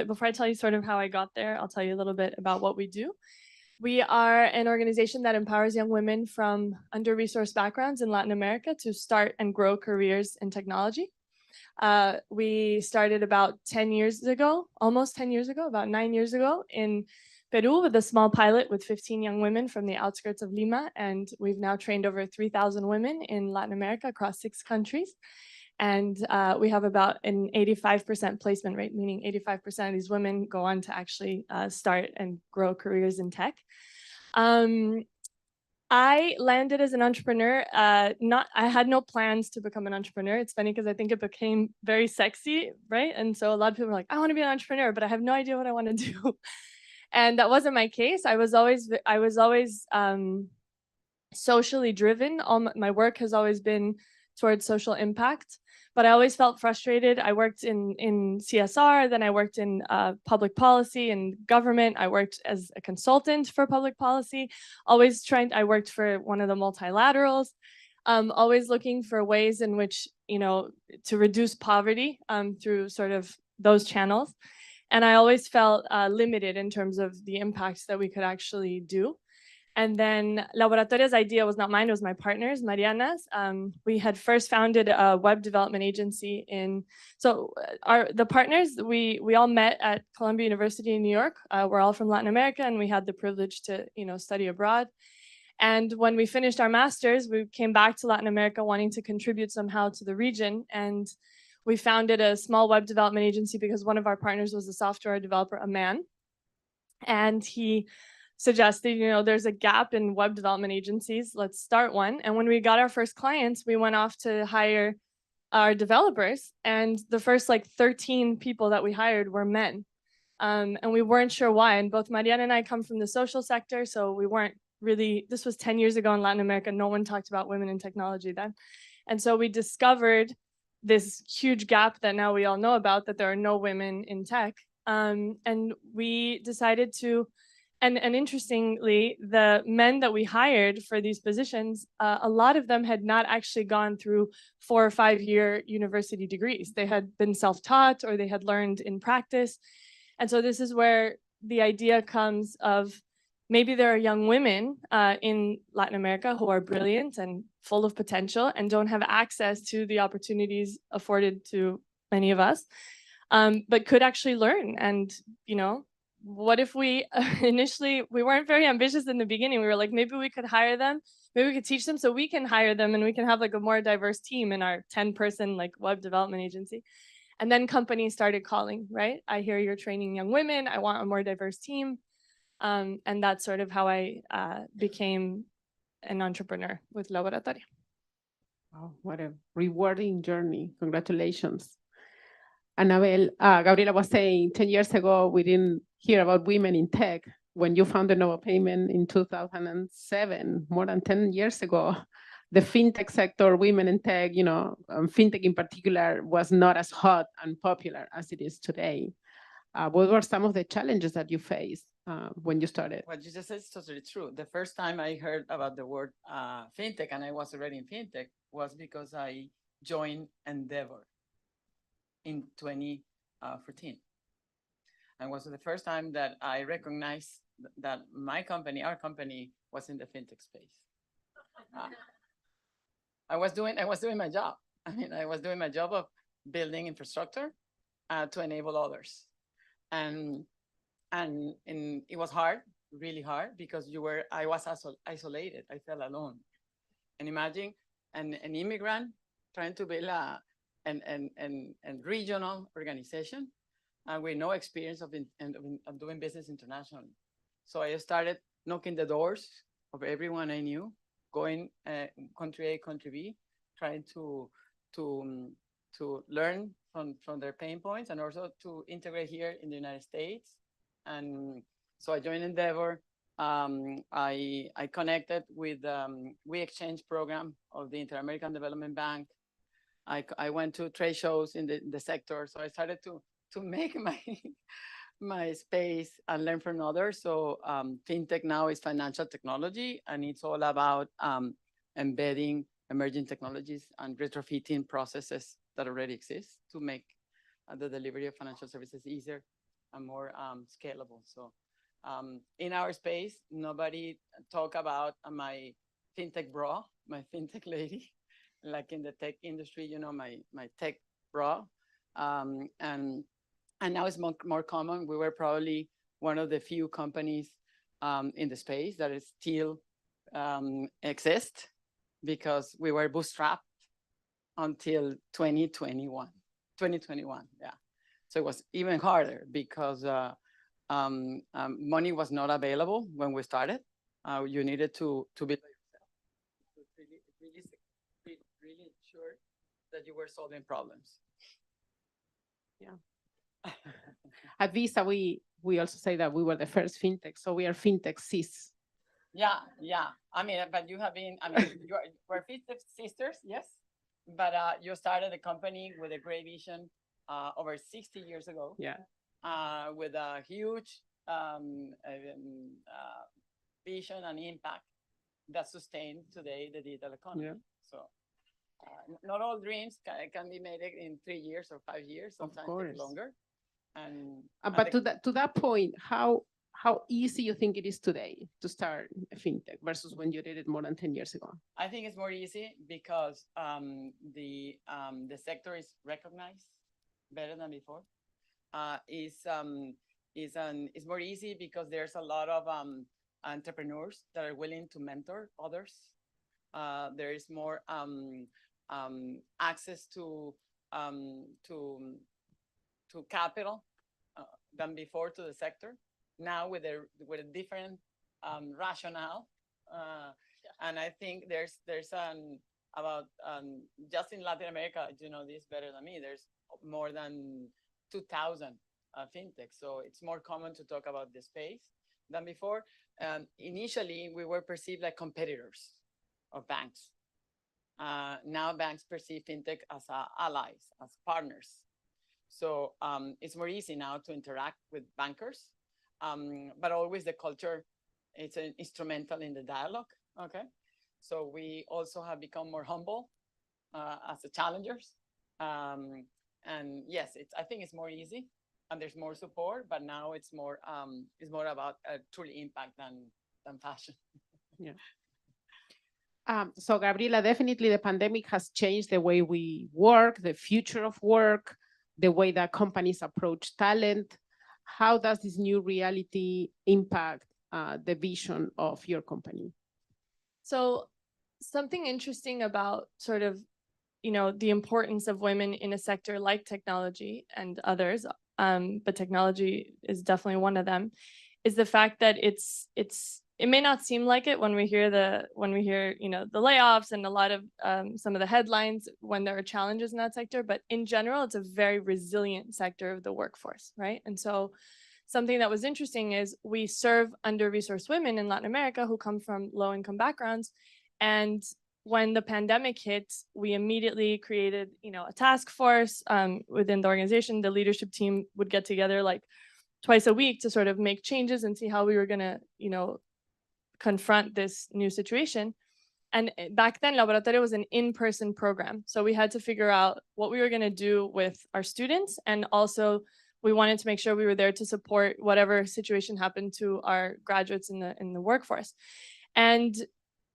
Before I tell you sort of how I got there, I'll tell you a little bit about what we do. We are an organization that empowers young women from under-resourced backgrounds in Latin America to start and grow careers in technology. We started about 10 years ago, almost 10 years ago, about 9 years ago in Peru with a small pilot with 15 young women from the outskirts of Lima. And we've now trained over 3,000 women in Latin America across 6 countries. And we have about an 85% placement rate, meaning 85% of these women go on to actually start and grow careers in tech. I landed as an entrepreneur. I had no plans to become an entrepreneur. It's funny because I think it became very sexy, right? And so a lot of people are like, I want to be an entrepreneur, but I have no idea what I want to do. And that wasn't my case. I was always socially driven. My work has always been towards social impact, but I always felt frustrated. I worked in CSR, then I worked in public policy and government. I worked as a consultant for public policy, I worked for one of the multilaterals, always looking for ways in which, to reduce poverty through sort of those channels. And I always felt limited in terms of the impacts that we could actually do. And then Laboratoria's idea was not mine, it was my partner's, Mariana's. We had first founded a web development agency the partners, we all met at Columbia University in New York. We're all from Latin America and we had the privilege to, study abroad. And when we finished our masters, we came back to Latin America wanting to contribute somehow to the region. And we founded a small web development agency because one of our partners was a software developer, a man. And he suggested, there's a gap in web development agencies. Let's start one. And when we got our first clients, we went off to hire our developers. And the first 13 people that we hired were men. And we weren't sure why. And both Mariana and I come from the social sector. So we weren't really, this was 10 years ago in Latin America. No one talked about women in technology then. And so we discovered this huge gap that now we all know about, that there are no women in tech. And we decided to, and interestingly, the men that we hired for these positions, a lot of them had not actually gone through 4 or 5 year university degrees. They had been self-taught or they had learned in practice. And so this is where the idea comes of maybe there are young women in Latin America who are brilliant and full of potential and don't have access to the opportunities afforded to many of us, but could actually learn. And, what if we initially, we weren't very ambitious in the beginning. We were like, maybe we could hire them, maybe we could teach them so we can hire them and we can have a more diverse team in our 10-person web development agency. And then companies started calling, right? I hear you're training young women. I want a more diverse team. And that's sort of how I became an entrepreneur with Laboratoria. Wow, what a rewarding journey. Congratulations. Anabel, Gabriela was saying 10 years ago, we didn't hear about women in tech. When you founded NovoPayment in 2007, more than 10 years ago, the fintech sector, women in tech, fintech in particular, was not as hot and popular as it is today. What were some of the challenges that you faced when you started? What you just said is totally true. The first time I heard about the word fintech, and I was already in fintech, was because I joined Endeavor in 2014. And was the first time that I recognized that my company, our company, was in the fintech space. I was doing my job. I mean, I was doing my job of building infrastructure to enable others. And it was hard, really hard, because I was isolated. I felt alone. And imagine an immigrant trying to build a regional organization with no experience of doing business internationally. So I started knocking the doors of everyone I knew, going country A, country B, trying to learn from their pain points and also to integrate here in the United States. And so I joined Endeavor. I connected with We Exchange program of the Inter-American Development Bank. I went to trade shows in the sector. So I started to make my space and learn from others. So fintech now is financial technology, and it's all about embedding emerging technologies and retrofitting processes that already exist to make the delivery of financial services easier and more scalable. So in our space, nobody talk about my fintech bra, my fintech lady, like in the tech industry, my tech bra. And now it's more common. We were probably one of the few companies in the space that is still exist, because we were bootstrapped until 2021, yeah. So it was even harder because money was not available when we started. You needed to be really sure that you were solving problems. Yeah. At Visa, we also say that we were the first fintech, so we are fintech sis. Yeah. I mean, but you have been, we're fintech sisters, yes. But you started a company with a great vision over 60 years ago. Yeah. With a huge vision and impact that sustains today the digital economy. Yeah. So not all dreams can be made in 3 years or 5 years. Sometimes take longer. But to that point, how easy you think it is today to start a fintech versus when you did it more than 10 years ago? I think it's more easy because the sector is recognized better than before. It's more easy because there's a lot of entrepreneurs that are willing to mentor others. There is more access to capital than before to the sector. Now with a different rationale, and I think there's about just in Latin America, you know this better than me. There's more than 2,000 fintechs, so it's more common to talk about the space than before. Initially, we were perceived like competitors of banks. Now banks perceive fintech as allies, as partners. So it's more easy now to interact with bankers, but always the culture, it's instrumental in the dialogue, okay? So we also have become more humble as the challengers. And yes, I think it's more easy and there's more support, but now it's more about truly impact than fashion. Yeah. So Gabriela, definitely the pandemic has changed the way we work, the future of work, the way that companies approach talent. How does this new reality impact the vision of your company? So something interesting about sort of, the importance of women in a sector like technology and others, but technology is definitely one of them, is the fact that it may not seem like it when we hear the layoffs and a lot of some of the headlines when there are challenges in that sector, but in general, it's a very resilient sector of the workforce, right? And so something that was interesting is we serve under-resourced women in Latin America who come from low-income backgrounds. And when the pandemic hit, we immediately created, a task force within the organization. The leadership team would get together like twice a week to sort of make changes and see how we were gonna, confront this new situation. And back then, Laboratoria was an in-person program. So we had to figure out what we were gonna do with our students. And also we wanted to make sure we were there to support whatever situation happened to our graduates in the workforce. And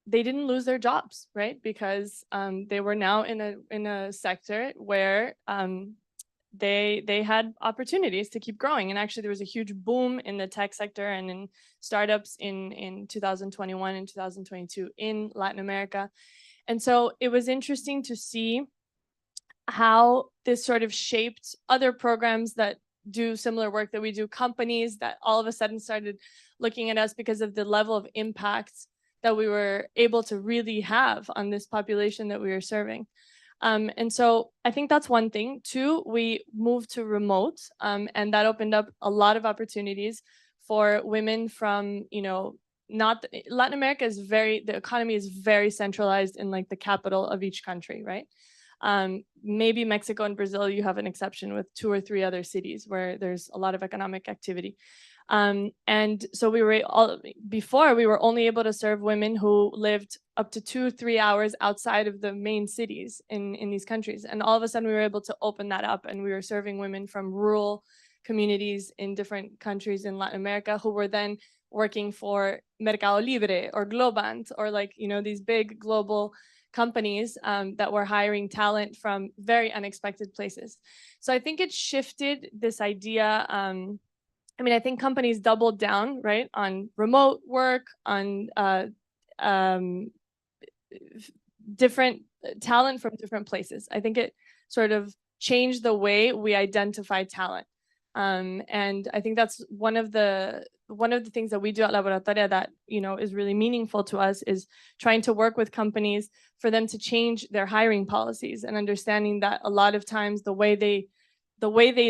they didn't lose their jobs, right? Because they were now in a sector where they had opportunities to keep growing. And actually there was a huge boom in the tech sector and in startups in 2021 and 2022 in Latin America. And so it was interesting to see how this sort of shaped other programs that do similar work that we do, companies that all of a sudden started looking at us because of the level of impact that we were able to really have on this population that we were serving. And so I think that's one thing. Two, we moved to remote, and that opened up a lot of opportunities for women from, Latin America the economy is very centralized in like the capital of each country, right? Maybe Mexico and Brazil, you have an exception with 2 or 3 other cities where there's a lot of economic activity. And so before we were only able to serve women who lived up to 2-3 hours outside of the main cities in these countries. And all of a sudden we were able to open that up, and we were serving women from rural communities in different countries in Latin America who were then working for Mercado Libre or Globant or these big global companies that were hiring talent from very unexpected places. So I think it shifted this idea. I think companies doubled down, right, on remote work, on different talent from different places. I think it sort of changed the way we identify talent. And I think that's one of the things that we do at Laboratoria that, is really meaningful to us, is trying to work with companies for them to change their hiring policies and understanding that a lot of times the way they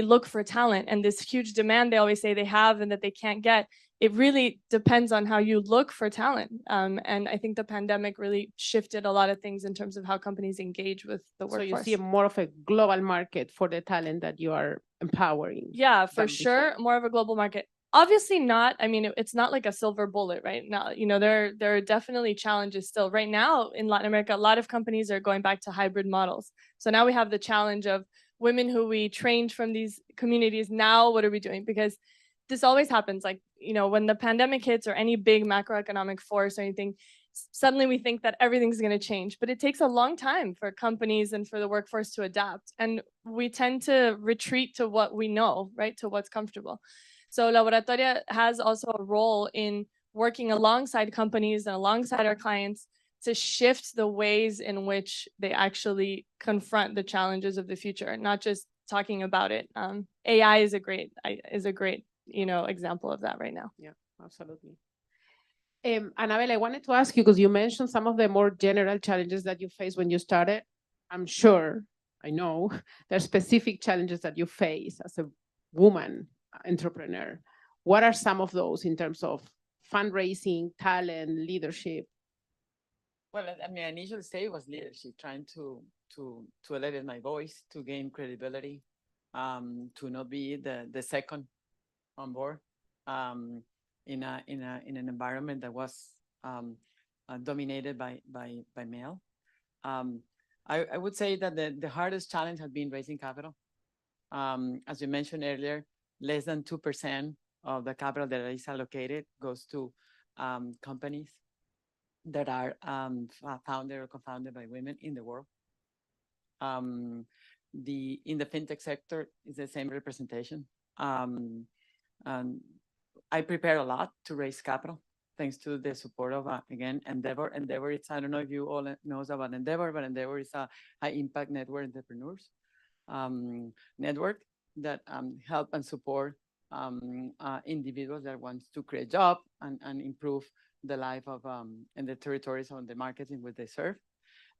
look for talent and this huge demand they always say they have and that they can't get, it really depends on how you look for talent. And I think the pandemic really shifted a lot of things in terms of how companies engage with the workforce. So you see more of a global market for the talent that you are empowering. Yeah, for sure. More of a global market. Obviously not. It's not like a silver bullet, right? Now, there are definitely challenges still. Right now in Latin America, a lot of companies are going back to hybrid models. So now we have the challenge of women who we trained from these communities. Now, what are we doing? Because this always happens. When the pandemic hits or any big macroeconomic force or anything, suddenly we think that everything's going to change. But it takes a long time for companies and for the workforce to adapt. And we tend to retreat to what we know, right? To what's comfortable. So Laboratoria has also a role in working alongside companies and alongside our clients to shift the ways in which they actually confront the challenges of the future, not just talking about it. AI is a great example of that right now. Yeah, absolutely. Anabel, I wanted to ask you, because you mentioned some of the more general challenges that you faced when you started. I'm sure, I know, there are specific challenges that you face as a woman entrepreneur. What are some of those in terms of fundraising, talent, leadership? Well, initial stage was leadership, trying to elevate my voice, to gain credibility, to not be the second on board, in an environment that was dominated by male. I would say that the hardest challenge has been raising capital. As you mentioned earlier, less than 2% of the capital that is allocated goes to companies that are founded or co-founded by women in the world. In the fintech sector is the same representation. I prepare a lot to raise capital, thanks to the support of, again, Endeavor. Endeavor, I don't know if you all knows about Endeavor, but Endeavor is a high impact network entrepreneurs network that help and support individuals that wants to create job and improve the life of and the territories on the markets in which they serve.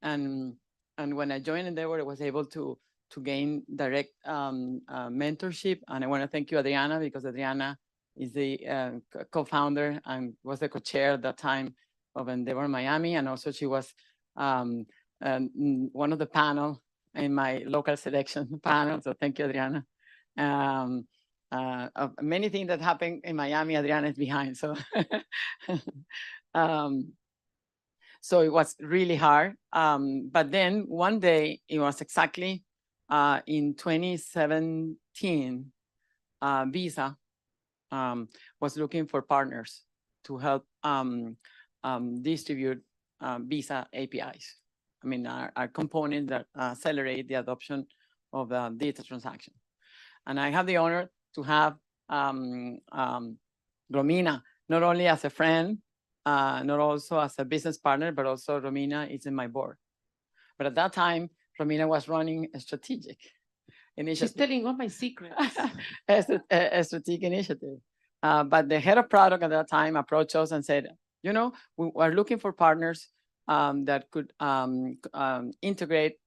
And when I joined Endeavor, I was able to gain direct mentorship. And I want to thank you, Adriana, because Adriana is the co-founder and was the co-chair at that time of Endeavor Miami. And also she was one of the panel in my local selection panel. So thank you, Adriana. Of many things that happen in Miami, Adriana is behind. So, so it was really hard. But then one day, it was exactly in 2017, Visa was looking for partners to help distribute Visa APIs. I mean, our components that accelerate the adoption of data transaction. And I have the honor to have Romina, not only as a friend, not also as a business partner, but also Romina is in my board. But at that time, Romina was running a strategic initiative. She's telling all my secrets. a strategic initiative. But the head of product at that time approached us and said, you know, we are looking for partners that could integrate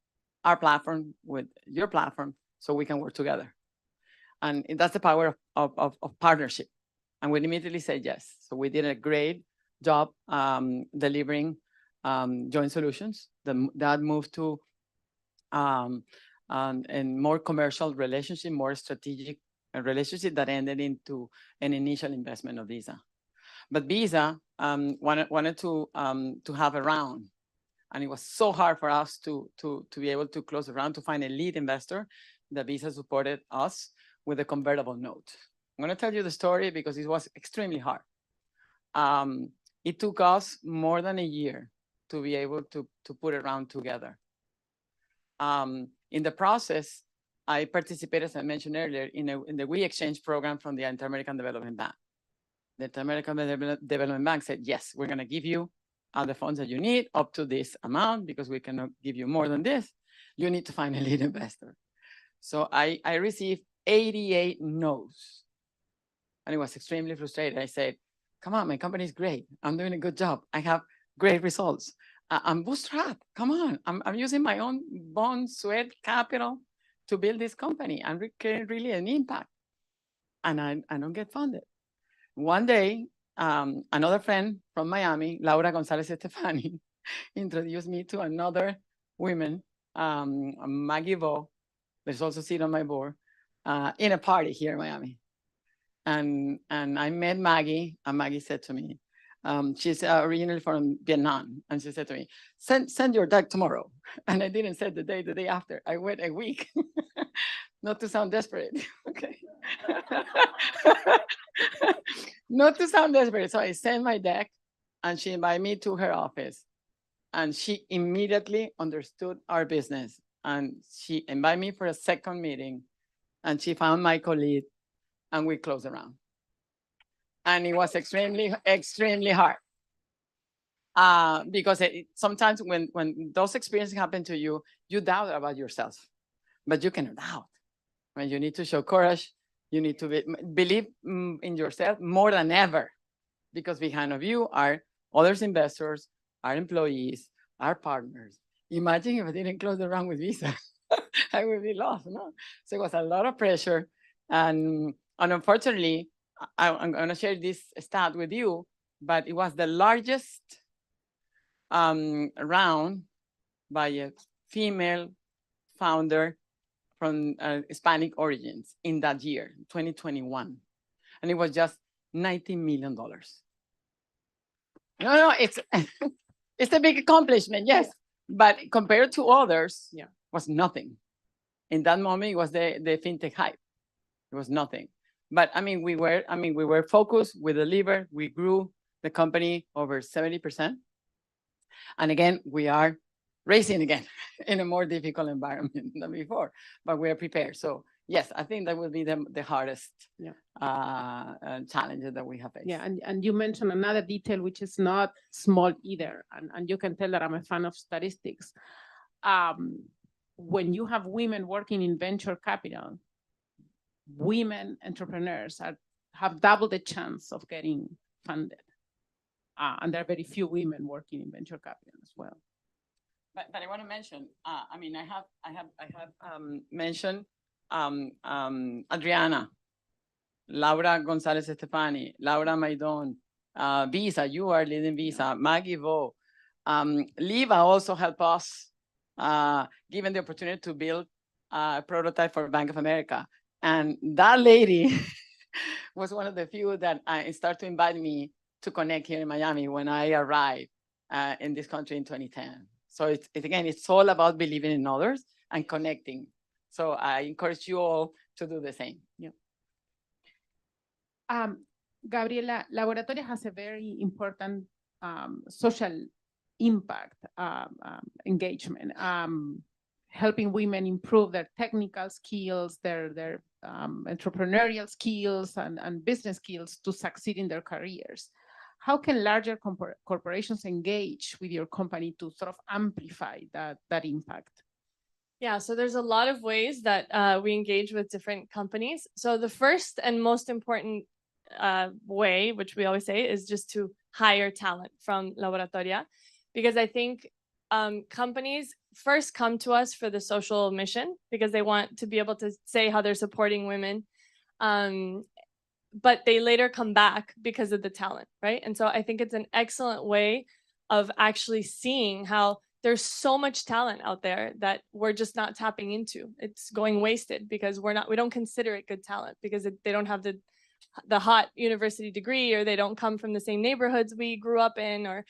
our platform with your platform so we can work together. And that's the power of partnership. And we immediately said yes. So we did a great job delivering joint solutions. That moved to a more commercial relationship, more strategic relationship that ended into an initial investment of Visa. But Visa wanted to have a round. And it was so hard for us to be able to close a round, to find a lead investor. That Visa supported us with a convertible note. I'm going to tell you the story because it was extremely hard. It took us more than a year to be able to put a round together. In the process, I participated, as I mentioned earlier, in the We Exchange program from the Inter-American Development Bank. The Inter-American Development Bank said, yes, we're going to give you the funds that you need up to this amount because we cannot give you more than this. You need to find a lead investor. So I received 88 no's. And it was extremely frustrating. I said, come on, my company is great. I'm doing a good job. I have great results. I'm bootstrapped. Come on. I'm using my own bond, sweat, capital to build this company and create really an impact. And I don't get funded. One day, another friend from Miami, Laura Gonzalez Estefani, introduced me to another woman, Maggie Vo, that's also sitting on my board, in a party here in Miami. And I met Maggie, and Maggie said to me, she's originally from Vietnam, and she said to me, send your deck tomorrow. And I didn't send the day after. I wait a week, not to sound desperate, okay? Not to sound desperate. So I sent my deck, and she invited me to her office. And she immediately understood our business. And she invited me for a second meeting, and she found my colleague, and we closed the round. And it was extremely, extremely hard. Because sometimes when those experiences happen to you, you doubt about yourself, but you cannot doubt. When you need to show courage, you need to believe in yourself more than ever, because behind of you are others investors, our employees, our partners. Imagine if I didn't close the round with Visa, I would be lost, no? So it was a lot of pressure. And unfortunately, I'm going to share this stat with you, but it was the largest round by a female founder from Hispanic origins in that year, 2021. And it was just $90 million. No, it's it's a big accomplishment, yes. But compared to others, yeah, was nothing. In that moment, it was the fintech hype. It was nothing. But I mean, we were focused, we delivered, we grew the company over 70%. And again, we are racing again in a more difficult environment than before, but we are prepared. So yes, I think that will be the hardest challenge that we have faced. Yeah, and you mentioned another detail, which is not small either. And you can tell that I'm a fan of statistics. When you have women working in venture capital, women entrepreneurs have double the chance of getting funded. And there are very few women working in venture capital as well. But I want to mention, I mean, I have mentioned Adriana, Laura Gonzalez Estefani, Laura Maidon, Visa, you are leading Visa, Maggie Vo. Liva also helped us, given the opportunity to build a prototype for Bank of America. And that lady was one of the few that started to invite me to connect here in Miami when I arrived in this country in 2010. So it's all about believing in others and connecting. So I encourage you all to do the same. Yeah. Gabriela, Laboratoria has a very important social impact engagement, helping women improve their technical skills, their entrepreneurial skills and business skills to succeed in their careers. How can larger corporations engage with your company to sort of amplify that impact? Yeah, so there's a lot of ways that we engage with different companies. So the first and most important way, which we always say, is just to hire talent from Laboratoria, because I think companies first come to us for the social mission because they want to be able to say how they're supporting women, but they later come back because of the talent, right? And so I think it's an excellent way of actually seeing how there's so much talent out there that we're just not tapping into. It's going wasted because we don't consider it good talent because they don't have the hot university degree, or they don't come from the same neighborhoods we grew up in. Or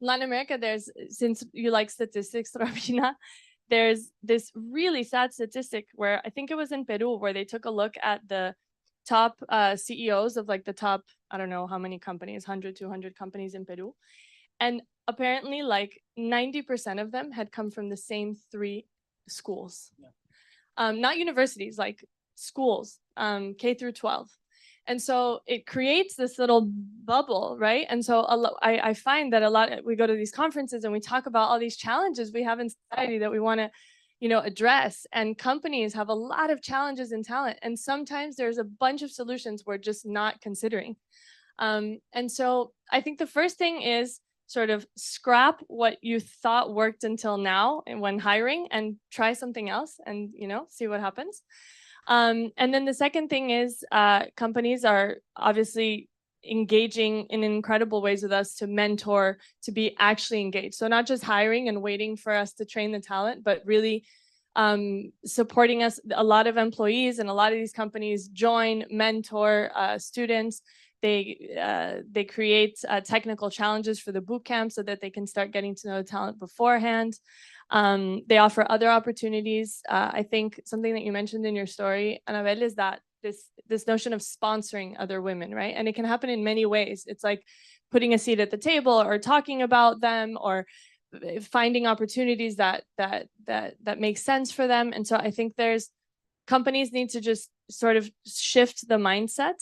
in Latin America, since you like statistics, Romina, there's this really sad statistic where I think it was in Peru, where they took a look at the top CEOs of like the top, I don't know how many companies, 100, 200 companies in Peru. And apparently like 90% of them had come from the same 3 schools. Yeah. Not universities, like schools, K through 12. And so it creates this little bubble, right? And so I find that we go to these conferences and we talk about all these challenges we have in society that we want to, address. And companies have a lot of challenges in talent. And sometimes there's a bunch of solutions we're just not considering. And so I think the first thing is sort of scrap what you thought worked until now when hiring and try something else and, see what happens. And then the second thing is companies are obviously engaging in incredible ways with us to mentor, to be actually engaged. So not just hiring and waiting for us to train the talent, but really supporting us. A lot of employees and a lot of these companies join, mentor students. They create technical challenges for the boot camp so that they can start getting to know the talent beforehand. They offer other opportunities. I think something that you mentioned in your story, Anabel, is that this notion of sponsoring other women, right? And it can happen in many ways. It's like putting a seat at the table or talking about them or finding opportunities that make sense for them. And so I think companies need to just sort of shift the mindset.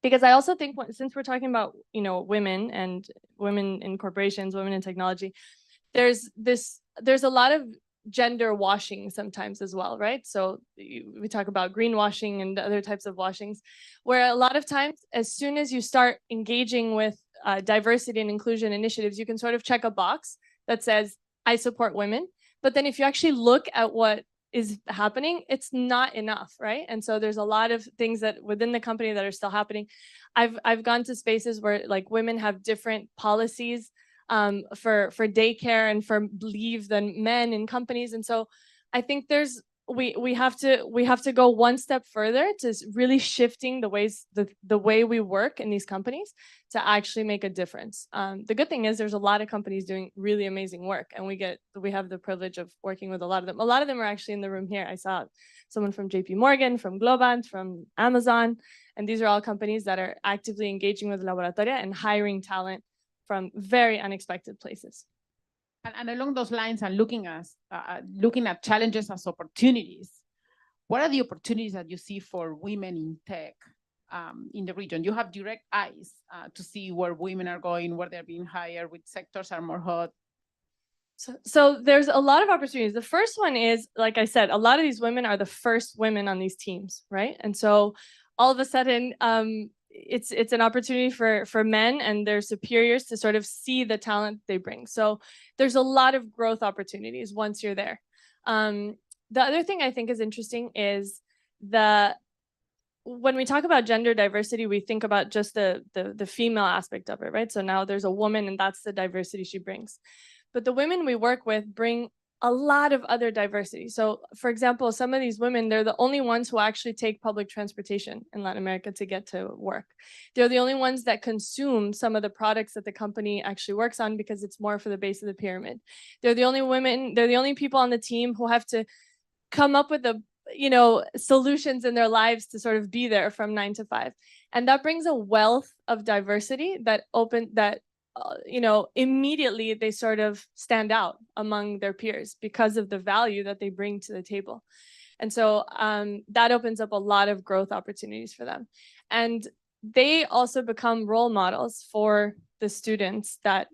Because I also think since we're talking about, women and women in corporations, women in technology, there's a lot of gender washing sometimes as well, right? So we talk about greenwashing and other types of washings, where a lot of times, as soon as you start engaging with diversity and inclusion initiatives, you can sort of check a box that says, I support women. But then if you actually look at what is happening, it's not enough, right? And so there's a lot of things that within the company that are still happening. I've gone to spaces where like women have different policies for daycare and for leave than men in companies. And so I think we have to go one step further to really shifting the way we work in these companies to actually make a difference. The good thing is there's a lot of companies doing really amazing work, and we have the privilege of working with a lot of them. A lot of them are actually in the room here. I saw someone from JP Morgan, from Globant, from Amazon, and these are all companies that are actively engaging with Laboratoria and hiring talent from very unexpected places. And along those lines, and looking at challenges as opportunities, what are the opportunities that you see for women in tech in the region? You have direct eyes to see where women are going, where they're being hired, which sectors are more hot. So there's a lot of opportunities. The first one is, like I said, a lot of these women are the first women on these teams, right? And so all of a sudden, it's an opportunity for men and their superiors to sort of see the talent they bring. So there's a lot of growth opportunities once you're there. The other thing I think is interesting is when we talk about gender diversity, we think about just the female aspect of it, right? So now there's a woman and that's the diversity she brings. But the women we work with bring a lot of other diversity. So for example, some of these women, they're the only ones who actually take public transportation in Latin America to get to work. They're the only ones that consume some of the products that the company actually works on because it's more for the base of the pyramid. They're the only women, they're the only people on the team who have to come up with solutions in their lives to sort of be there from 9 to 5. And that brings a wealth of diversity that immediately they sort of stand out among their peers because of the value that they bring to the table. And so that opens up a lot of growth opportunities for them. And they also become role models for the students that,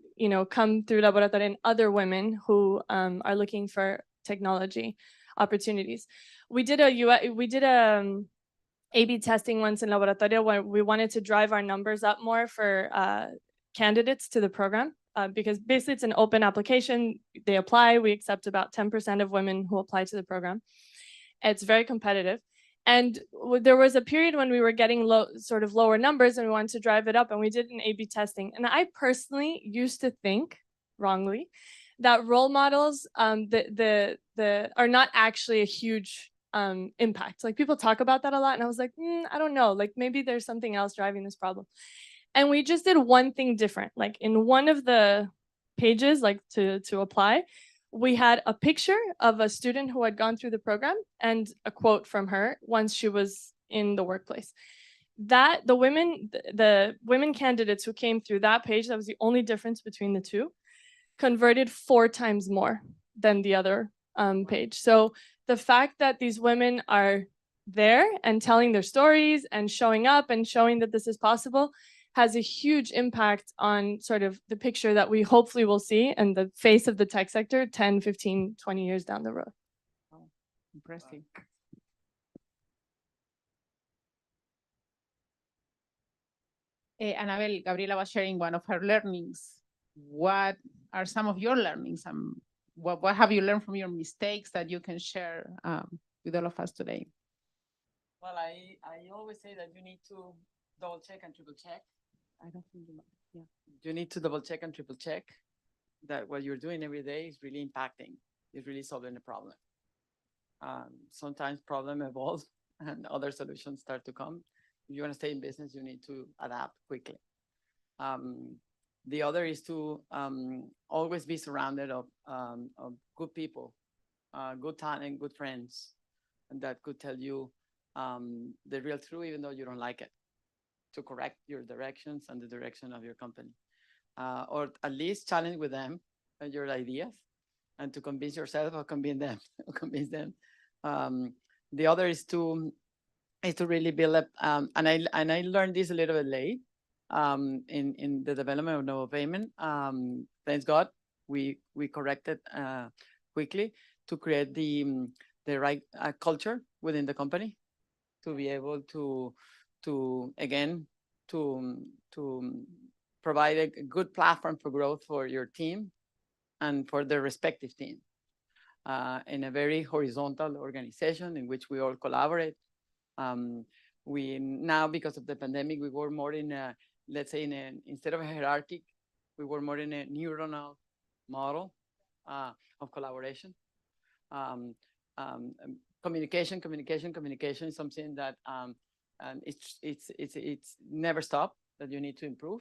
come through Laboratoria and other women who are looking for technology opportunities. We did A/B testing once in Laboratoria where we wanted to drive our numbers up more for candidates to the program because basically it's an open application. They apply, we accept about 10% of women who apply to the program. It's very competitive. And there was a period when we were getting lower numbers and we wanted to drive it up and we did an A/B testing. And I personally used to think wrongly that role models are not actually a huge impact. Like people talk about that a lot and I was like, I don't know, like maybe there's something else driving this problem. And we just did one thing different. Like in one of the pages, like to apply, we had a picture of a student who had gone through the program and a quote from her once she was in the workplace. That the women candidates who came through that page, that was the only difference between the two, converted 4 times more than the other page. So the fact that these women are there and telling their stories and showing up and showing that this is possible has a huge impact on sort of the picture that we hopefully will see and the face of the tech sector 10, 15, 20 years down the road. Oh, impressive. Anabel, Gabriela was sharing one of her learnings. What are some of your learnings? What have you learned from your mistakes that you can share with all of us today? Well, I always say that you need to double check and triple check. I don't think yeah. You need to double check and triple check that what you're doing every day is really impacting, is really solving the problem. Sometimes problem evolves and other solutions start to come. If you want to stay in business, you need to adapt quickly. The other is to always be surrounded of good people, good talent, good friends, and that could tell you the real truth, even though you don't like it, to correct your directions and the direction of your company, or at least challenge with them and your ideas, and to convince yourself or convince them. The other is to really build up, and I learned this a little bit late in the development of NovoPayment. Thanks God, we corrected quickly to create the right culture within the company, to be able to provide a good platform for growth for your team and for their respective team in a very horizontal organization in which we all collaborate. We now, because of the pandemic, we work more in a, let's say, instead of a hierarchy, we work more in a neuronal model of collaboration. Communication is something that it's never stop, that you need to improve,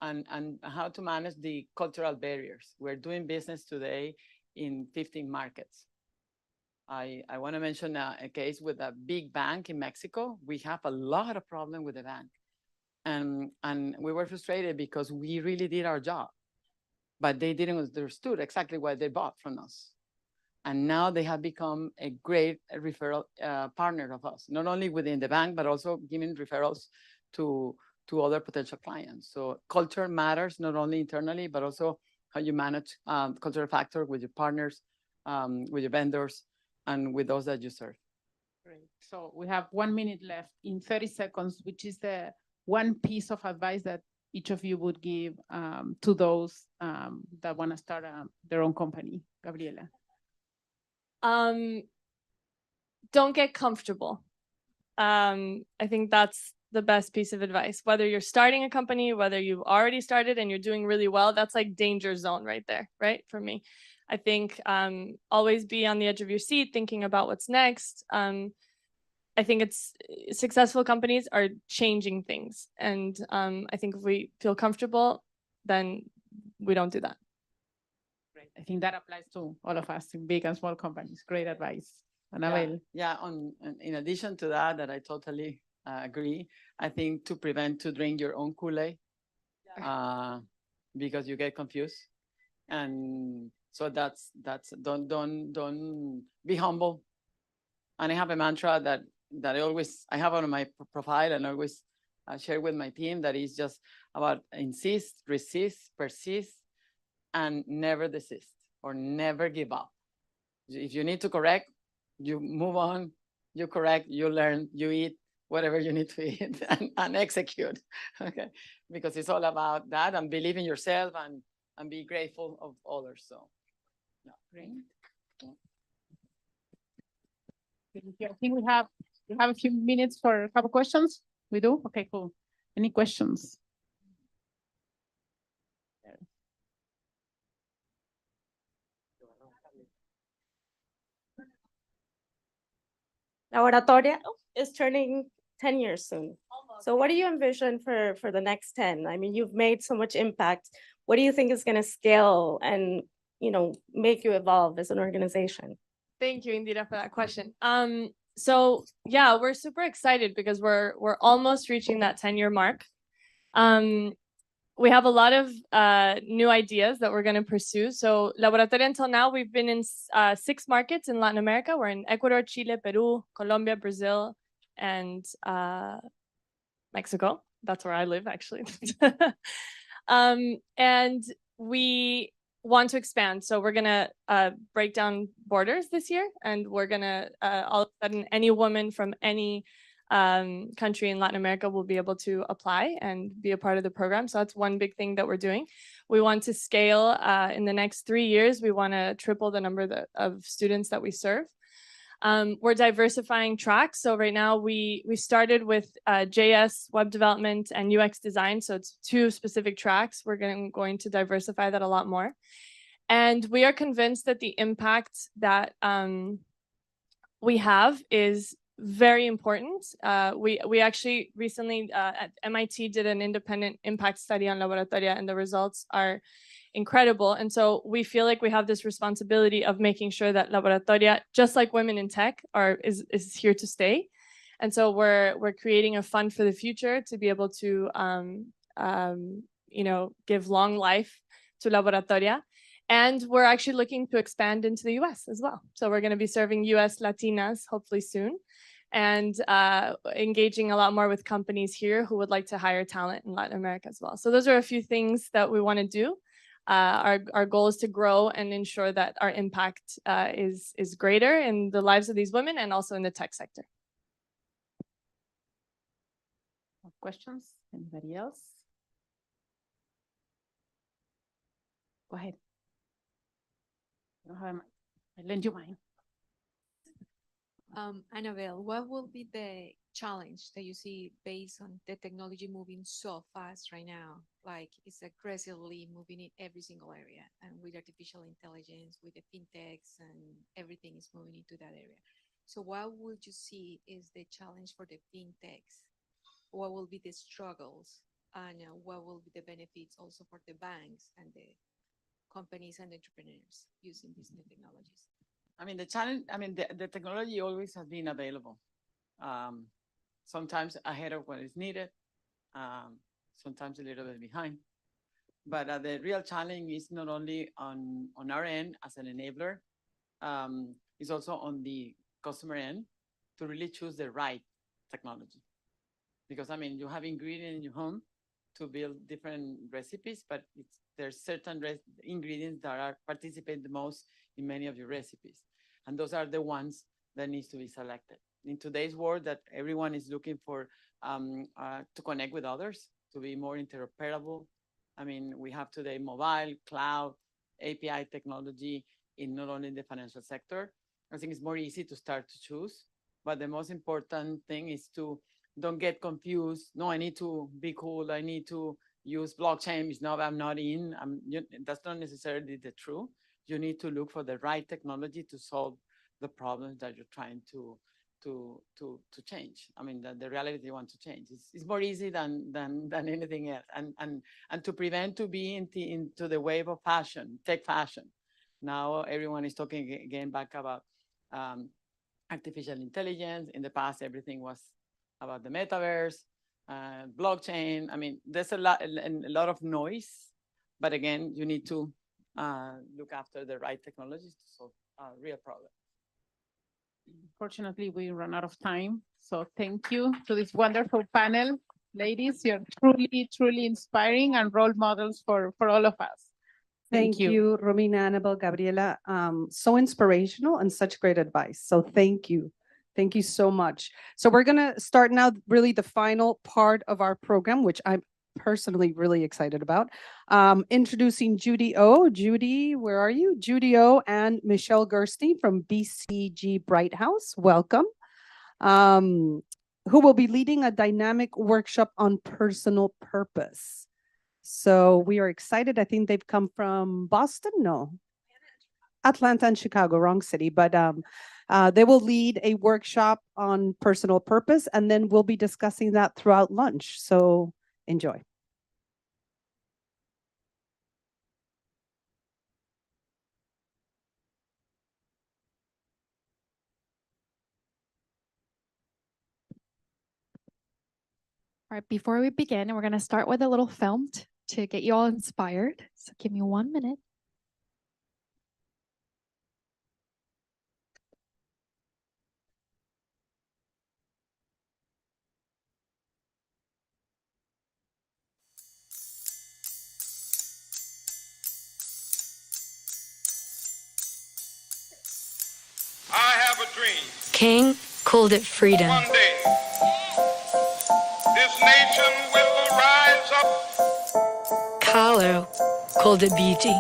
and how to manage the cultural barriers. We're doing business today in 15 markets. I want to mention a case with a big bank in Mexico. We have a lot of problem with the bank, and we were frustrated because we really did our job, but they didn't understood exactly what they bought from us. And now they have become a great referral partner of us, not only within the bank, but also giving referrals to other potential clients. So culture matters, not only internally, but also how you manage cultural factor with your partners, with your vendors, and with those that you serve. Great. So we have 1 minute left in 30 seconds, which is the one piece of advice that each of you would give to those that want to start their own company. Gabriela. Don't get comfortable. I think that's the best piece of advice. Whether you're starting a company, whether you've already started and you're doing really well, that's like danger zone right there, right? For me, I think always be on the edge of your seat, thinking about what's next. I think it's successful companies are changing things. And I think if we feel comfortable, then we don't do that. Great. I think that applies to all of us in big and small companies. Great advice. Anabel. Yeah, in addition to that, I totally agree. I think to prevent to drink your own Kool-Aid because you get confused. And so that's don't be humble. And I have a mantra that I have on my profile and always share with my team that is just about insist, resist, persist, and never desist or never give up. If you need to correct, you move on, you correct, you learn, you eat whatever you need to eat and execute. Okay, because it's all about that and believe in yourself and be grateful of others. So, yeah. Great. I think we have a few minutes for a couple questions. We do? Okay, cool. Any questions? Laboratoria is turning 10 years soon. So what do you envision for the next 10? I mean, you've made so much impact. What do you think is going to scale and, make you evolve as an organization? Thank you, Indira, for that question. So yeah, we're super excited because we're almost reaching that 10-year mark. We have a lot of new ideas that we're going to pursue. So Laboratoria until now, we've been in 6 markets in Latin America. We're in Ecuador, Chile, Peru, Colombia, Brazil, and Mexico. That's where I live, actually. And we want to expand. So we're going to break down borders this year. And we're going to, all of a sudden, any woman from any country in Latin America will be able to apply and be a part of the program. So that's one big thing that we're doing. We want to scale in the next 3 years. We want to triple the number of students that we serve. We're diversifying tracks. So right now we started with JS, web development, and UX design. So it's 2 specific tracks. We're going to diversify that a lot more. And we are convinced that the impact that we have is very important. We actually recently at MIT did an independent impact study on Laboratoria, and the results are incredible. And so we feel like we have this responsibility of making sure that Laboratoria, just like women in tech, is here to stay. And so we're creating a fund for the future to be able to give long life to Laboratoria. And we're actually looking to expand into the US as well. So we're going to be serving US Latinas hopefully soon, and engaging a lot more with companies here who would like to hire talent in Latin America as well. So those are a few things that we want to do. Our goal is to grow and ensure that our impact is greater in the lives of these women and also in the tech sector. Questions? Anybody else? Go ahead. I don't have a mic. I'll lend you mine. Anabel, what will be the challenge that you see based on the technology moving so fast right now? Like it's aggressively moving in every single area, and with artificial intelligence, with the fintechs, and everything is moving into that area. So what would you see is the challenge for the fintechs? What will be the struggles, and what will be the benefits also for the banks and the companies and entrepreneurs using these new technologies? I mean, the challenge, the technology always has been available. Sometimes ahead of what is needed, sometimes a little bit behind. But the real challenge is not only on our end as an enabler, it's also on the customer end to really choose the right technology. Because, you have ingredient in your home, to build different recipes, but there's certain ingredients that are participate the most in many of your recipes. And those are the ones that needs to be selected. In today's world that everyone is looking for to connect with others, to be more interoperable. I mean, we have today mobile, cloud, API technology in not only the financial sector. I think it's more easy to start to choose, but the most important thing is to don't get confused. No, I need to be cool. I need to use blockchain. No, I'm not in. That's not necessarily the truth. You need to look for the right technology to solve the problems that you're trying to change. I mean, the reality you want to change. It's more easy than anything else. And to prevent to be into the wave of fashion, tech fashion. Now everyone is talking again back about artificial intelligence. In the past, everything was about the metaverse, blockchain. I mean, there's a lot of noise, but again, you need to look after the right technologies to solve real problems. Unfortunately, we run out of time. So thank you to this wonderful panel. Ladies, you're truly, truly inspiring and role models for all of us. Thank you, Romina, Anabel, Gabriela. So inspirational and such great advice. So thank you. Thank you so much. So we're going to start now really the final part of our program, which I'm personally really excited about. Introducing Judy O. Judy, where are you? Judy O. and Michelle Gerstein from BCG Bright House. Welcome. Who will be leading a dynamic workshop on personal purpose. So we are excited. I think they've come from Boston. No, Atlanta and Chicago, wrong city, but they will lead a workshop on personal purpose, and then we'll be discussing that throughout lunch. So enjoy. All right, before we begin, we're going to start with a little film to get you all inspired. So give me 1 minute. I have a dream. King called it freedom. One day, this nation will rise up. Carlo called it beauty.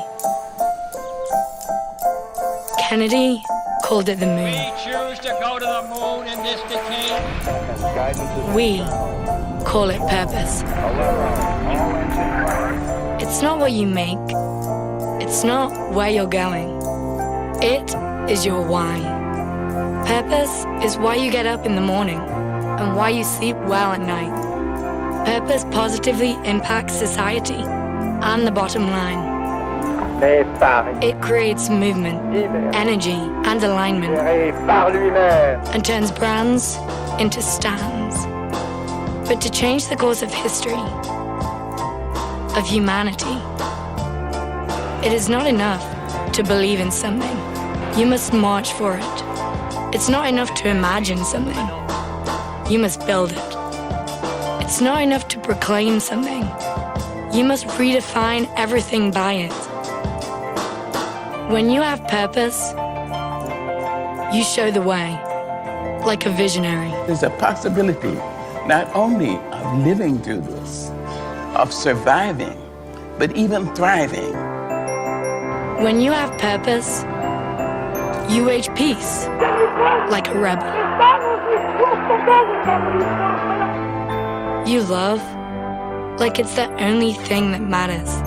Kennedy called it the moon. We choose to go to the moon in this decade. We call it purpose. It's not what you make. It's not where you're going. It is your why. Purpose is why you get up in the morning and why you sleep well at night. Purpose positively impacts society and the bottom line. It creates movement, energy, and alignment, and turns brands into stands. But to change the course of history, of humanity, it is not enough to believe in something. You must march for it. It's not enough to imagine something. You must build it. It's not enough to proclaim something. You must redefine everything by it. When you have purpose, you show the way, like a visionary. There's a possibility not only of living through this, of surviving, but even thriving. When you have purpose, you wage peace, like a rebel. You love, like it's the only thing that matters.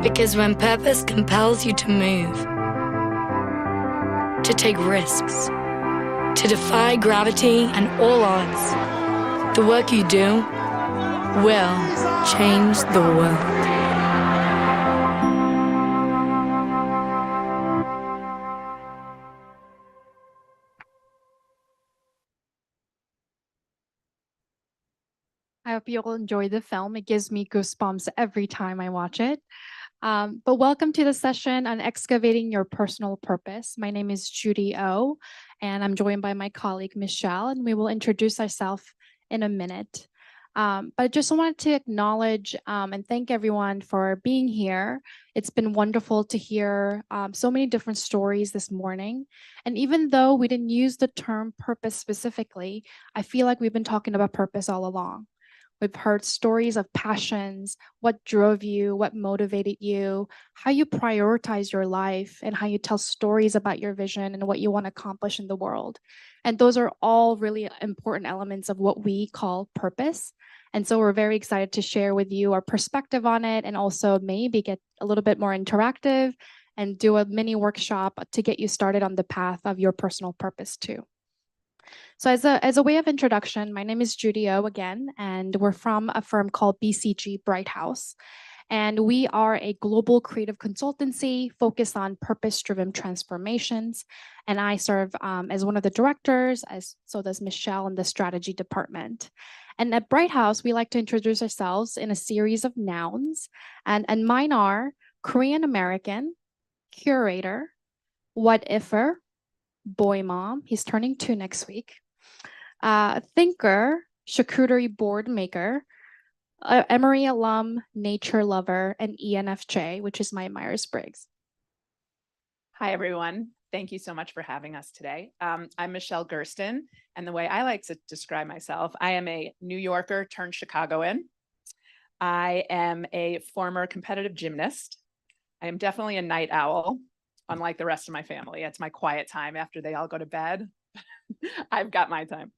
Because when purpose compels you to move, to take risks, to defy gravity and all odds, the work you do will change the world. I hope you'll enjoy the film. It gives me goosebumps every time I watch it. But welcome to the session on excavating your personal purpose. My name is Judy O, and I'm joined by my colleague, Michelle, and we will introduce ourselves in a minute. But I just wanted to acknowledge and thank everyone for being here. It's been wonderful to hear so many different stories this morning. And even though we didn't use the term purpose specifically, I feel like we've been talking about purpose all along. We've heard stories of passions, what drove you, what motivated you, how you prioritize your life, and how you tell stories about your vision and what you want to accomplish in the world. And those are all really important elements of what we call purpose. And so we're very excited to share with you our perspective on it, and also maybe get a little bit more interactive and do a mini workshop to get you started on the path of your personal purpose too. So as a way of introduction, my name is Judy O again, and we're from a firm called BCG Brighthouse. And we are a global creative consultancy focused on purpose-driven transformations. And I serve as one of the directors, as so does Michelle in the strategy department. And at Brighthouse, we like to introduce ourselves in a series of nouns. And mine are Korean American, curator, what-ifer, boy mom, he's turning 2 next week, thinker, charcuterie board maker, Emory alum, nature lover, and ENFJ, which is my Myers-Briggs. Hi, everyone. Thank you so much for having us today. I'm Michelle Gersten, and the way I like to describe myself, I am a New Yorker turned Chicagoan. I am a former competitive gymnast. I am definitely a night owl, unlike the rest of my family. It's my quiet time after they all go to bed. I've got my time.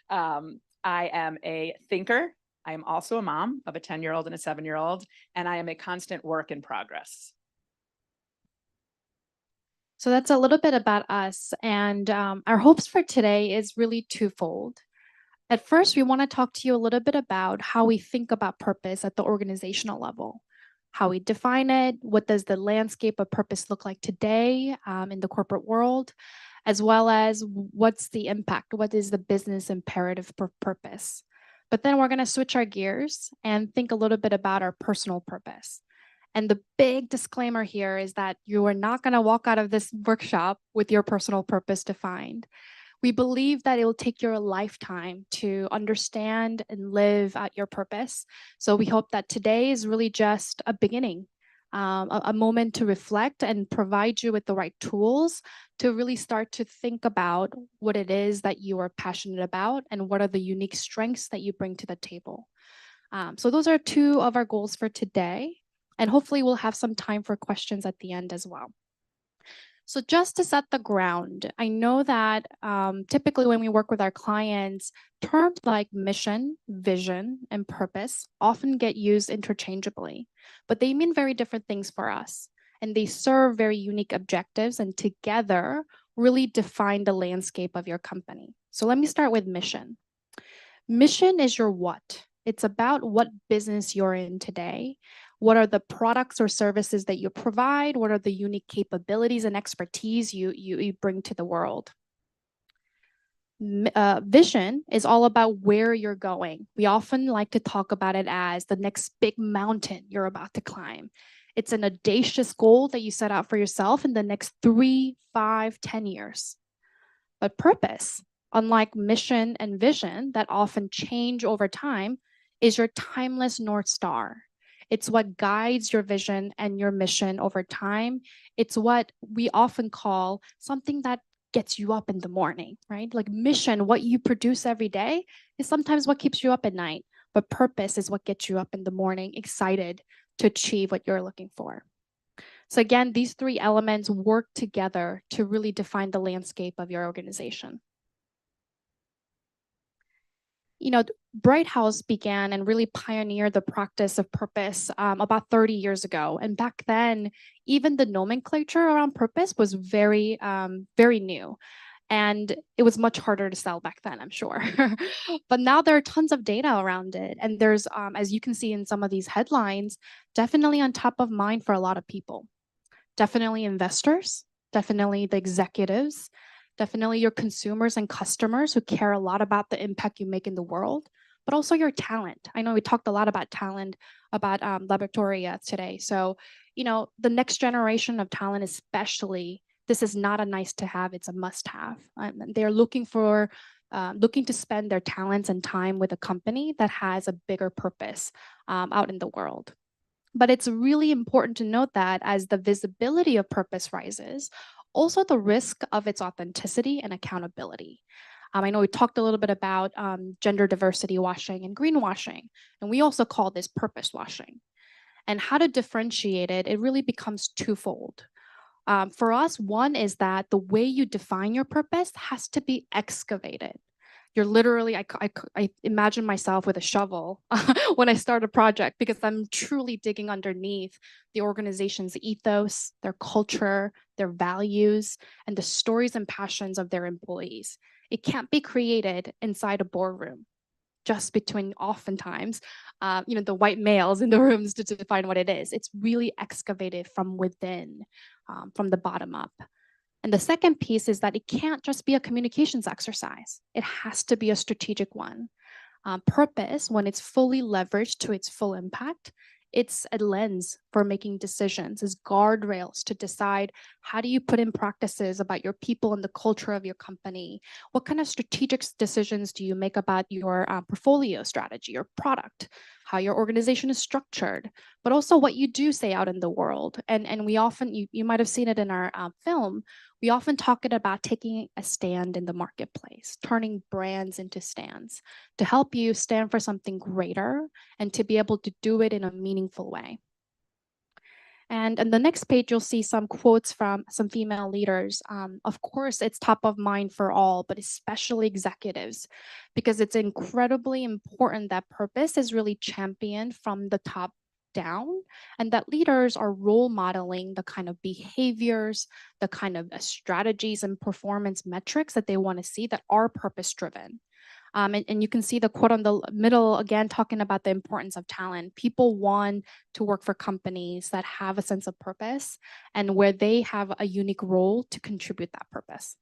I am a thinker. I am also a mom of a 10-year-old and a 7-year-old, and I am a constant work in progress. So that's a little bit about us. And our hopes for today is really twofold. At first, we want to talk to you a little bit about how we think about purpose at the organizational level, how we define it, what does the landscape of purpose look like today in the corporate world, as well as what's the impact, what is the business imperative for purpose. But then we're going to switch our gears and think a little bit about our personal purpose. And the big disclaimer here is that you are not going to walk out of this workshop with your personal purpose defined. We believe that it will take your a lifetime to understand and live out your purpose. So we hope that today is really just a beginning, a moment to reflect and provide you with the right tools to really start to think about what it is that you are passionate about and what are the unique strengths that you bring to the table. So those are 2 of our goals for today. And hopefully we'll have some time for questions at the end as well. So just to set the ground, I know that typically when we work with our clients, terms like mission, vision, and purpose often get used interchangeably, but they mean very different things for us. And they serve very unique objectives and together really define the landscape of your company. So let me start with mission. Mission is your what. It's about what business you're in today. What are the products or services that you provide? What are the unique capabilities and expertise you bring to the world? Vision is all about where you're going. We often like to talk about it as the next big mountain you're about to climb. It's an audacious goal that you set out for yourself in the next 3, 5, 10 years. But purpose, unlike mission and vision that often change over time, is your timeless North Star. It's what guides your vision and your mission over time. It's what we often call something that gets you up in the morning, right? Like mission, what you produce every day, is sometimes what keeps you up at night. But purpose is what gets you up in the morning, excited to achieve what you're looking for. So again, these 3 elements work together to really define the landscape of your organization. You know, Brighthouse began and really pioneered the practice of purpose about 30 years ago. And back then, even the nomenclature around purpose was very, very new. And it was much harder to sell back then, I'm sure. But now there are tons of data around it. And there's, as you can see in some of these headlines, definitely on top of mind for a lot of people. Definitely investors, definitely the executives, definitely your consumers and customers who care a lot about the impact you make in the world, but also your talent. I know we talked a lot about talent, about Laboratoria today. So, you know, the next generation of talent, especially, this is not a nice to have, it's a must have. They're looking for looking to spend their talents and time with a company that has a bigger purpose out in the world. But it's really important to note that as the visibility of purpose rises, also the risk of its authenticity and accountability. I know we talked a little bit about gender diversity washing and greenwashing, and we also call this purpose washing. And how to differentiate it, it really becomes twofold. For us, one is that the way you define your purpose has to be excavated. You're literally, I imagine myself with a shovel when I start a project, because I'm truly digging underneath the organization's ethos, their culture, their values, and the stories and passions of their employees. It can't be created inside a boardroom, just between oftentimes, the white males in the rooms to define what it is. It's really excavated from within, from the bottom up. And the second piece is that it can't just be a communications exercise. It has to be a strategic one. Purpose, when it's fully leveraged to its full impact, it's a lens for making decisions, it's guardrails to decide how do you put in practices about your people and the culture of your company. What kind of strategic decisions do you make about your portfolio strategy, your product, how your organization is structured, but also what you do say out in the world. And we often, you might have seen it in our film, we often talk about taking a stand in the marketplace, turning brands into stands to help you stand for something greater and to be able to do it in a meaningful way. And on the next page, you'll see some quotes from some female leaders. Of course, it's top of mind for all, but especially executives, because it's incredibly important that purpose is really championed from the top down, and that leaders are role modeling the kind of behaviors, the kind of strategies and performance metrics that they want to see that are purpose driven. And you can see the quote on the middle, again, talking about the importance of talent. People want to work for companies that have a sense of purpose and where they have a unique role to contribute that purpose.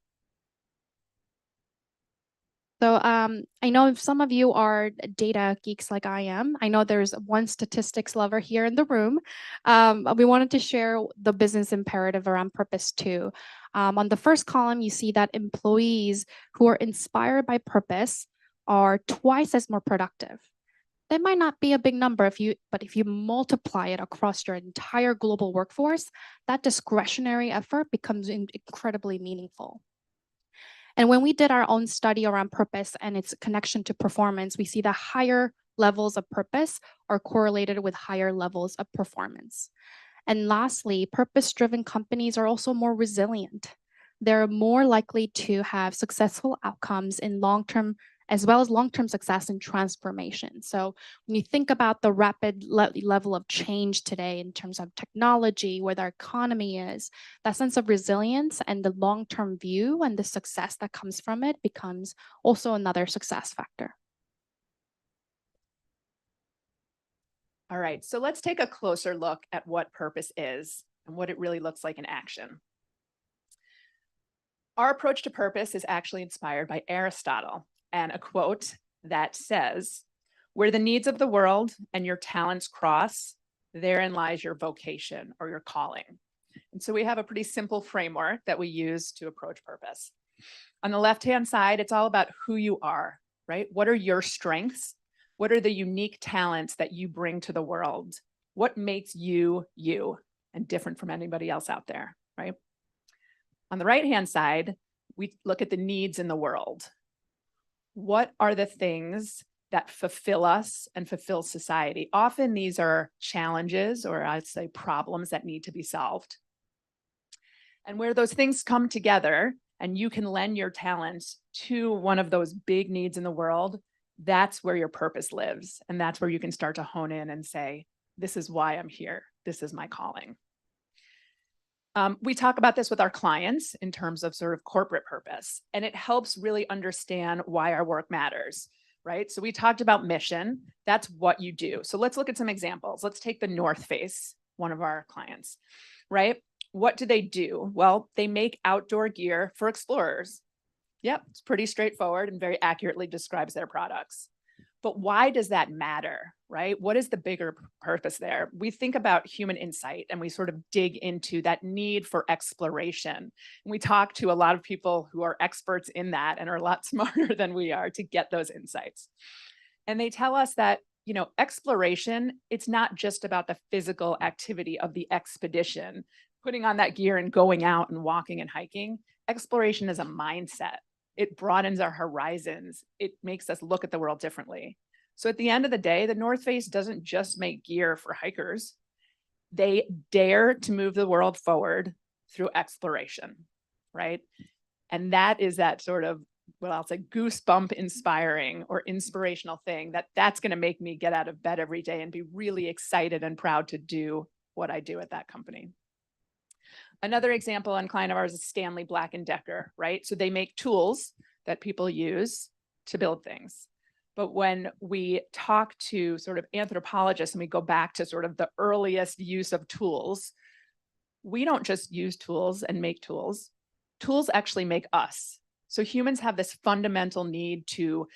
So I know if some of you are data geeks like I am, I know there's one statistics lover here in the room. We wanted to share the business imperative around purpose too. On the first column, you see that employees who are inspired by purpose are twice as more productive. That might not be a big number, but if you multiply it across your entire global workforce, that discretionary effort becomes incredibly meaningful. And when we did our own study around purpose and its connection to performance, we see that higher levels of purpose are correlated with higher levels of performance. And lastly, purpose-driven companies are also more resilient. They're more likely to have successful outcomes in long-term, as well as long-term success and transformation. So when you think about the rapid level of change today in terms of technology, where the economy is, that sense of resilience and the long-term view and the success that comes from it becomes also another success factor. All right, so let's take a closer look at what purpose is and what it really looks like in action. Our approach to purpose is actually inspired by Aristotle and a quote that says, "Where the needs of the world and your talents cross, therein lies your vocation or your calling." And so we have a pretty simple framework that we use to approach purpose. On the left-hand side, it's all about who you are, right? What are your strengths? What are the unique talents that you bring to the world? What makes you you and different from anybody else out there, right? On the right-hand side, we look at the needs in the world. What are the things that fulfill us and fulfill society? Often these are challenges, or I'd say problems that need to be solved. And where those things come together and you can lend your talents to one of those big needs in the world, that's where your purpose lives. And that's where you can start to hone in and say, this is why I'm here. This is my calling. We talk about this with our clients in terms of sort of corporate purpose, and it helps really understand why our work matters, right? So we talked about mission. That's what you do. So let's look at some examples. Let's take the North Face, one of our clients, right? What do they do? Well, they make outdoor gear for explorers. Yep, it's pretty straightforward and very accurately describes their products. But why does that matter, right? What is the bigger purpose there? We think about human insight and we sort of dig into that need for exploration. And we talk to a lot of people who are experts in that and are a lot smarter than we are to get those insights. And they tell us that, you know, exploration, it's not just about the physical activity of the expedition, putting on that gear and going out and walking and hiking. Exploration is a mindset. It broadens our horizons. It makes us look at the world differently. So at the end of the day, the North Face doesn't just make gear for hikers. They dare to move the world forward through exploration, right? And that is that sort of, well, I'll say goosebump inspiring or inspirational thing that's going to make me get out of bed every day and be really excited and proud to do what I do at that company. Another example and client of ours is Stanley Black & Decker, right? So they make tools that people use to build things. But when we talk to sort of anthropologists and we go back to sort of the earliest use of tools, we don't just use tools and make tools. Tools actually make us. So humans have this fundamental need to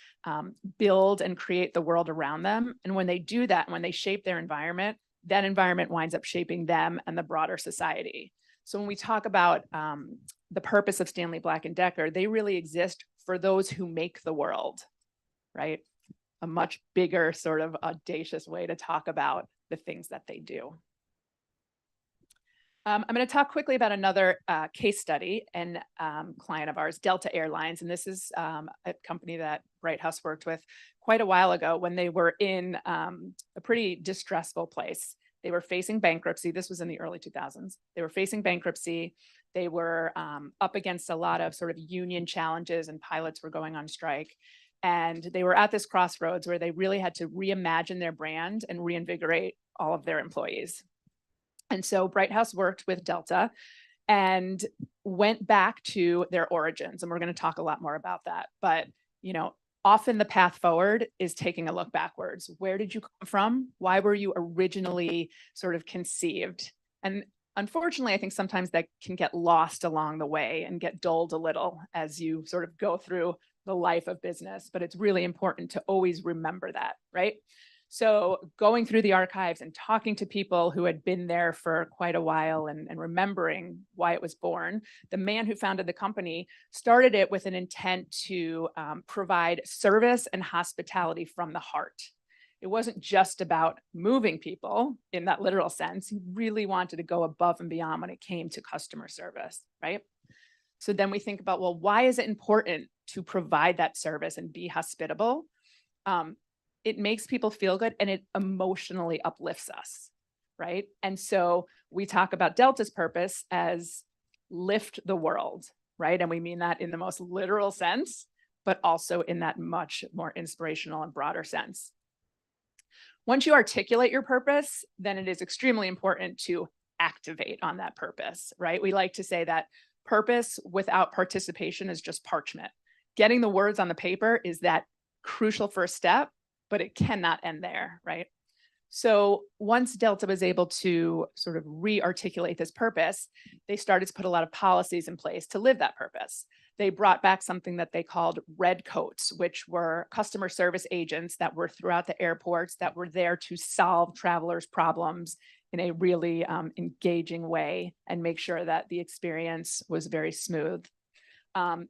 build and create the world around them. And when they do that, when they shape their environment, that environment winds up shaping them and the broader society. So when we talk about the purpose of Stanley Black & Decker, they really exist for those who make the world, right? A much bigger sort of audacious way to talk about the things that they do. I'm going to talk quickly about another case study and client of ours, Delta Airlines. And this is a company that Bright House worked with quite a while ago when they were in a pretty distressful place. They were facing bankruptcy. This was in the early 2000s. They were facing bankruptcy. They were up against a lot of sort of union challenges and pilots were going on strike. And they were at this crossroads where they really had to reimagine their brand and reinvigorate all of their employees. And so Bright House worked with Delta and went back to their origins. And we're going to talk a lot more about that. But, you know, often the path forward is taking a look backwards. Where did you come from? Why were you originally sort of conceived? And unfortunately, I think sometimes that can get lost along the way and get dulled a little as you sort of go through the life of business. But it's really important to always remember that, right? So going through the archives and talking to people who had been there for quite a while and remembering why it was born, the man who founded the company started it with an intent to provide service and hospitality from the heart. It wasn't just about moving people in that literal sense. He really wanted to go above and beyond when it came to customer service, right? So then we think about, well, why is it important to provide that service and be hospitable? It makes people feel good and it emotionally uplifts us, right? And so we talk about Delta's purpose as lift the world, right? And we mean that in the most literal sense, but also in that much more inspirational and broader sense. Once you articulate your purpose, then it is extremely important to activate on that purpose, right? We like to say that purpose without participation is just parchment. Getting the words on the paper is that crucial first step, but it cannot end there, right? So once Delta was able to sort of re-articulate this purpose, they started to put a lot of policies in place to live that purpose. They brought back something that they called red coats, which were customer service agents that were throughout the airports that were there to solve travelers' problems in a really engaging way and make sure that the experience was very smooth.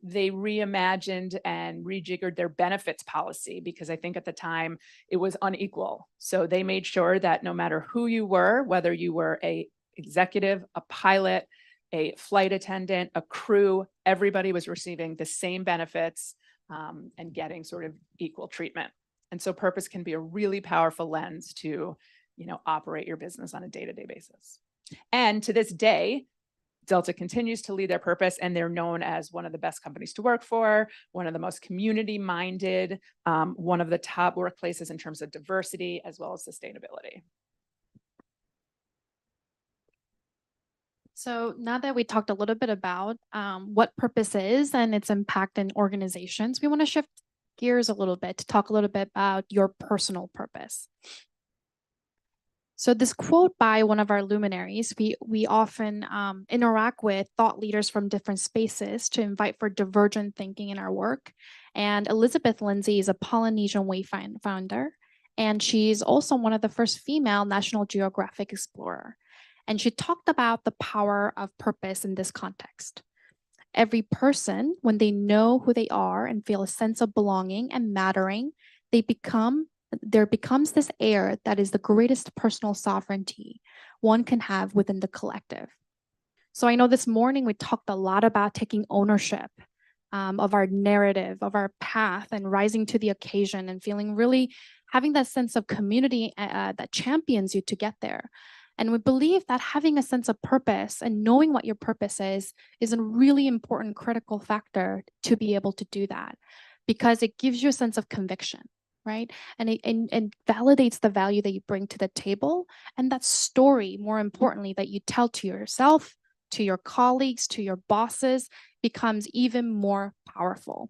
They reimagined and rejiggered their benefits policy because I think at the time it was unequal. So they made sure that no matter who you were, whether you were an executive, a pilot, a flight attendant, a crew, everybody was receiving the same benefits and getting sort of equal treatment. And so purpose can be a really powerful lens to, you know, operate your business on a day-to-day basis. And to this day, Delta continues to lead their purpose, and they're known as one of the best companies to work for, one of the most community-minded, one of the top workplaces in terms of diversity as well as sustainability. So now that we talked a little bit about what purpose is and its impact in organizations, we want to shift gears a little bit to talk a little bit about your personal purpose. So this quote by one of our luminaries, we often interact with thought leaders from different spaces to invite for divergent thinking in our work. And Elizabeth Lindsay is a Polynesian wayfinder, and she's also one of the first female National Geographic explorer. And she talked about the power of purpose in this context. Every person, when they know who they are and feel a sense of belonging and mattering, there becomes this air that is the greatest personal sovereignty one can have within the collective. So I know this morning we talked a lot about taking ownership of our narrative, of our path, and rising to the occasion and feeling really having that sense of community that champions you to get there. And we believe that having a sense of purpose and knowing what your purpose is a really important critical factor to be able to do that, because it gives you a sense of conviction, right? And it validates the value that you bring to the table, and that story, more importantly, that you tell to yourself, to your colleagues, to your bosses, becomes even more powerful.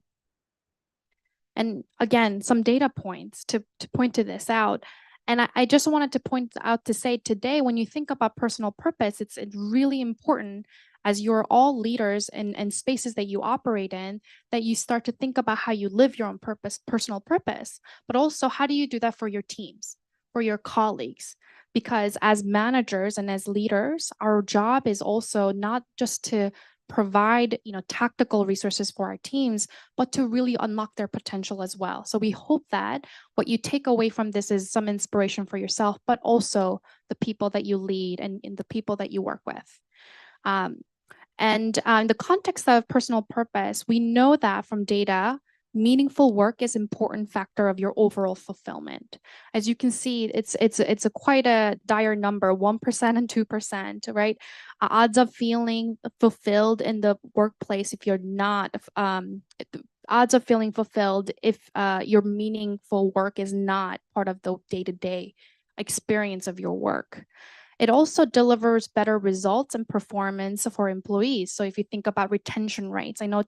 And again, some data points to point to this out. And I just wanted to point out to say today, when you think about personal purpose, it's really important, as you're all leaders and spaces that you operate in, that you start to think about how you live your own purpose, personal purpose, but also how do you do that for your teams, for your colleagues? Because as managers and as leaders, our job is also not just to provide, tactical resources for our teams, but to really unlock their potential as well. So we hope that what you take away from this is some inspiration for yourself, but also the people that you lead and the people that you work with. In the context of personal purpose, we know that from data, meaningful work is an important factor of your overall fulfillment. As you can see, it's a quite a dire number, 1% and 2%, right? Odds of feeling fulfilled in the workplace if you're not, odds of feeling fulfilled if your meaningful work is not part of the day-to-day experience of your work. It also delivers better results and performance for employees. So if you think about retention rates, I know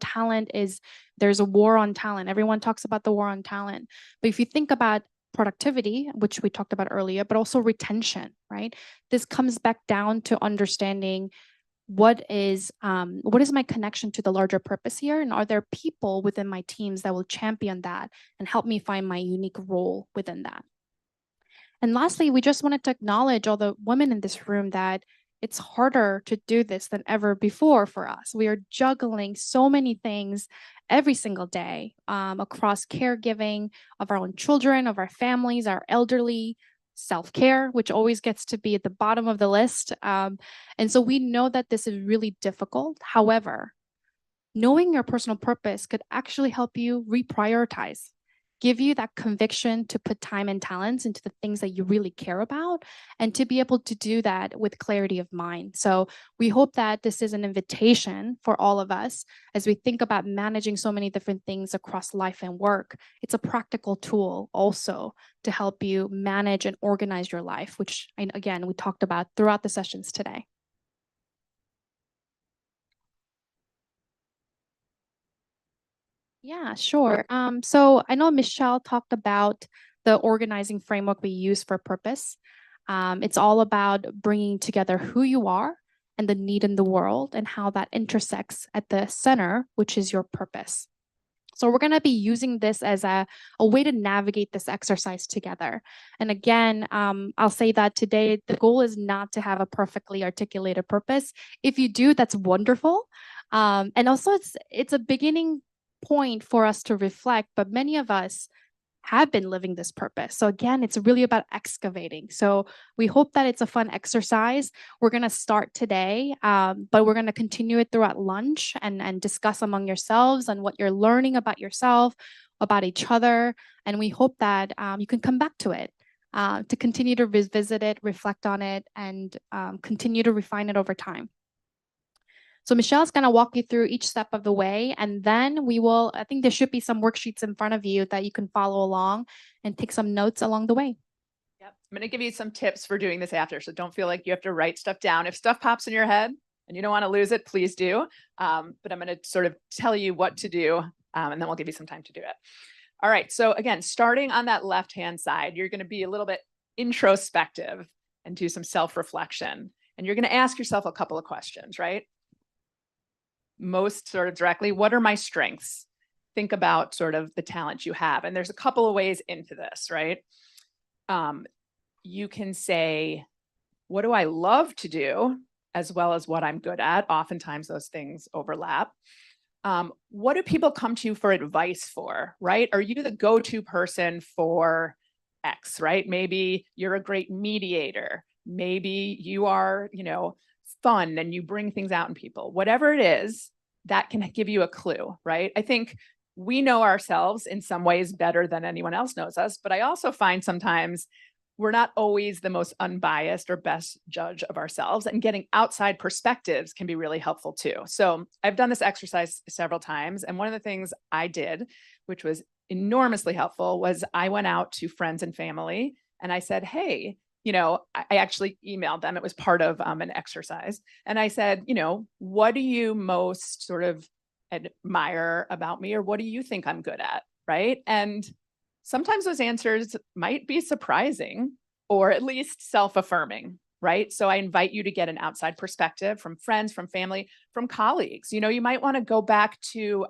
there's a war on talent. Everyone talks about the war on talent. But if you think about productivity, which we talked about earlier, but also retention, right? This comes back down to understanding what is my connection to the larger purpose here? And are there people within my teams that will champion that and help me find my unique role within that? And lastly, we just wanted to acknowledge all the women in this room that it's harder to do this than ever before for us. We are juggling so many things every single day across caregiving of our own children, of our families, our elderly, self-care, which always gets to be at the bottom of the list. And so we know that this is really difficult. However, knowing your personal purpose could actually help you reprioritize, give you that conviction to put time and talents into the things that you really care about, and to be able to do that with clarity of mind. So we hope that this is an invitation for all of us as we think about managing so many different things across life and work. It's a practical tool also to help you manage and organize your life, which again, we talked about throughout the sessions today. Yeah, sure. So I know Michelle talked about the organizing framework we use for purpose. It's all about bringing together who you are and the need in the world and how that intersects at the center, which is your purpose. So we're going to be using this as a way to navigate this exercise together. And again, I'll say that today, the goal is not to have a perfectly articulated purpose. If you do, that's wonderful. And also it's a beginning point for us to reflect, but many of us have been living this purpose. So again, it's really about excavating. So we hope that it's a fun exercise. We're going to start today, but we're going to continue it throughout lunch and discuss among yourselves and what you're learning about yourself, about each other. And we hope that you can come back to it, to continue to revisit it, reflect on it, and continue to refine it over time. So Michelle's going to walk you through each step of the way, and then I think there should be some worksheets in front of you that you can follow along and take some notes along the way. Yep. I'm going to give you some tips for doing this after, so don't feel like you have to write stuff down. If stuff pops in your head and you don't want to lose it, please do. But I'm going to sort of tell you what to do, and then we'll give you some time to do it. All right. So again, starting on that left-hand side, you're going to be a little bit introspective and do some self-reflection. And you're going to ask yourself a couple of questions, right? Most sort of directly, what are my strengths? think about sort of the talent you have. And there's a couple of ways into this, right? You can say, what do I love to do, as well as what I'm good at? Oftentimes those things overlap. What do people come to you for advice for, right? Are you the go-to person for X, right? Maybe you're a great mediator. Maybe you are, fun and you bring things out in people. Whatever it is, that can give you a clue, right? I think we know ourselves in some ways better than anyone else knows us, but I also find sometimes we're not always the most unbiased or best judge of ourselves, and getting outside perspectives can be really helpful too. So I've done this exercise several times. And one of the things I did, which was enormously helpful, was I went out to friends and family and I said, hey, I actually emailed them. It was part of an exercise. And I said, what do you most sort of admire about me, or what do you think I'm good at? Right. And sometimes those answers might be surprising, or at least self-affirming, right? So I invite you to get an outside perspective from friends, from family, from colleagues. You might want to go back to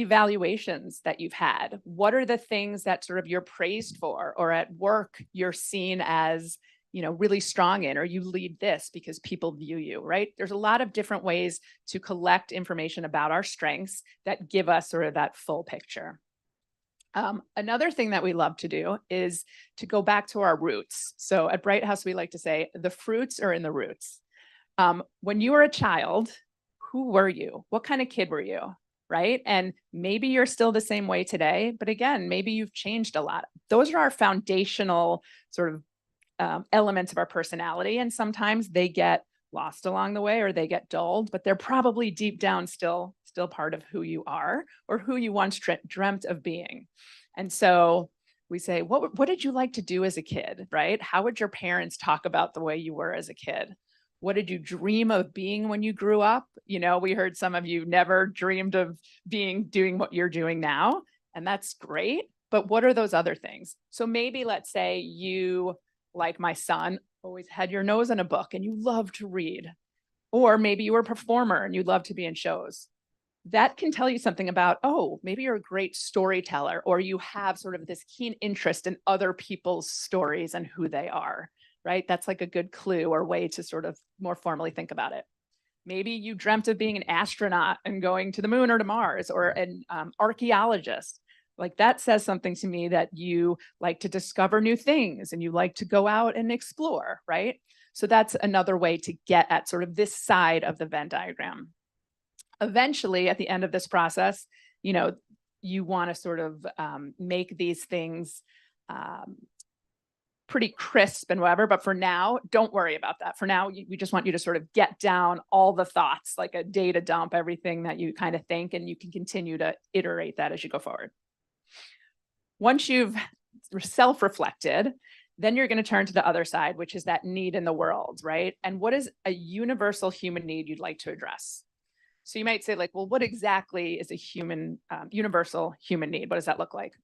evaluations that you've had. What are the things that sort of you're praised for, or at work you're seen as, really strong in, or you lead this because people view you, right? There's a lot of different ways to collect information about our strengths that give us sort of that full picture. Another thing that we love to do is to go back to our roots. So at Bright House, we like to say the fruits are in the roots. When you were a child, who were you? What kind of kid were you? Right? And maybe you're still the same way today, but again, maybe you've changed a lot. Those are our foundational sort of elements of our personality. And sometimes they get lost along the way, or they get dulled, but they're probably deep down still part of who you are, or who you once dreamt of being. And so we say, what did you like to do as a kid, right? How would your parents talk about the way you were as a kid? What did you dream of being when you grew up? We heard some of you never dreamed of doing what you're doing now, and that's great. But what are those other things? So maybe let's say you, like my son, always had your nose in a book and you love to read. Or maybe you were a performer and you love to be in shows. That can tell you something about, oh, maybe you're a great storyteller, or you have sort of this keen interest in other people's stories and who they are. Right? That's like a good clue or way to sort of more formally think about it. Maybe you dreamt of being an astronaut and going to the moon or to Mars, or an archaeologist. Like that says something to me that you like to discover new things and you like to go out and explore, right? So that's another way to get at sort of this side of the Venn diagram. Eventually, at the end of this process, you want to sort of make these things pretty crisp and whatever, but for now, don't worry about that. For now, we just want you to sort of get down all the thoughts, like a data dump, everything that you kind of think, and you can continue to iterate that as you go forward. Once you've self-reflected, then you're going to turn to the other side, which is that need in the world, right? And what is a universal human need you'd like to address? So you might say, like, well, what exactly is a universal human need? What does that look like?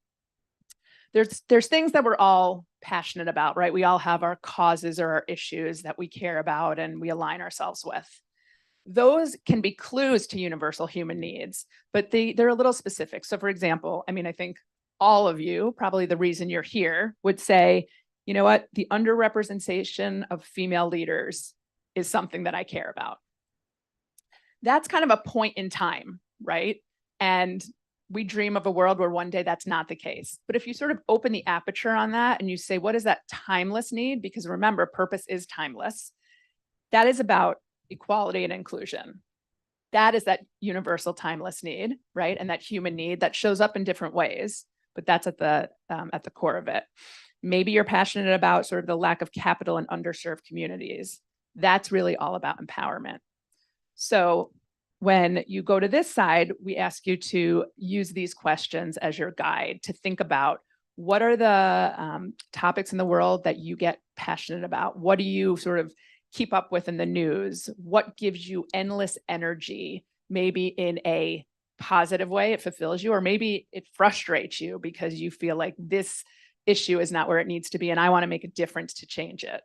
There's things that we're all passionate about, right? We all have our causes or our issues that we care about and we align ourselves with. Those can be clues to universal human needs, but they're a little specific. So for example, I think all of you, probably the reason you're here, would say, you know what, the underrepresentation of female leaders is something that I care about. That's kind of a point in time, right? And we dream of a world where one day that's not the case. But if you sort of open the aperture on that and you say, what is that timeless need? Because remember, purpose is timeless. That is about equality and inclusion. That is that universal timeless need, right? And that human need that shows up in different ways, but that's at the core of it. Maybe you're passionate about sort of the lack of capital in underserved communities. That's really all about empowerment. So when you go to this side, we ask you to use these questions as your guide to think about what are the topics in the world that you get passionate about? What do you sort of keep up with in the news? What gives you endless energy, maybe in a positive way, it fulfills you, or maybe it frustrates you because you feel like this issue is not where it needs to be and I want to make a difference to change it.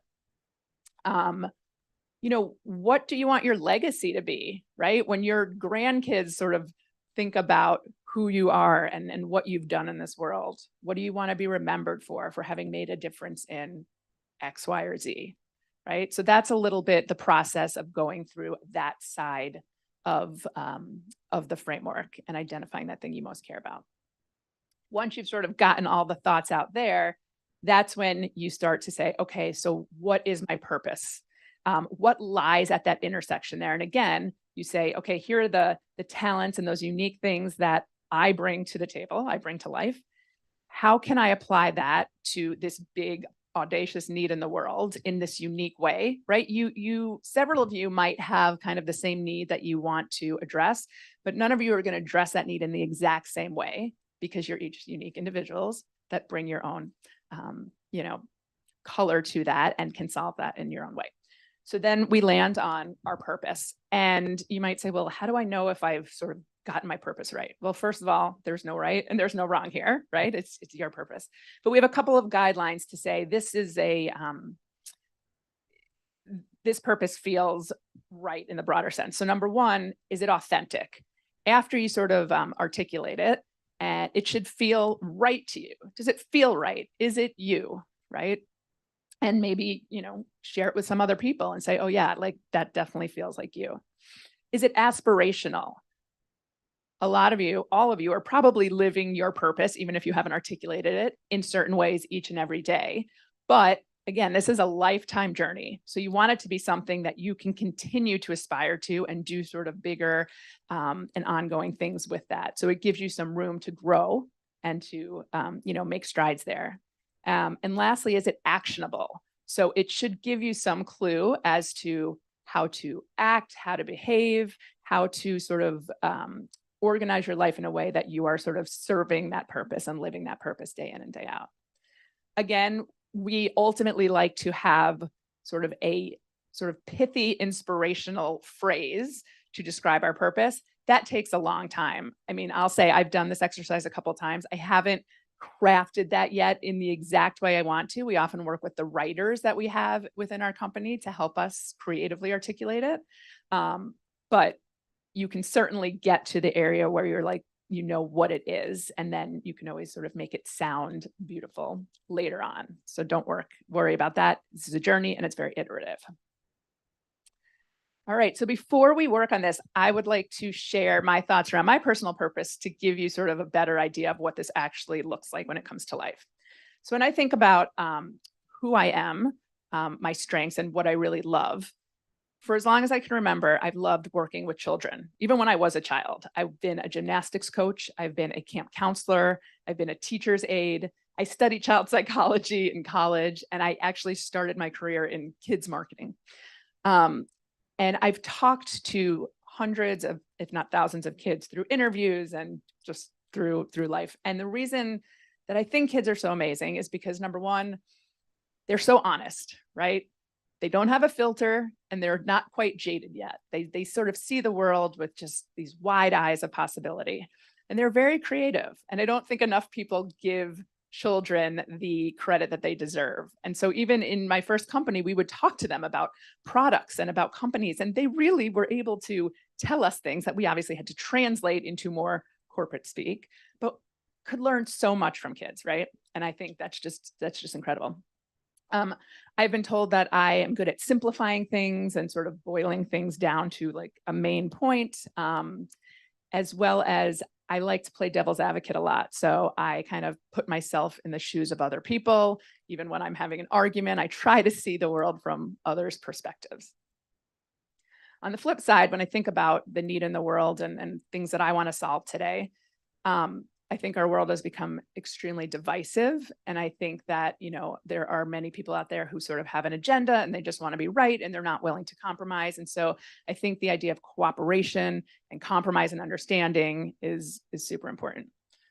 What do you want your legacy to be, right? When your grandkids sort of think about who you are and what you've done in this world. What do you want to be remembered for having made a difference in X, Y, or Z, right? So that's a little bit the process of going through that side of the framework and identifying that thing you most care about. Once you've sort of gotten all the thoughts out there, that's when you start to say, okay, so what is my purpose? What lies at that intersection there? And again, you say, okay, here are the talents and those unique things that I bring to the table, I bring to life. How can I apply that to this big, audacious need in the world in this unique way, right? Several of you might have kind of the same need that you want to address, but none of you are going to address that need in the exact same way because you're each unique individuals that bring your own, color to that and can solve that in your own way. So then we land on our purpose. And you might say, well, how do I know if I've sort of gotten my purpose right? Well, first of all, there's no right and there's no wrong here, right? It's your purpose. But we have a couple of guidelines to say this is this purpose feels right in the broader sense. So number one, is it authentic? After you sort of articulate it, and it should feel right to you. Does it feel right? Is it you, right? And maybe, share it with some other people and say, oh yeah, like that definitely feels like you. Is it aspirational? A lot of you, all of you are probably living your purpose, even if you haven't articulated it in certain ways each and every day. But again, this is a lifetime journey. So you want it to be something that you can continue to aspire to and do sort of bigger and ongoing things with that. So it gives you some room to grow and to, make strides there. And lastly, is it actionable? So it should give you some clue as to how to act, how to behave, how to sort of organize your life in a way that you are sort of serving that purpose and living that purpose day in and day out. Again, we ultimately like to have sort of a sort of pithy, inspirational phrase to describe our purpose. That takes a long time. I mean, I'll say I've done this exercise a couple of times. I haven't crafted that yet in the exact way I want to. We often work with the writers that we have within our company to help us creatively articulate it. But you can certainly get to the area where you're like, you know what it is, and then you can always sort of make it sound beautiful later on. So don't worry about that. This is a journey and it's very iterative. All right, so before we work on this, I would like to share my thoughts around my personal purpose to give you sort of a better idea of what this actually looks like when it comes to life. So when I think about who I am, my strengths, and what I really love, for as long as I can remember, I've loved working with children. Even when I was a child, I've been a gymnastics coach. I've been a camp counselor. I've been a teacher's aide. I studied child psychology in college, and I actually started my career in kids marketing. And I've talked to hundreds of, if not thousands of kids through interviews and just through life. And the reason that I think kids are so amazing is because number one, they're so honest, right? They don't have a filter and they're not quite jaded yet. They sort of see the world with just these wide eyes of possibility, and they're very creative. And I don't think enough people give children the credit that they deserve. And so even in my first company, we would talk to them about products and about companies, and they really were able to tell us things that we obviously had to translate into more corporate speak, but could learn so much from kids, right? And I think that's just incredible. I've been told that I am good at simplifying things and sort of boiling things down to like a main point, as well as I like to play devil's advocate a lot. So I kind of put myself in the shoes of other people. Even when I'm having an argument, I try to see the world from others' perspectives. On the flip side, when I think about the need in the world and things that I want to solve today, I think our world has become extremely divisive. And I think that, there are many people out there who sort of have an agenda and they just want to be right and they're not willing to compromise. And so I think the idea of cooperation and compromise and understanding is super important.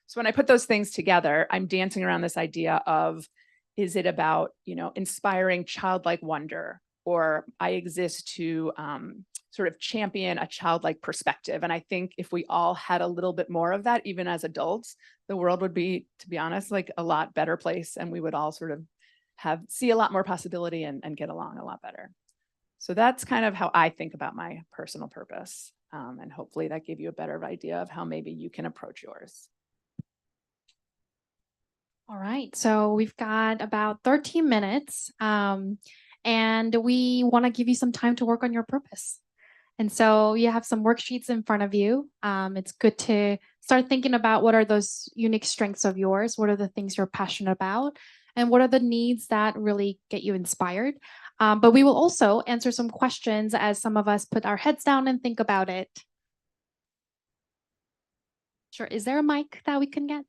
So when I put those things together, I'm dancing around this idea of, is it about, inspiring childlike wonder, or I exist to sort of champion a childlike perspective. And I think if we all had a little bit more of that, even as adults, the world would be, to be honest, like a lot better place. And we would all sort of see a lot more possibility and get along a lot better. So that's kind of how I think about my personal purpose. And hopefully that gave you a better idea of how maybe you can approach yours. All right, so we've got about 13 minutes, and we want to give you some time to work on your purpose. And so you have some worksheets in front of you. It's good to start thinking about what are those unique strengths of yours, what are the things you're passionate about, and what are the needs that really get you inspired. But we will also answer some questions as some of us put our heads down and think about it. Sure, is there a mic that we can get?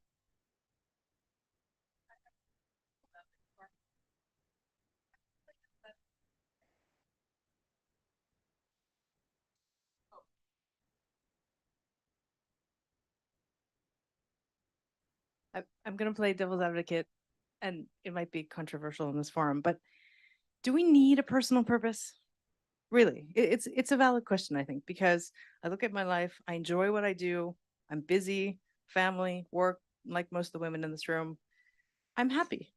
I'm going to play devil's advocate, and it might be controversial in this forum, but do we need a personal purpose? Really, it's a valid question, I think, because I look at my life, I enjoy what I do, I'm busy, family, work, like most of the women in this room, I'm happy.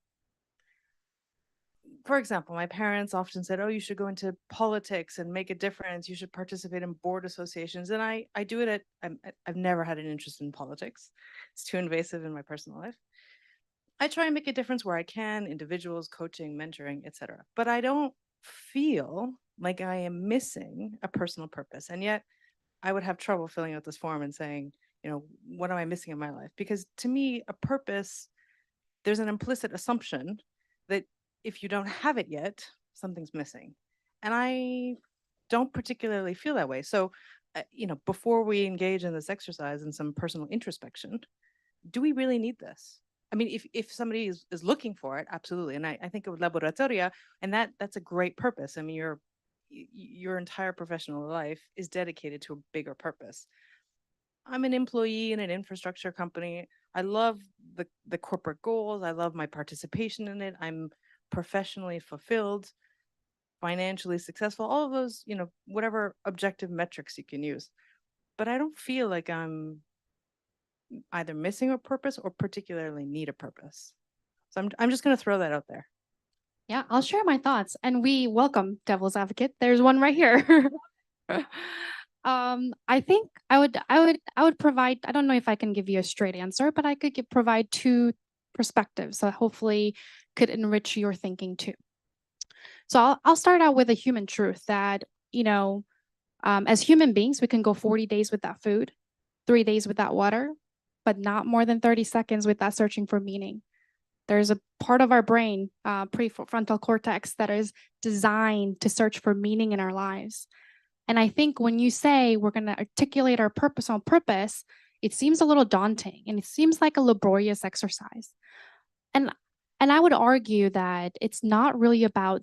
For example, my parents often said, oh, you should go into politics and make a difference. You should participate in board associations. And I do it I've never had an interest in politics. It's too invasive in my personal life. I try and make a difference where I can, individuals, coaching, mentoring, etc. But I don't feel like I am missing a personal purpose. And yet I would have trouble filling out this form and saying, what am I missing in my life? Because to me, a purpose, there's an implicit assumption that if you don't have it yet, something's missing. And I don't particularly feel that way. So, before we engage in this exercise and some personal introspection, do we really need this? I mean, if somebody is looking for it, absolutely. And I think of Laboratoria, and that's a great purpose. I mean, your entire professional life is dedicated to a bigger purpose. I'm an employee in an infrastructure company. I love the corporate goals. I love my participation in it. I'm professionally fulfilled, financially successful, all of those, whatever objective metrics you can use. But I don't feel like I'm either missing a purpose or particularly need a purpose. So I'm just going to throw that out there. Yeah, I'll share my thoughts, and we welcome devil's advocate. There's one right here. I think I would provide, I don't know if I can give you a straight answer, but I could provide two perspectives that hopefully could enrich your thinking too. So I'll start out with a human truth that, as human beings, we can go 40 days without food, 3 days without water, but not more than 30 seconds without searching for meaning. There's a part of our brain, prefrontal cortex, that is designed to search for meaning in our lives. And I think when you say we're going to articulate our purpose on purpose, it seems a little daunting and it seems like a laborious exercise. And I would argue that it's not really about,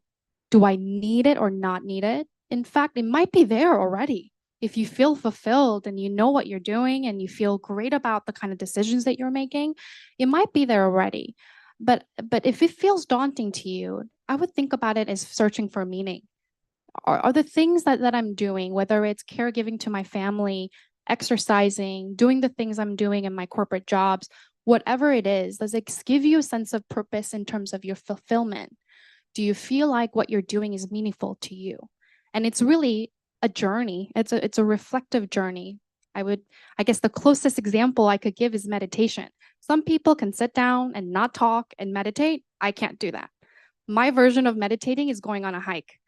do I need it or not need it? In fact, it might be there already. If you feel fulfilled and you know what you're doing and you feel great about the kind of decisions that you're making, it might be there already. But if it feels daunting to you, I would think about it as searching for meaning. Are the things that I'm doing, whether it's caregiving to my family, exercising, doing the things I'm doing in my corporate jobs, whatever it is, does it give you a sense of purpose in terms of your fulfillment? Do you feel like what you're doing is meaningful to you? And it's really a journey. It's a reflective journey. I guess the closest example I could give is meditation. Some people can sit down and not talk and meditate. I can't do that. My version of meditating is going on a hike,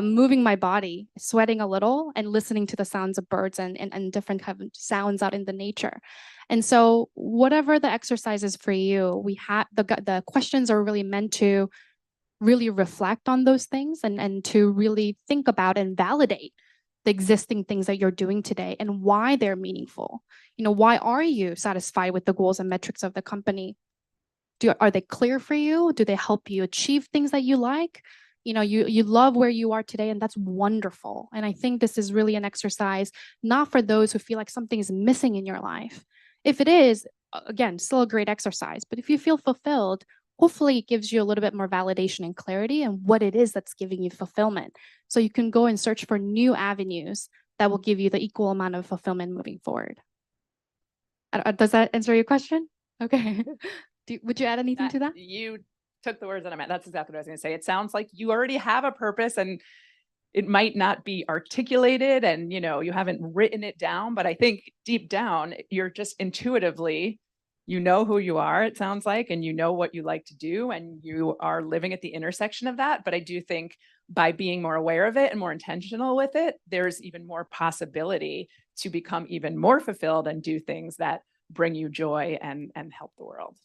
moving my body, sweating a little, and listening to the sounds of birds and different kind of sounds out in the nature. And so whatever the exercise is for you, we have the questions are really meant to really reflect on those things and to really think about and validate the existing things that you're doing today and why they're meaningful. Why are you satisfied with the goals and metrics of the company? Are they clear for you? Do they help you achieve things that you like? You love where you are today, and that's wonderful. And I think this is really an exercise, not for those who feel like something is missing in your life. If it is, again, still a great exercise. But if you feel fulfilled, hopefully it gives you a little bit more validation and clarity and what it is that's giving you fulfillment. So you can go and search for new avenues that will give you the equal amount of fulfillment moving forward. Does that answer your question? Okay. Would you add anything to that? You took the words that I meant. That's exactly what I was going to say. It sounds like you already have a purpose, and it might not be articulated and, you haven't written it down, but I think deep down, you're just intuitively, you know who you are, it sounds like, and you know what you like to do, and you are living at the intersection of that. But I do think by being more aware of it and more intentional with it, there's even more possibility to become even more fulfilled and do things that bring you joy and help the world.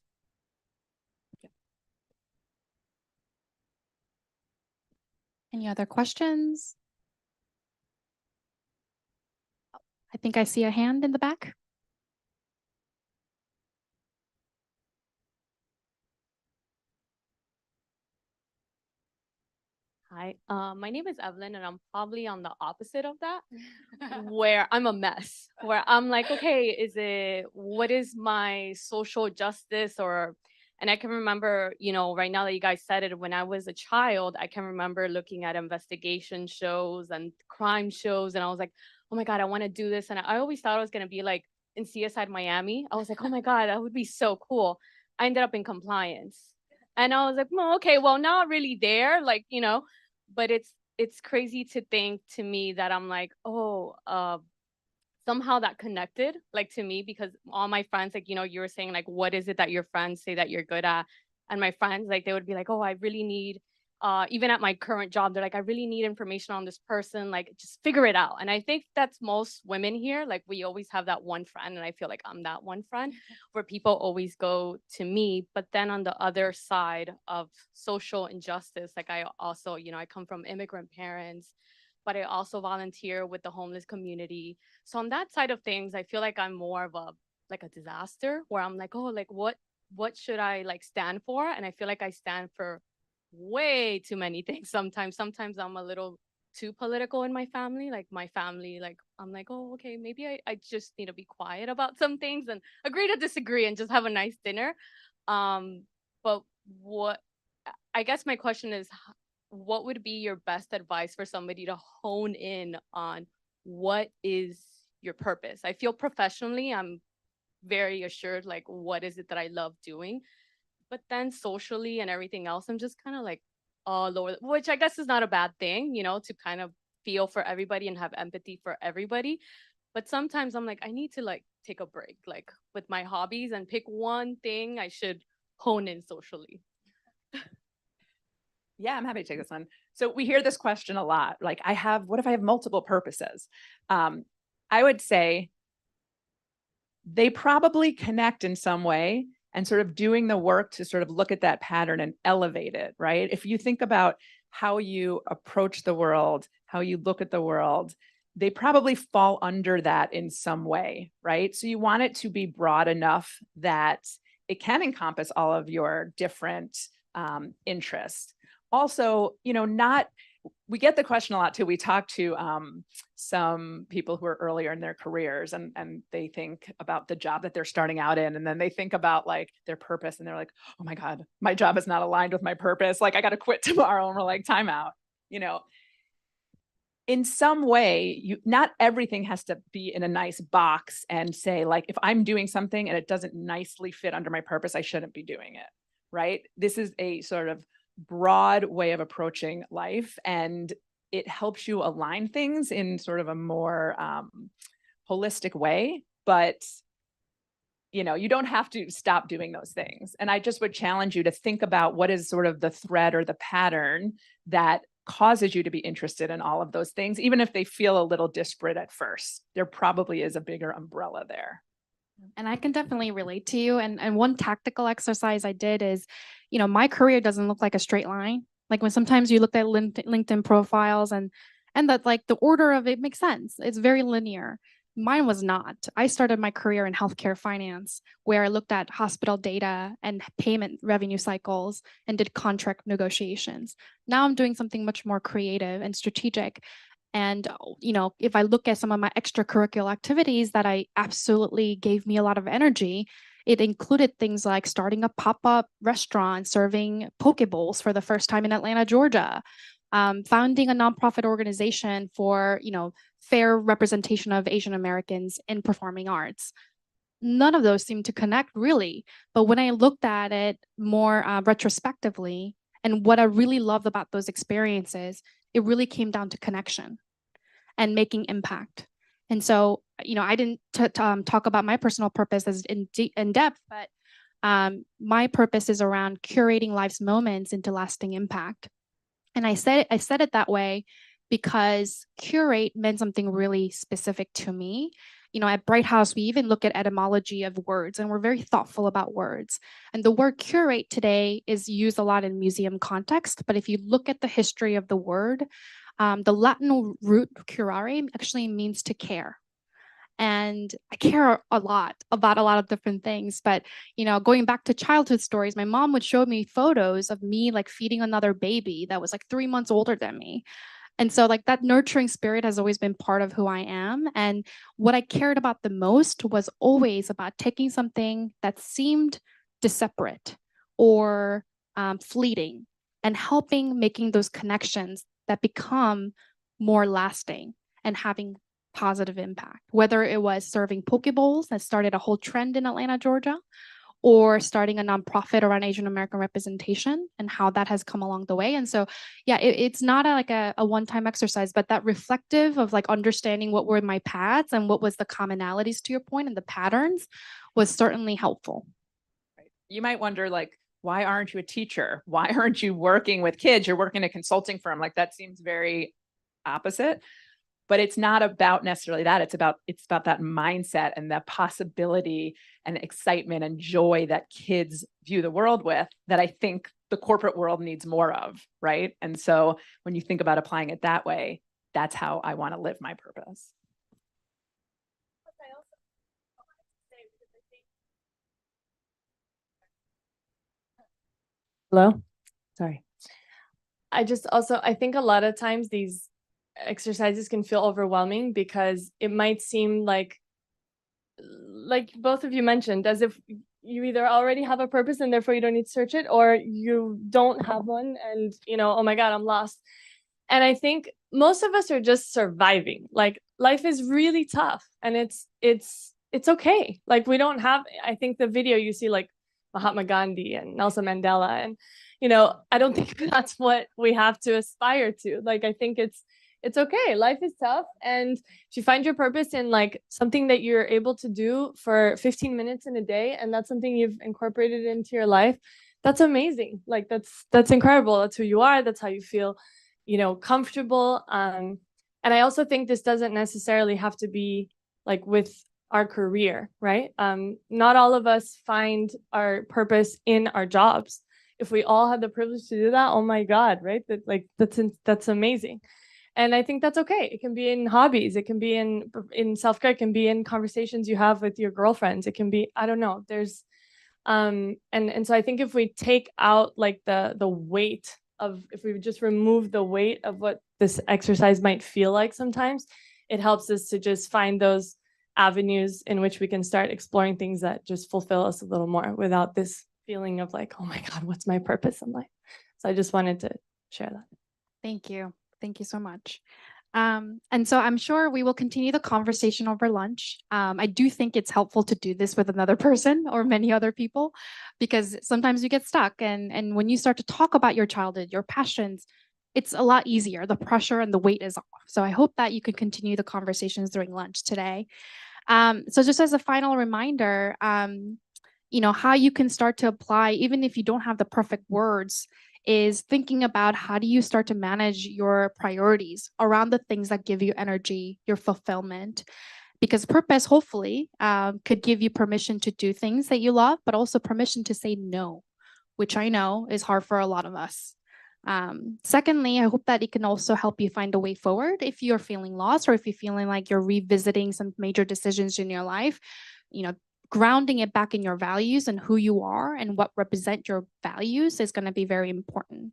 Any other questions? I think I see a hand in the back. Hi, my name is Evelyn, and I'm probably on the opposite of that, where I'm a mess, where I'm like, okay, what is my social justice and I can remember, right now that you guys said it, when I was a child, I can remember looking at investigation shows and crime shows, and I was like, oh my God, I want to do this. And I always thought I was going to be like in CSI Miami. I was like, oh my God, that would be so cool. I ended up in compliance. And I was like, well, okay, well, not really there, but it's crazy to think to me that I'm like, somehow that connected to me, because all my friends, you were saying, what is it that your friends say that you're good at? And my friends, they would be like, oh, I really need, even at my current job, they're like, I really need information on this person, just figure it out. And I think that's most women here. We always have that one friend, and I feel like I'm that one friend where people always go to me. But then on the other side of social injustice, I also, I come from immigrant parents, but I also volunteer with the homeless community. So on that side of things, I feel like I'm more of a disaster, where I'm like, oh, what should I stand for? And I feel like I stand for way too many things sometimes. Sometimes I'm a little too political in my family. My family, I'm like, oh, okay, maybe I just need to be quiet about some things and agree to disagree and just have a nice dinner. But I guess my question is, what would be your best advice for somebody to hone in on what is your purpose? I feel professionally, I'm very assured, what is it that I love doing? But then socially and everything else, I'm just kind of all over, which I guess is not a bad thing, to kind of feel for everybody and have empathy for everybody. But sometimes I'm like, I need to take a break, with my hobbies, and pick one thing I should hone in socially. Yeah, I'm happy to take this one. So we hear this question a lot. What if I have multiple purposes? I would say they probably connect in some way, and sort of doing the work to sort of look at that pattern and elevate it, right? If you think about how you approach the world, how you look at the world, they probably fall under that in some way, right? So you want it to be broad enough that it can encompass all of your different interests. Also, we get the question a lot too. We talk to some people who are earlier in their careers, and they think about the job that they're starting out in, and then they think about their purpose, and they're like, oh my God, my job is not aligned with my purpose. I got to quit tomorrow. And we're like, time out. In some way, not everything has to be in a nice box and say, if I'm doing something and it doesn't nicely fit under my purpose, I shouldn't be doing it, right? This is a sort of broad way of approaching life, and it helps you align things in sort of a more holistic way. But you don't have to stop doing those things. And I just would challenge you to think about what is sort of the thread or the pattern that causes you to be interested in all of those things, even if they feel a little disparate at first. There probably is a bigger umbrella there. And I can definitely relate to you. And one tactical exercise I did is, my career doesn't look like a straight line. When sometimes you look at LinkedIn profiles and that the order of it makes sense. It's very linear. Mine was not. I started my career in healthcare finance, where I looked at hospital data and payment revenue cycles and did contract negotiations. Now I'm doing something much more creative and strategic. And, if I look at some of my extracurricular activities that I absolutely gave me a lot of energy, it included things like starting a pop-up restaurant, serving poke bowls for the first time in Atlanta, Georgia, founding a nonprofit organization for, fair representation of Asian Americans in performing arts. None of those seem to connect really. But when I looked at it more retrospectively, and what I really loved about those experiences, it really came down to connection and making impact. And so, I didn't talk about my personal purpose as in depth, but my purpose is around curating life's moments into lasting impact. And I said it that way because curate meant something really specific to me. At Bright House, we even look at etymology of words, and we're very thoughtful about words. And the word curate today is used a lot in museum context, but if you look at the history of the word, the Latin root curare actually means to care. And I care a lot about a lot of different things. But, going back to childhood stories, my mom would show me photos of me like feeding another baby that was like 3 months older than me. And so like that nurturing spirit has always been part of who I am. And what I cared about the most was always about taking something that seemed separate or fleeting and helping making those connections that become more lasting and having positive impact, whether it was serving poke bowls that started a whole trend in Atlanta, Georgia, or starting a nonprofit around Asian American representation and how that has come along the way. And so, yeah, it's not a one-time exercise, but that reflective of like understanding what were my paths and what was the commonalities to your point and the patterns was certainly helpful. You might wonder, like, why aren't you a teacher? Why aren't you working with kids? You're working in a consulting firm. Like that seems very opposite. But it's not about necessarily that. It's about that mindset and that possibility and excitement and joy that kids view the world with that I think the corporate world needs more of, right? And so when you think about applying it that way, that's how I want to live my purpose. Hello? Sorry. I think a lot of times these exercises can feel overwhelming because it might seem like both of you mentioned, as if you either already have a purpose and therefore you don't need to search it, or you don't have one and, oh my God, I'm lost. And I think most of us are just surviving. Like life is really tough and it's okay. Like we don't have, I think the video you see like Mahatma Gandhi and Nelson Mandela and, I don't think that's what we have to aspire to. Like, I think it's okay. Life is tough. And if you find your purpose in like something that you're able to do for 15 minutes in a day, and that's something you've incorporated into your life, that's amazing. Like that's incredible. That's who you are. That's how you feel, comfortable. And I also think this doesn't necessarily have to be like with our career, right? Not all of us find our purpose in our jobs. If we all had the privilege to do that, oh my God, right? That's amazing. And I think that's okay. It can be in hobbies. It can be in self-care. It can be in conversations you have with your girlfriends. It can be, I don't know. There's, and so I think if we take out like the weight of, if we just remove the weight of what this exercise might feel like sometimes, it helps us to just find those avenues in which we can start exploring things that just fulfill us a little more without this feeling of like, oh my God, what's my purpose in life? So I just wanted to share that. Thank you. Thank you so much. And so I'm sure we will continue the conversation over lunch. I do think it's helpful to do this with another person or many other people, because sometimes you get stuck. And when you start to talk about your childhood, your passions, it's a lot easier. The pressure and the weight is off. So I hope that you can continue the conversations during lunch today. So just as a final reminder, how you can start to apply, even if you don't have the perfect words, is thinking about how do you start to manage your priorities around the things that give you energy, your fulfillment. Because purpose, hopefully, could give you permission to do things that you love, but also permission to say no, which I know is hard for a lot of us. Secondly, I hope that it can also help you find a way forward if you're feeling lost or if you're feeling like you're revisiting some major decisions in your life, grounding it back in your values and who you are and what represent your values is going to be very important.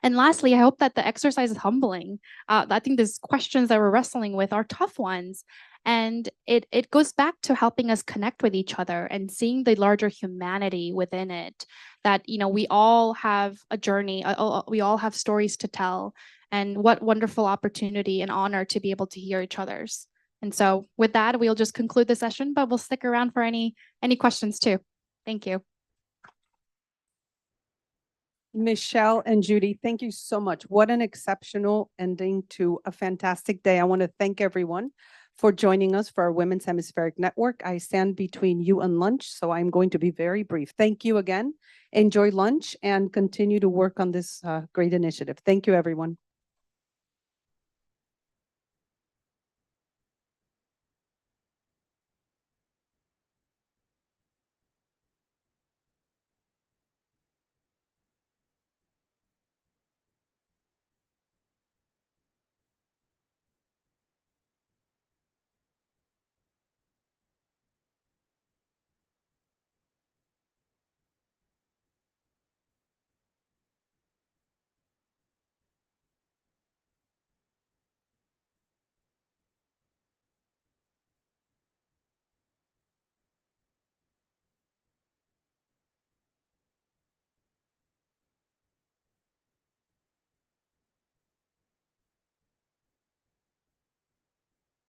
And lastly, I hope that the exercise is humbling. I think these questions that we're wrestling with are tough ones. And it goes back to helping us connect with each other and seeing the larger humanity within it, that, we all have a journey, we all have stories to tell, and what wonderful opportunity and honor to be able to hear each other's. And so with that, we'll just conclude the session, but we'll stick around for any questions too. Thank you. Michelle and Judy, thank you so much. What an exceptional ending to a fantastic day. I want to thank everyone for joining us for our Women's Hemispheric Network. I stand between you and lunch, so I'm going to be very brief. Thank you again. Enjoy lunch and continue to work on this great initiative. Thank you, everyone.